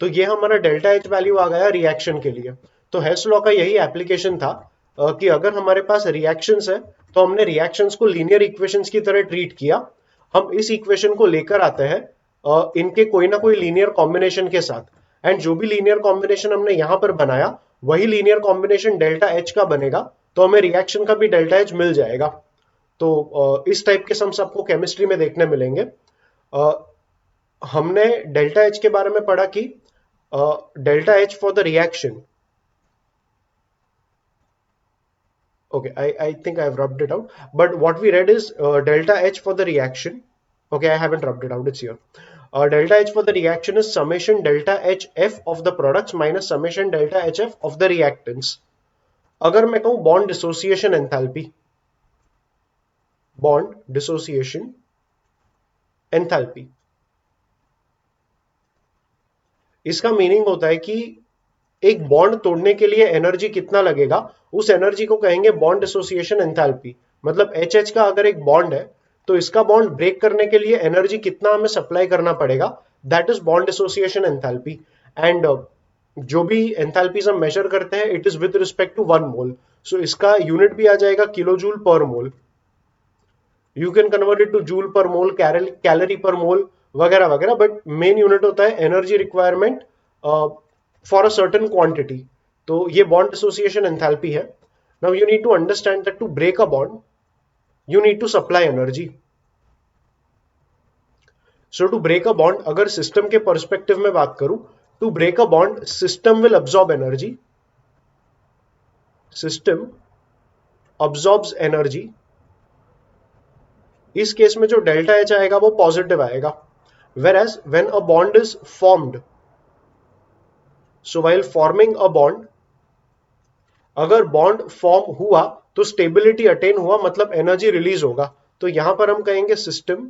तो ये हमारा डेल्टा एच वैल्यू आ गया रिएक्शन के लिए. तो हेस लॉ का यही एप्लीकेशन था कि अगर हमारे पास रिएक्शंस है तो हमने रिएक्शंस को लीनियर इक्वेशंस की तरह ट्रीट किया. हम इस इक्वेशन को लेकर आते हैं इनके कोई ना कोई लीनियर कॉम्बिनेशन के साथ एंड जो भी लीनियर कॉम्बिनेशन हमने यहाँ पर बनाया वही लीनियर कॉम्बिनेशन डेल्टा एच का बनेगा तो हमें रिएक्शन का भी डेल्टा एच मिल जाएगा. तो इस टाइप के सम्स आपको केमिस्ट्री में देखने मिलेंगे. हमने डेल्टा एच के बारे में पढ़ा कि delta H for the reaction. Okay, I think I've rubbed it out. But what we read is delta H for the reaction. Okay, I haven't rubbed it out. It's here. Delta H for the reaction is summation delta HF of the products minus summation delta HF of the reactants. अगर मैं कहूं bond dissociation enthalpy, bond dissociation enthalpy, इसका meaning होता है कि एक bond तोड़ने के लिए एनर्जी कितना लगेगा उस एनर्जी को कहेंगे बॉन्ड एसोसिएशन एंथैल्पी. मतलब एच का अगर एक बॉन्ड है तो इसका बॉन्ड ब्रेक करने के लिए एनर्जी कितना हमें सप्लाई करना पड़ेगा that is bond association enthalpy. And जो भी एंथैल्पीज हम मेजर करते हैं it is with respect to 1 mole. So इसका यूनिट भी आ जाएगा kilo joule per mole. You can convert it to joule per mole, calorie पर मोल वगैरह वगैरह बट मेन यूनिट होता है energy requirement for a certain quantity. तो ये बॉन्ड एसोसिएशन एंथैल्पी है. Now you need to understand that to break a bond you need to supply energy. So to break a bond अगर system के perspective में बात करूं to break a bond system will absorb energy system absorbs energy, इस case में जो delta H आएगा वो पॉजिटिव आएगा. whereas when a bond is formed, so while forming a bond, अगर बॉन्ड फॉर्म हुआ तो स्टेबिलिटी अटेन हुआ, मतलब एनर्जी रिलीज होगा. तो यहां पर हम कहेंगे सिस्टम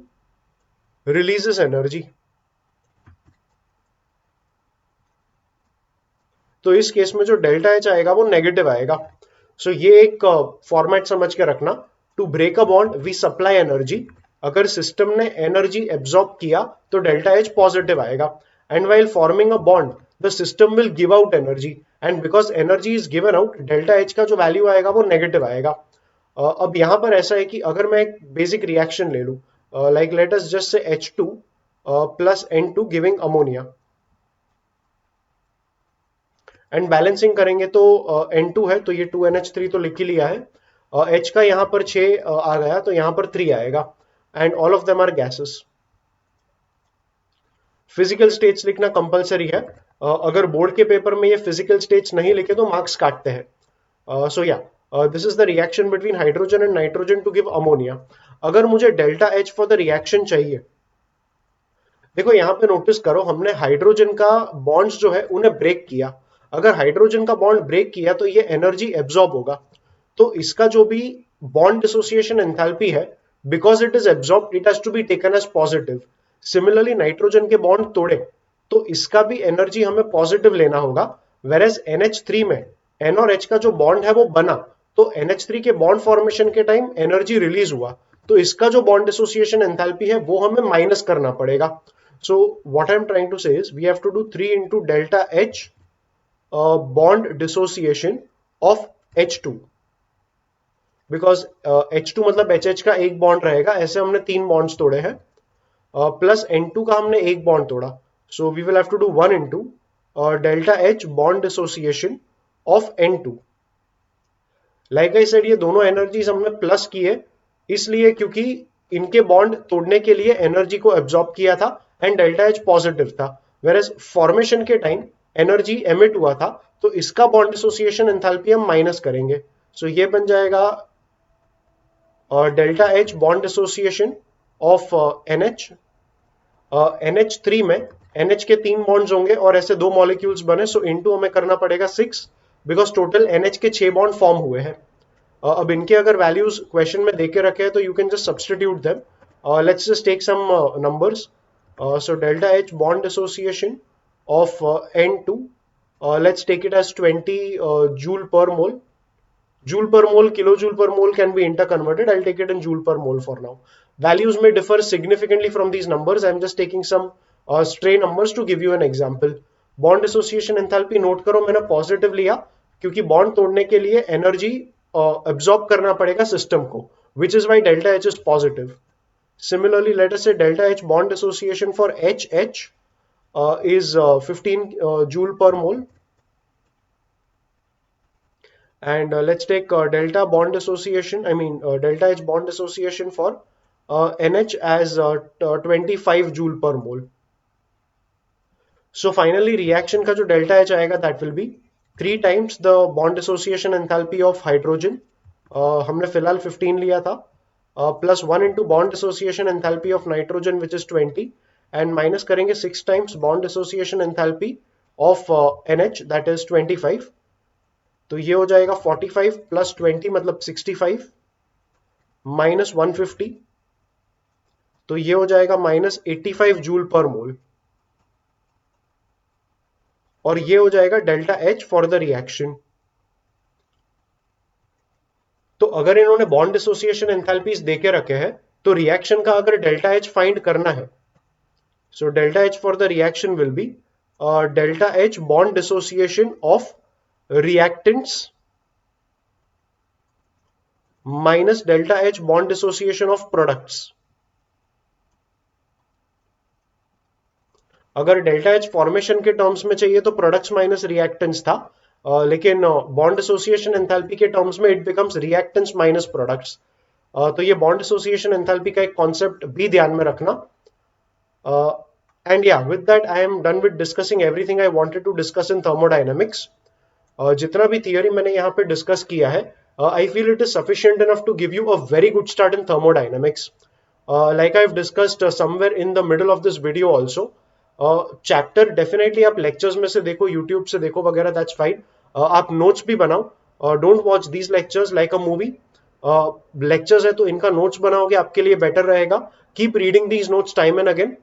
रिलीजेस एनर्जी. तो इस केस में जो डेल्टा एच आएगा वो नेगेटिव आएगा. सो ये एक फॉर्मेट समझ के रखना. To break a bond we supply energy. अगर सिस्टम ने एनर्जी एब्सॉर्ब किया तो डेल्टा एच पॉजिटिव आएगा. And while forming a bond the system will give out energy, and because energy is given out, delta H का जो value आएगा वो negative आएगा. अब यहां पर ऐसा है कि अगर मैं एक बेसिक रिएक्शन ले लूं, like let us just say H2 plus N2 giving ammonia, and balancing करेंगे तो N2 है तो ये 2NH3 तो लिख ही लिया है. H का यहाँ पर 6 आ गया तो यहाँ पर 3 आएगा. And all of them are gases. Physical states लिखना कंपलसरी है. अगर बोर्ड के पेपर में ये फिजिकल स्टेट्स नहीं लिखे तो मार्क्स काटते हैं. So yeah this is the reaction between hydrogen and nitrogen to give ammonia. अगर मुझे delta H for the reaction चाहिए, देखो यहां पे नोटिस करो हमने हाइड्रोजन का बॉन्ड्स जो है उन्हें ब्रेक किया. अगर हाइड्रोजन का बॉन्ड ब्रेक किया तो ये एनर्जी एब्सॉर्ब होगा. तो इसका जो भी बॉन्ड डिसोसिएशन एंथैल्पी है, because it is absorb, it has to be taken as positive. Similarly nitrogen के बॉन्ड तोड़े तो इसका भी एनर्जी हमें पॉजिटिव लेना होगा. वेरेज NH3 में N और H का जो बॉन्ड है वो बना, तो NH3 के बॉन्ड फॉर्मेशन के टाइम एनर्जी रिलीज हुआ, तो इसका जो बॉन्ड डिसोसिएशन एंथैल्पी है वो हमें माइनस करना पड़ेगा. So what I'm trying to say is we have to do 3 into delta H bond dissociation of H2, because H2 मतलब HH का एक बॉन्ड रहेगा, ऐसे हमने 3 बॉन्ड्स तोड़े हैं, प्लस N2 का हमने एक बॉन्ड तोड़ा. So we will have to do 1 into delta H bond dissociation of N2. Like I said ये दोनों एनर्जीज हमने प्लस किए इसलिए क्योंकि इनके बॉन्ड तोड़ने के लिए एनर्जी को एब्जॉर्ब किया था एंड डेल्टा एच पॉजिटिव था. वेरेज फॉर्मेशन के टाइम एनर्जी एमिट हुआ था, तो इसका बॉन्ड डिसोसिएशन एंथैल्पी हम माइनस करेंगे. सो ये बन जाएगा delta H bond dissociation of NH. NH3 में NH के 3 बॉन्ड्स होंगे और ऐसे 2 मॉलिक्यूल्स बने, सो इनटू हमें करना पड़ेगा 6, बिकॉज टोटल NH के 6 बॉन्ड फॉर्म हुए हैं. अब इनके अगर वैल्यूज क्वेश्चन में देके रखे हैं तो you can just substitute them. Let's just take some numbers. So delta H bond association of N2, let's take it as 20 joule per mole. Joule per mole, kilojoule per mole can be interconverted. I'll take it in joule per mole for now. Values may differ significantly from these numbers. I'm just taking some stray numbers to give you an example. Bond dissociation enthalpy note करो, मैंने positive लिया क्योंकि bond तोड़ने के लिए energy absorb करना पड़ेगा system को, which is why delta H is positive. Similarly, let us say delta H bond dissociation for HH is 15 joule per mole. And let's take delta bond dissociation, delta H bond dissociation for NH as 25 joule per mole. So finally reaction का जो delta H आएगा that will be 3 times the bond dissociation enthalpy of hydrogen, हमने फिलहाल 15 लिया था, plus 1 into bond dissociation enthalpy of nitrogen which is 20, and minus करेंगे 6 times bond dissociation enthalpy of NH that is 25. तो ये हो जाएगा 45 plus 20 मतलब 65 minus 150, तो ये हो जाएगा minus 85 जूल पर मोल, और ये हो जाएगा delta H for the reaction. तो अगर इन्होंने बॉन्ड डिसोसिएशन एंथैल्पीज देके रखे हैं तो रिएक्शन का अगर डेल्टा H फाइंड करना है, so delta H for the reaction will be delta H bond dissociation of reactants minus delta H bond dissociation of products. अगर डेल्टा H फॉर्मेशन के टर्म्स में चाहिए तो प्रोडक्ट्स माइनस रिएक्टेंट्स था, लेकिन bond dissociation enthalpy के terms में it becomes reactants minus products. तो ये बॉन्ड डिसोसिएशन एंथैल्पी का एक कॉन्सेप्ट भी ध्यान में रखना. And yeah with that I am done with discussing everything I wanted to discuss in thermodynamics. जितना भी थियरी मैंने यहाँ पे डिस्कस किया है, I feel it is sufficient enough to give you a very good start in thermodynamics. Like I've discussed somewhere in the middle of this video also, chapter definitely आप lectures में से देखो, YouTube से देखो वगैरह, that's fine. आप notes भी बनाओ, don't watch these lectures like a movie. Lectures है तो इनका नोट्स बनाओगे आपके लिए बेटर रहेगा. Keep reading these notes time and again.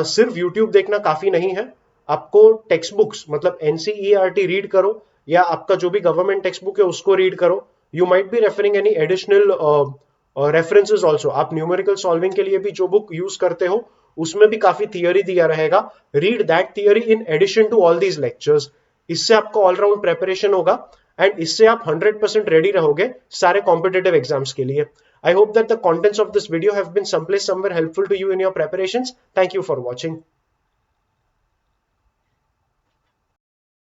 सिर्फ यूट्यूब देखना काफी नहीं है, आपको टेक्स्ट बुक्स मतलब एनसीईआरटी रीड करो, या आपका जो भी गवर्नमेंट टेक्स्ट बुक है उसको रीड करो. You might be referring any additional references also. आप न्यूमेरिकल सॉल्विंग के लिए भी जो बुक यूज करते हो उसमें भी काफी थियरी दिया रहेगा. Read that theory in addition to all these lectures. इससे आपका ऑलराउंड प्रेपरेशन होगा एंड इससे आप 100% रेडी रहोगे सारे कॉम्पिटेटिव एग्जाम्स के लिए. I hope that the contents of this video have been someplace somewhere helpful to you in your preparations. Thank you for watching.